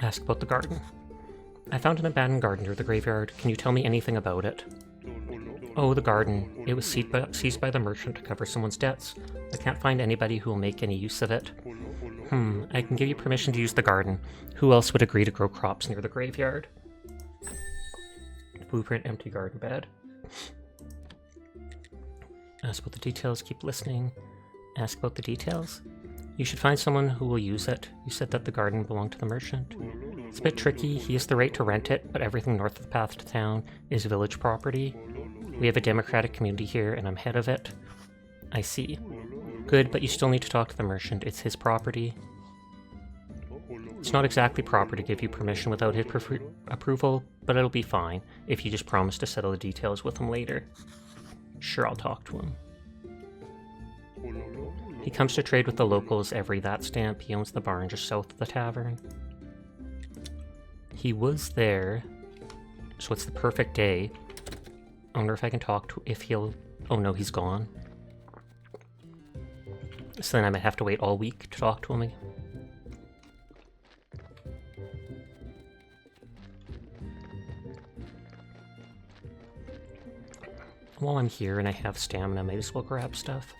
Ask about the garden. I found an abandoned garden near the graveyard. Can you tell me anything about it? Oh, the garden. It was seized by the merchant to cover someone's debts. I can't find anybody who will make any use of it. I can give you permission to use the garden. Who else would agree to grow crops near the graveyard? Blueprint, empty garden bed. Ask about the details, keep listening. Ask about the details. You should find someone who will use it. You said that the garden belonged to the merchant. It's a bit tricky. He has the right to rent it, but everything north of the path to town is village property. We have a democratic community here, and I'm head of it. I see. Good, but you still need to talk to the merchant. It's his property. It's not exactly proper to give you permission without his approval, but it'll be fine if you just promise to settle the details with him later. Sure, I'll talk to him. He comes to trade with the locals every that stamp. He owns the barn just south of the tavern. He was there, so it's the perfect day. I wonder if I can talk to if he'll... Oh no, he's gone. So then I might have to wait all week to talk to him again. While I'm here and I have stamina, I might as well grab stuff.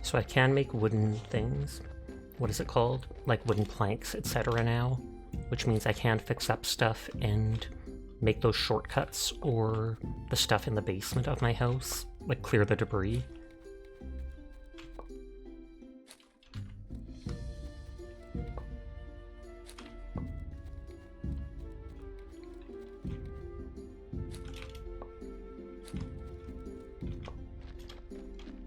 So I can make wooden things. What is it called? Like wooden planks, etc. now. Which means I can fix up stuff and make those shortcuts or the stuff in the basement of my house. Like clear the debris.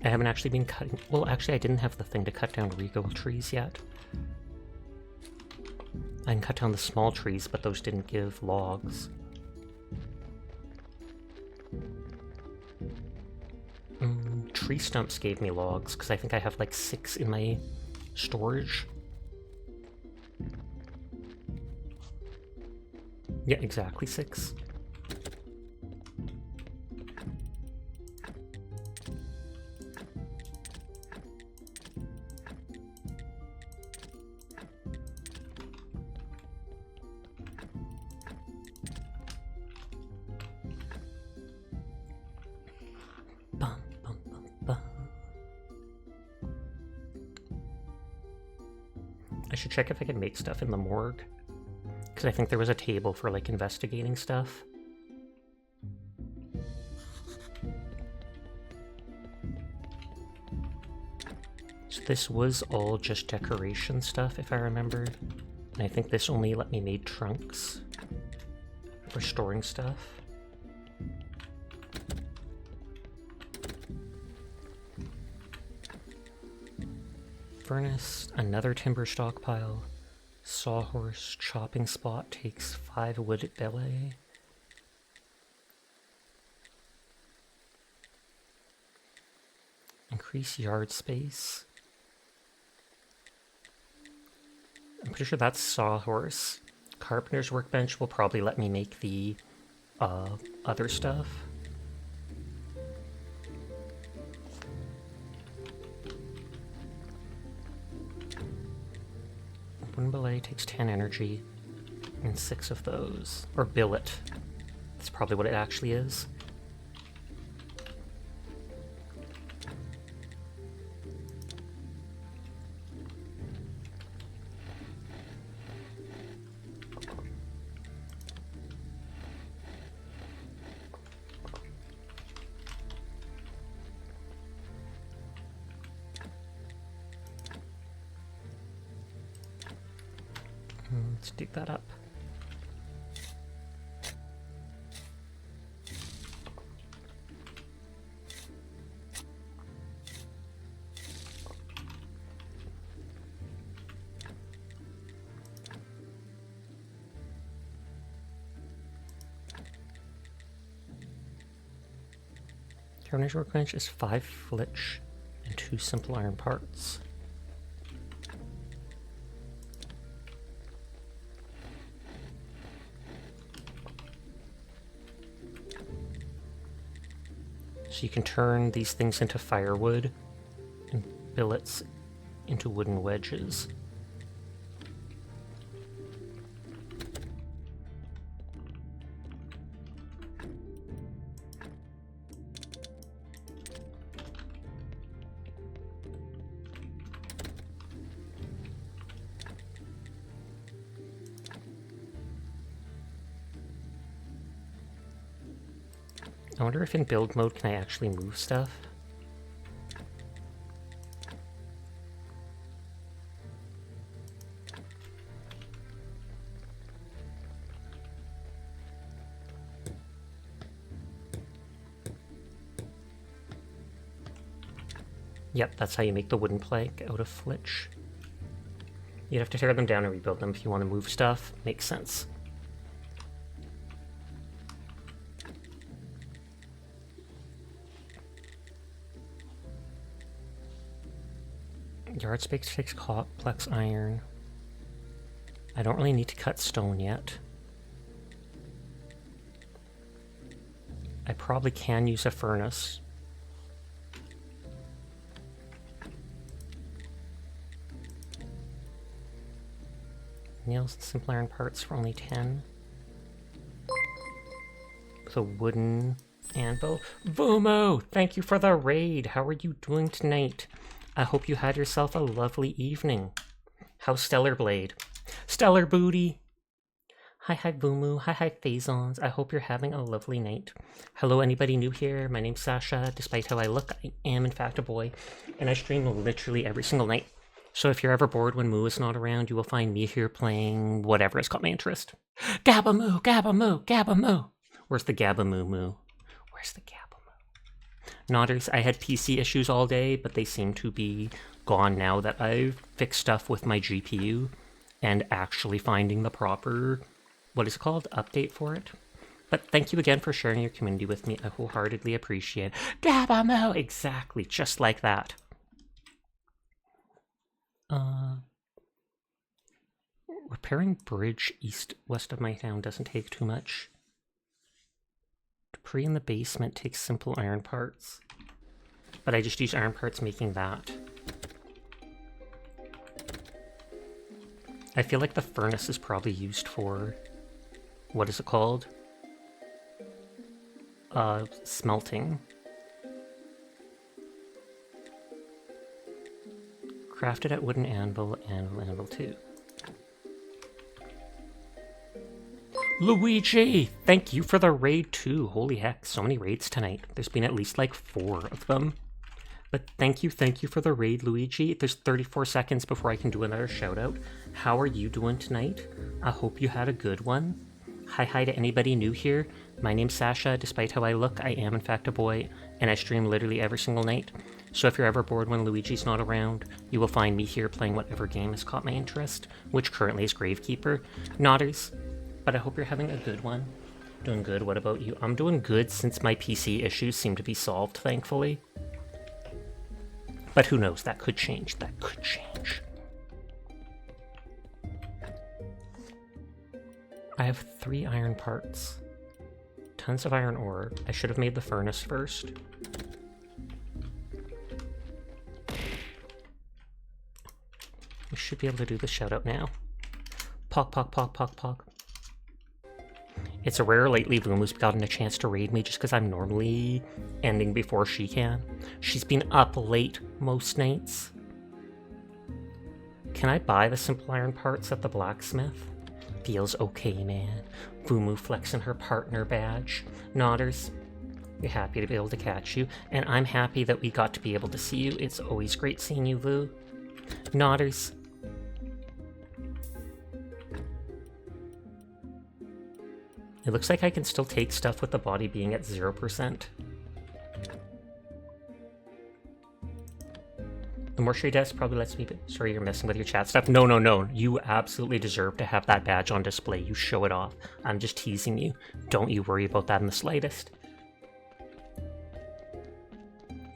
I haven't actually been cutting... Well, actually, I didn't have the thing to cut down regal trees yet. I can cut down the small trees, but those didn't give logs. Tree stumps gave me logs, because I think I have like 6 in my storage. Yeah, exactly 6. I should check if I can make stuff in the morgue. Because I think there was a table for, like, investigating stuff. So this was all just decoration stuff, if I remember. And I think this only let me make trunks for storing stuff. Furnace, another timber stockpile, sawhorse, chopping spot takes 5 wood at Belay. Increase yard space. I'm pretty sure that's sawhorse. Carpenter's workbench will probably let me make the other stuff. One belay takes 10 energy, and 6 of those. Or billet. That's probably what it actually is. Let's dig that up. Carbonated workbench is 5 flitch and 2 simple iron parts. So you can turn these things into firewood and billets into wooden wedges. I wonder if in build mode can I actually move stuff? Yep, that's how you make the wooden plank out of flitch. You'd have to tear them down and rebuild them if you want to move stuff. Makes sense. Yard space takes complex iron. I don't really need to cut stone yet. I probably can use a furnace. Nails and simple iron parts for only 10. With a wooden anvil. Vumo! Thank you for the raid! How are you doing tonight? I hope you had yourself a lovely evening. How's Stellar Blade? Stellar Booty! Hi Vumu, hi Phazons. I hope you're having a lovely night. Hello anybody new here, my name's Sasha. Despite how I look, I am in fact a boy. And I stream literally every single night. So if you're ever bored when Moo is not around, you will find me here playing whatever has caught my interest. Gabamoo, Gabamoo, Gabamoo! Where's the Gabamoo Moo? Where's the Gabamoo? Nodders, I had PC issues all day, but they seem to be gone now that I've fixed stuff with my GPU and actually finding the proper, what is it called, update for it. But thank you again for sharing your community with me. I wholeheartedly appreciate it. Gabamoo! Exactly, just like that. Repairing bridge west of my town doesn't take too much. Debris in the basement takes simple iron parts. But I just use iron parts making that. I feel like the furnace is probably used for... what is it called? Smelting. Crafted at wooden anvil, anvil 2. Luigi! Thank you for the raid too. Holy heck, so many raids tonight. There's been at least like 4 of them. But thank you for the raid, Luigi. There's 34 seconds before I can do another shout out. How are you doing tonight? I hope you had a good one. Hi to anybody new here. My name's Sasha. Despite how I look, I am in fact a boy, and I stream literally every single night. So if you're ever bored when Luigi's not around, you will find me here playing whatever game has caught my interest, which currently is Gravekeeper. Nodders, but I hope you're having a good one. Doing good, what about you? I'm doing good since my PC issues seem to be solved, thankfully. But who knows, that could change, that could change. I have 3 iron parts. Tons of iron ore. I should have made the furnace first. We should be able to do the shout out now. Pock, pock, pock, pock, pock. It's rare lately Vumu's gotten a chance to raid me just because I'm normally ending before she can. She's been up late most nights. Can I buy the simple iron parts at the blacksmith? Feels okay, man. Vumu flexing her partner badge. Nodders, we're happy to be able to catch you, and I'm happy that we got to be able to see you. It's always great seeing you, Vu. Nodders. It looks like I can still take stuff with the body being at 0%. The mortuary desk probably lets me... Sorry, you're messing with your chat stuff. No. You absolutely deserve to have that badge on display. You show it off. I'm just teasing you. Don't you worry about that in the slightest.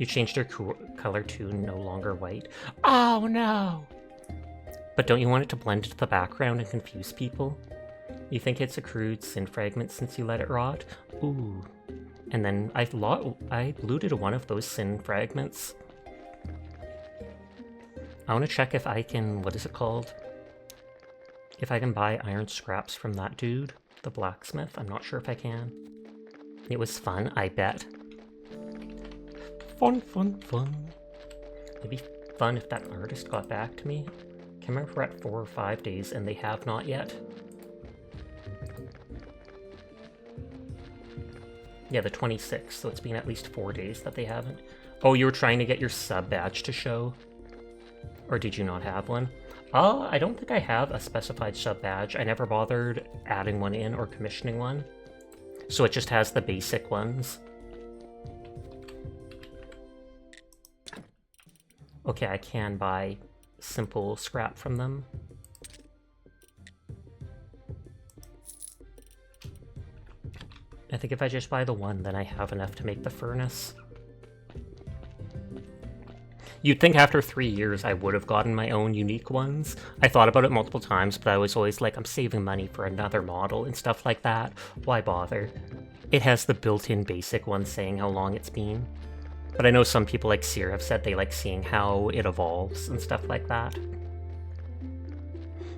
You changed your color to no longer white. Oh no! But don't you want it to blend into the background and confuse people? You think it's accrued sin fragments since you let it rot? Ooh. And then I looted one of those sin fragments. I want to check if I can, what is it called? If I can buy iron scraps from that dude, the blacksmith. I'm not sure if I can. It was fun, I bet. Fun, fun, fun. It'd be fun if that artist got back to me. Can't remember if we're at 4 or 5 days and they have not yet. Yeah, the 26th, so it's been at least 4 days that they haven't. Oh, you were trying to get your sub badge to show? Or did you not have one? I don't think I have a specified sub badge. I never bothered adding one in or commissioning one. So it just has the basic ones. Okay, I can buy simple scrap from them. I think if I just buy the one, then I have enough to make the furnace. You'd think after 3 years I would have gotten my own unique ones. I thought about it multiple times, but I was always like, I'm saving money for another model and stuff like that. Why bother? It has the built-in basic one saying how long it's been. But I know some people like Seer have said they like seeing how it evolves and stuff like that.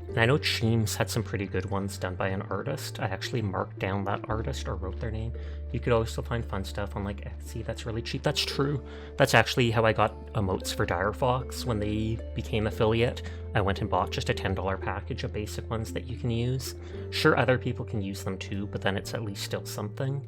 And I know Cheems had some pretty good ones done by an artist. I actually marked down that artist or wrote their name. You could also find fun stuff on like Etsy that's really cheap. That's true. That's actually how I got emotes for Dire Fox when they became affiliate. I went and bought just a $10 package of basic ones that you can use. Sure, other people can use them too, but then it's at least still something.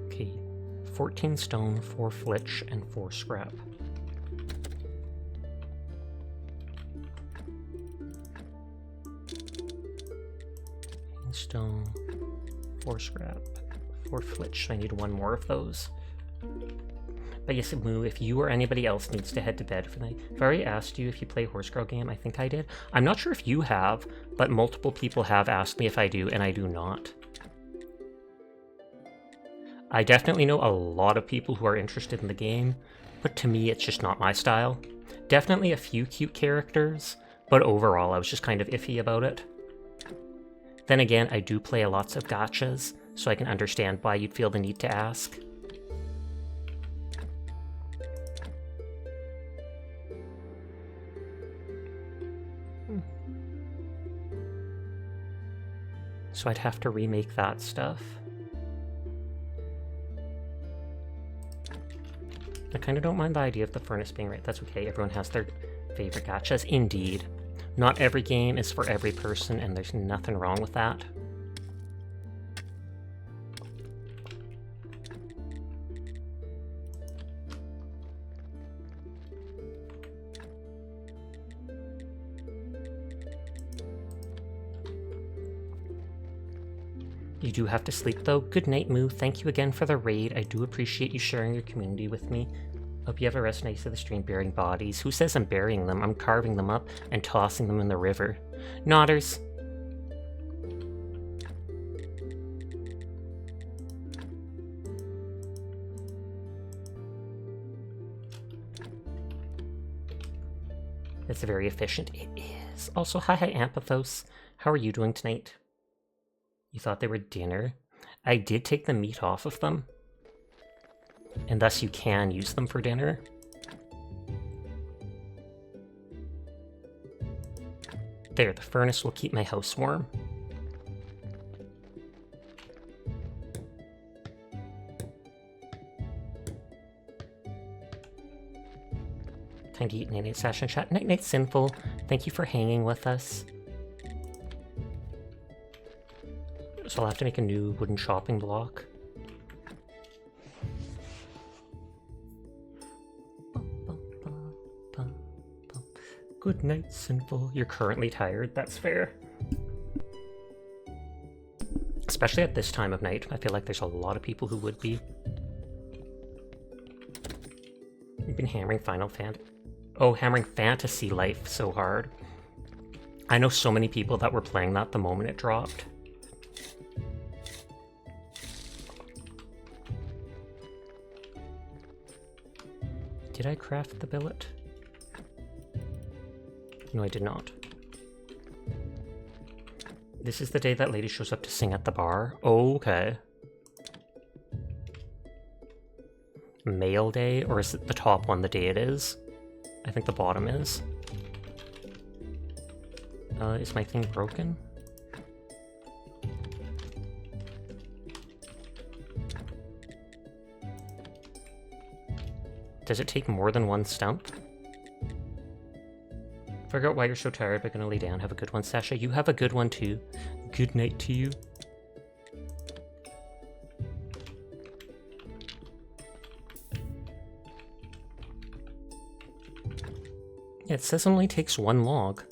Okay, 14 stone, 4 flitch, and 4 scrap. Stone, 4 scrap, 4 flitch. So I need one more of those. But yes, Moo, if you or anybody else needs to head to bed for the night, I've already asked you if you play Horse Girl Game. I think I did. I'm not sure if you have, but multiple people have asked me if I do, and I do not. I definitely know a lot of people who are interested in the game, but to me it's just not my style. Definitely a few cute characters, but overall I was just kind of iffy about it. Then again, I do play lots of gachas, so I can understand why you'd feel the need to ask. So I'd have to remake that stuff. I kind of don't mind the idea of the furnace being right. That's okay, everyone has their favorite gachas. Indeed. Not every game is for every person, and there's nothing wrong with that. You do have to sleep though. Good night, Moo. Thank you again for the raid. I do appreciate you sharing your community with me. Hope you have a rest nice of the stream burying bodies. Who says I'm burying them? I'm carving them up and tossing them in the river. Nodders. It's very efficient. It is. Also, hi Ampathos. How are you doing tonight? You thought they were dinner? I did take the meat off of them. And thus you can use them for dinner. There, the furnace will keep my house warm. Time to eat Night-Night Session Chat. Night-Night Sinful, thank you for hanging with us. So I'll have to make a new wooden chopping block. Good night, Sinful. You're currently tired, that's fair. Especially at this time of night, I feel like there's a lot of people who would be. You've been hammering Final Fantasy. Oh, Hammering Fantasy Life so hard. I know so many people that were playing that the moment it dropped. Did I craft the billet? No, I did not. This is the day that lady shows up to sing at the bar? Oh, okay. Mail day, or is it the top one the day it is? I think the bottom is. Is my thing broken? Does it take more than one stump? Figure out why you're so tired, but gonna lay down. Have a good one, Sasha. You have a good one too. Good night to you. Yeah, it says it only takes one log.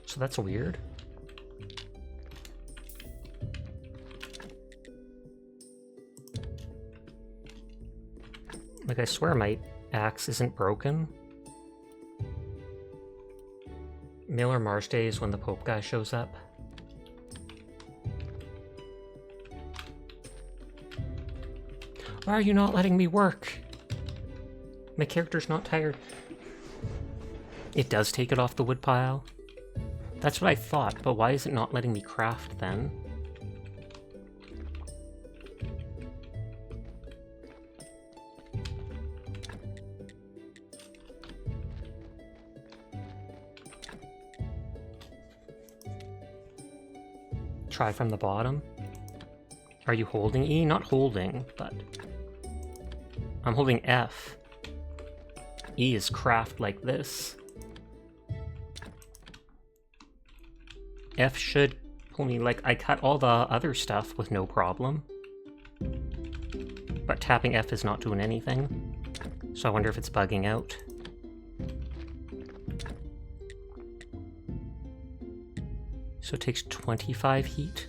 So that's weird. Like, I swear my axe isn't broken. Miller Mars Day is when the Pope guy shows up. Why are you not letting me work? My character's not tired. It does take it off the wood pile. That's what I thought, but why is it not letting me craft then? Try from the bottom. Are you holding E? Not holding, but... I'm holding F. E is craft like this. F should pull me, like, I cut all the other stuff with no problem. But tapping F is not doing anything. So I wonder if it's bugging out. So it takes 25 heat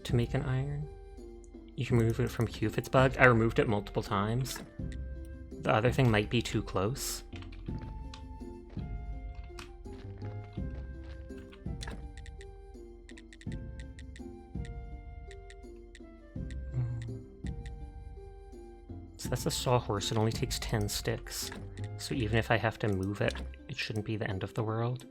to make an iron. You can remove it from Q if it's bugged. I removed it multiple times. The other thing might be too close. So that's a sawhorse. It only takes 10 sticks. So even if I have to move it, it shouldn't be the end of the world.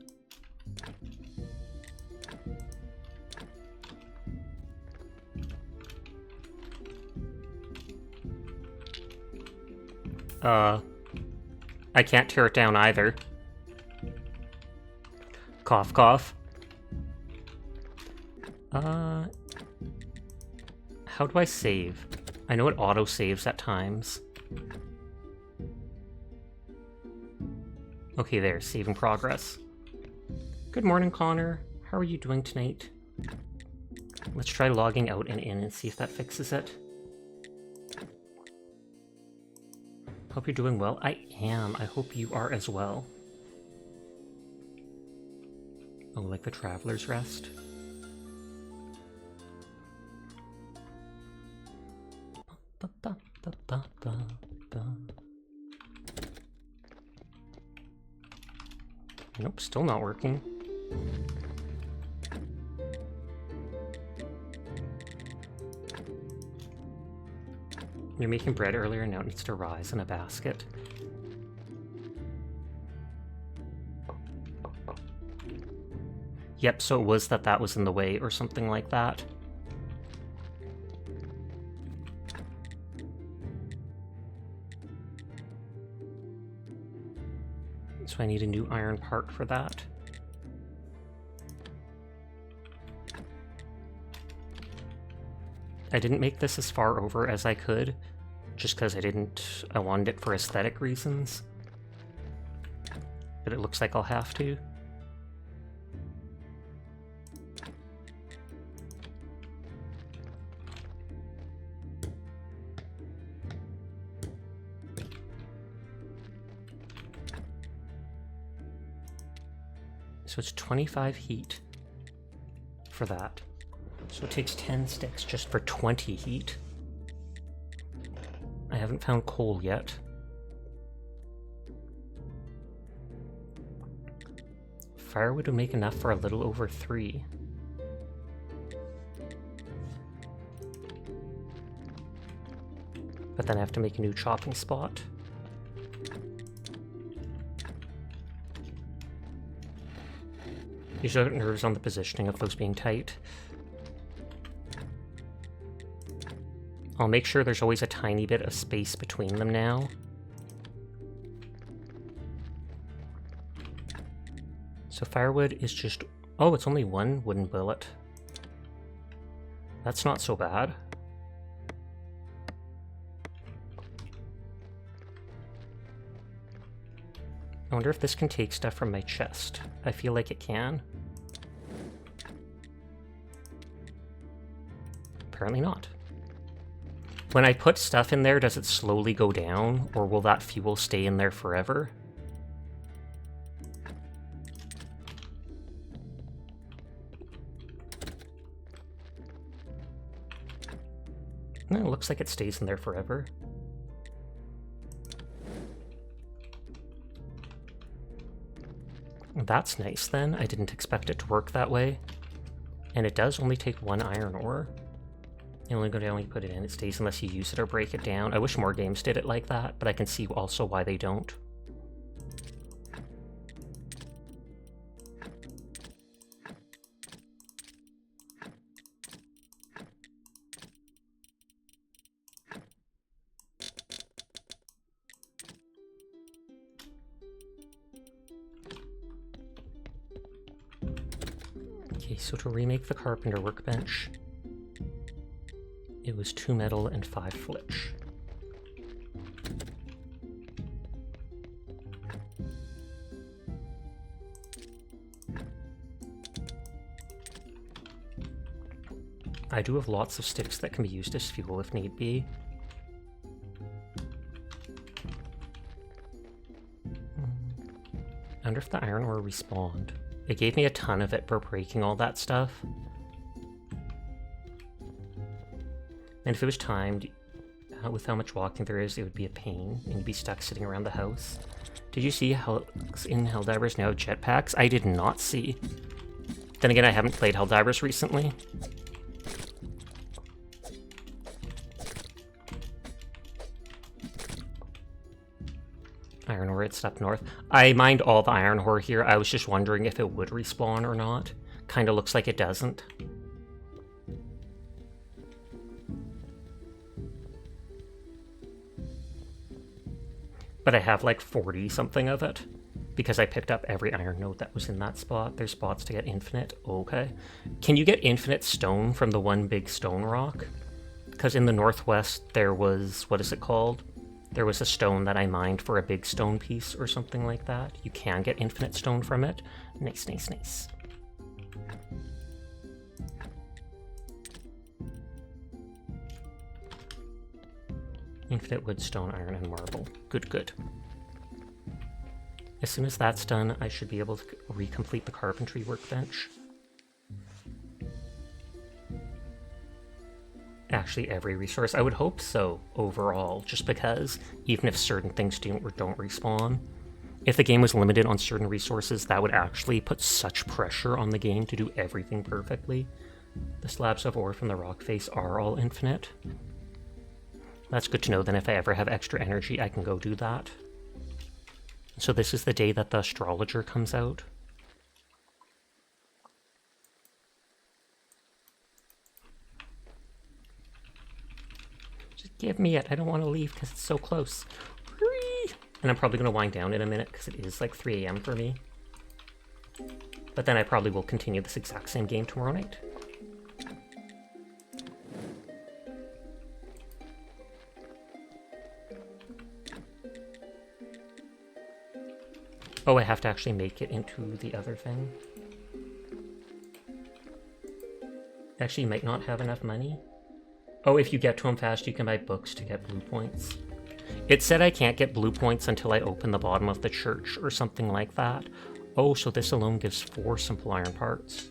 I can't tear it down either. Cough, cough. How do I save? I know it auto-saves at times. Okay, there, saving progress. Good morning, Connor. How are you doing tonight? Let's try logging out and in and see if that fixes it. Hope you're doing well. I am. I hope you are as well. Oh, like the Traveler's Rest? Nope, still not working. You're making bread earlier, now it needs to rise in a basket. Yep, so it was that was in the way or something like that. So I need a new iron part for that. I didn't make this as far over as I could, just because I wanted it for aesthetic reasons. But it looks like I'll have to. So it's 25 heat for that. So it takes 10 sticks just for 20 heat. haven't found coal yet. Firewood would make enough for a little over 3. But then I have to make a new chopping spot. Usually I get nerves on the positioning of those being tight. I'll make sure there's always a tiny bit of space between them now. So firewood is just... Oh, it's only 1 wooden billet. That's not so bad. I wonder if this can take stuff from my chest. I feel like it can. Apparently not. When I put stuff in there, does it slowly go down, or will that fuel stay in there forever? No, it looks like it stays in there forever. That's nice then. I didn't expect it to work that way. And it does only take 1 iron ore. You only go down when you put it in. It stays unless you use it or break it down. I wish more games did it like that, but I can see also why they don't. Okay, so to remake the carpenter workbench, it was 2 metal and 5 flitch. I do have lots of sticks that can be used as fuel if need be. I wonder if the iron ore respawned. It gave me a ton of it for breaking all that stuff. And if it was timed, with how much walking there is, it would be a pain, and you'd be stuck sitting around the house. Did you see how in Helldivers now have jetpacks? I did not see. Then again, I haven't played Helldivers recently. Iron ore, it's up north. I mined all the iron ore here. I was just wondering if it would respawn or not. Kinda looks like it doesn't. But I have like 40 something of it because I picked up every iron node that was in that spot. There's spots to get infinite. Okay. Can you get infinite stone from the one big stone rock? Because in the northwest there was, what is it called? There was a stone that I mined for a big stone piece or something like that. You can get infinite stone from it. Nice, nice, nice. Infinite wood, stone, iron, and marble. Good, good. As soon as that's done, I should be able to recomplete the carpentry workbench. Actually, every resource. I would hope so, overall, just because, even if certain things don't respawn, if the game was limited on certain resources, that would actually put such pressure on the game to do everything perfectly. The slabs of ore from the rock face are all infinite. That's good to know, then if I ever have extra energy, I can go do that. So this is the day that the astrologer comes out. Just give me it, I don't want to leave because it's so close. And I'm probably going to wind down in a minute because it is like 3 AM for me. But then I probably will continue this exact same game tomorrow night. Oh, I have to actually make it into the other thing. Actually, you might not have enough money. Oh, if you get to them fast, you can buy books to get blue points. It said I can't get blue points until I open the bottom of the church or something like that. Oh, so this alone gives 4 simple iron parts.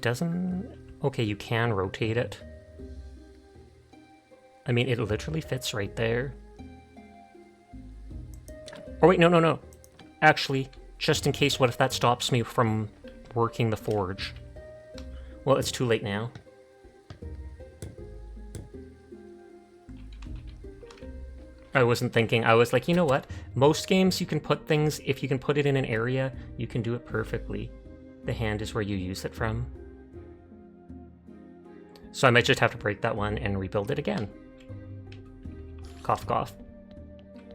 doesn't... Okay, you can rotate it. I mean, it literally fits right there. Oh wait, no. Actually, just in case, what if that stops me from working the forge? Well, it's too late now. I wasn't thinking. I was like, you know what? Most games you can put things, if you can put it in an area, you can do it perfectly. The hand is where you use it from. So I might just have to break that one and rebuild it again. Cough, cough.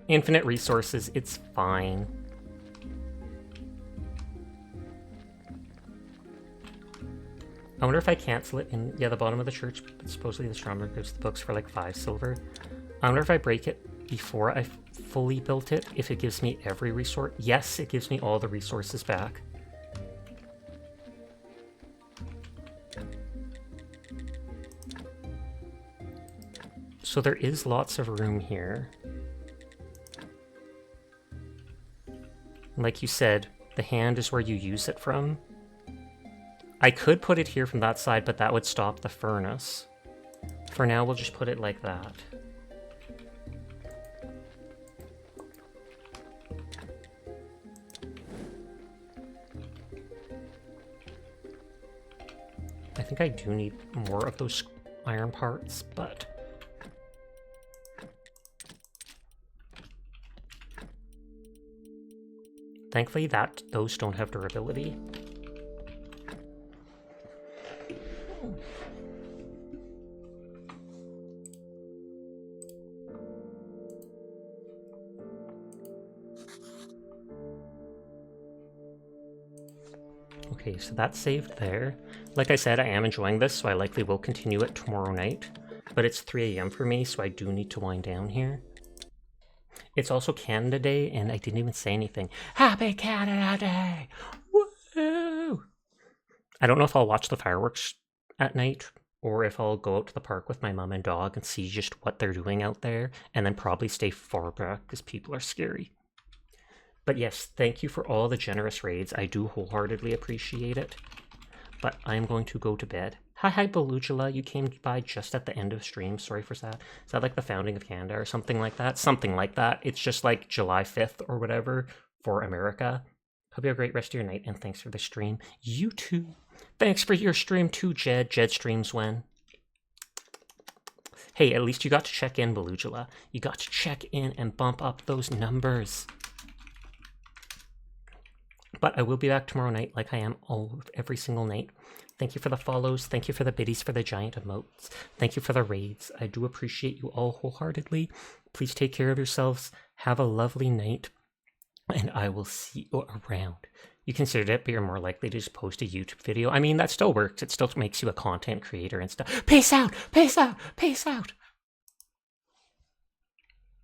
Infinite resources, it's fine. I wonder if I cancel it in, yeah, the bottom of the church, but supposedly the Stromberg gives the books for like 5 silver. I wonder if I break it before I fully built it, if it gives me every resource. Yes, it gives me all the resources back. So there is lots of room here. Like you said, the hand is where you use it from. I could put it here from that side, but that would stop the furnace. For now, we'll just put it like that. I think I do need more of those iron parts, but... Thankfully, those don't have durability. Okay, so that's saved there. Like I said, I am enjoying this, so I likely will continue it tomorrow night. But it's 3 AM for me, so I do need to wind down here. It's also Canada Day, and I didn't even say anything. Happy Canada Day! Woo! I don't know if I'll watch the fireworks at night, or if I'll go out to the park with my mom and dog and see just what they're doing out there, and then probably stay far back, because people are scary. But yes, thank you for all the generous raids. I do wholeheartedly appreciate it. But I'm going to go to bed. Hi, Belugula. You came by just at the end of stream. Sorry for that. Is that like the founding of Canada or something like that? Something like that. It's just like July 5th or whatever for America. Hope you have a great rest of your night, and thanks for the stream. You too. Thanks for your stream too, Jed. Jed streams when? Hey, at least you got to check in, Belugula. You got to check in and bump up those numbers. But I will be back tomorrow night like I am every single night. Thank you for the follows. Thank you for the biddies for the giant emotes. Thank you for the raids. I do appreciate you all wholeheartedly. Please take care of yourselves. Have a lovely night. And I will see you around. You considered it, but you're more likely to just post a YouTube video. I mean, that still works. It still makes you a content creator and stuff. Peace out! Peace out! Peace out!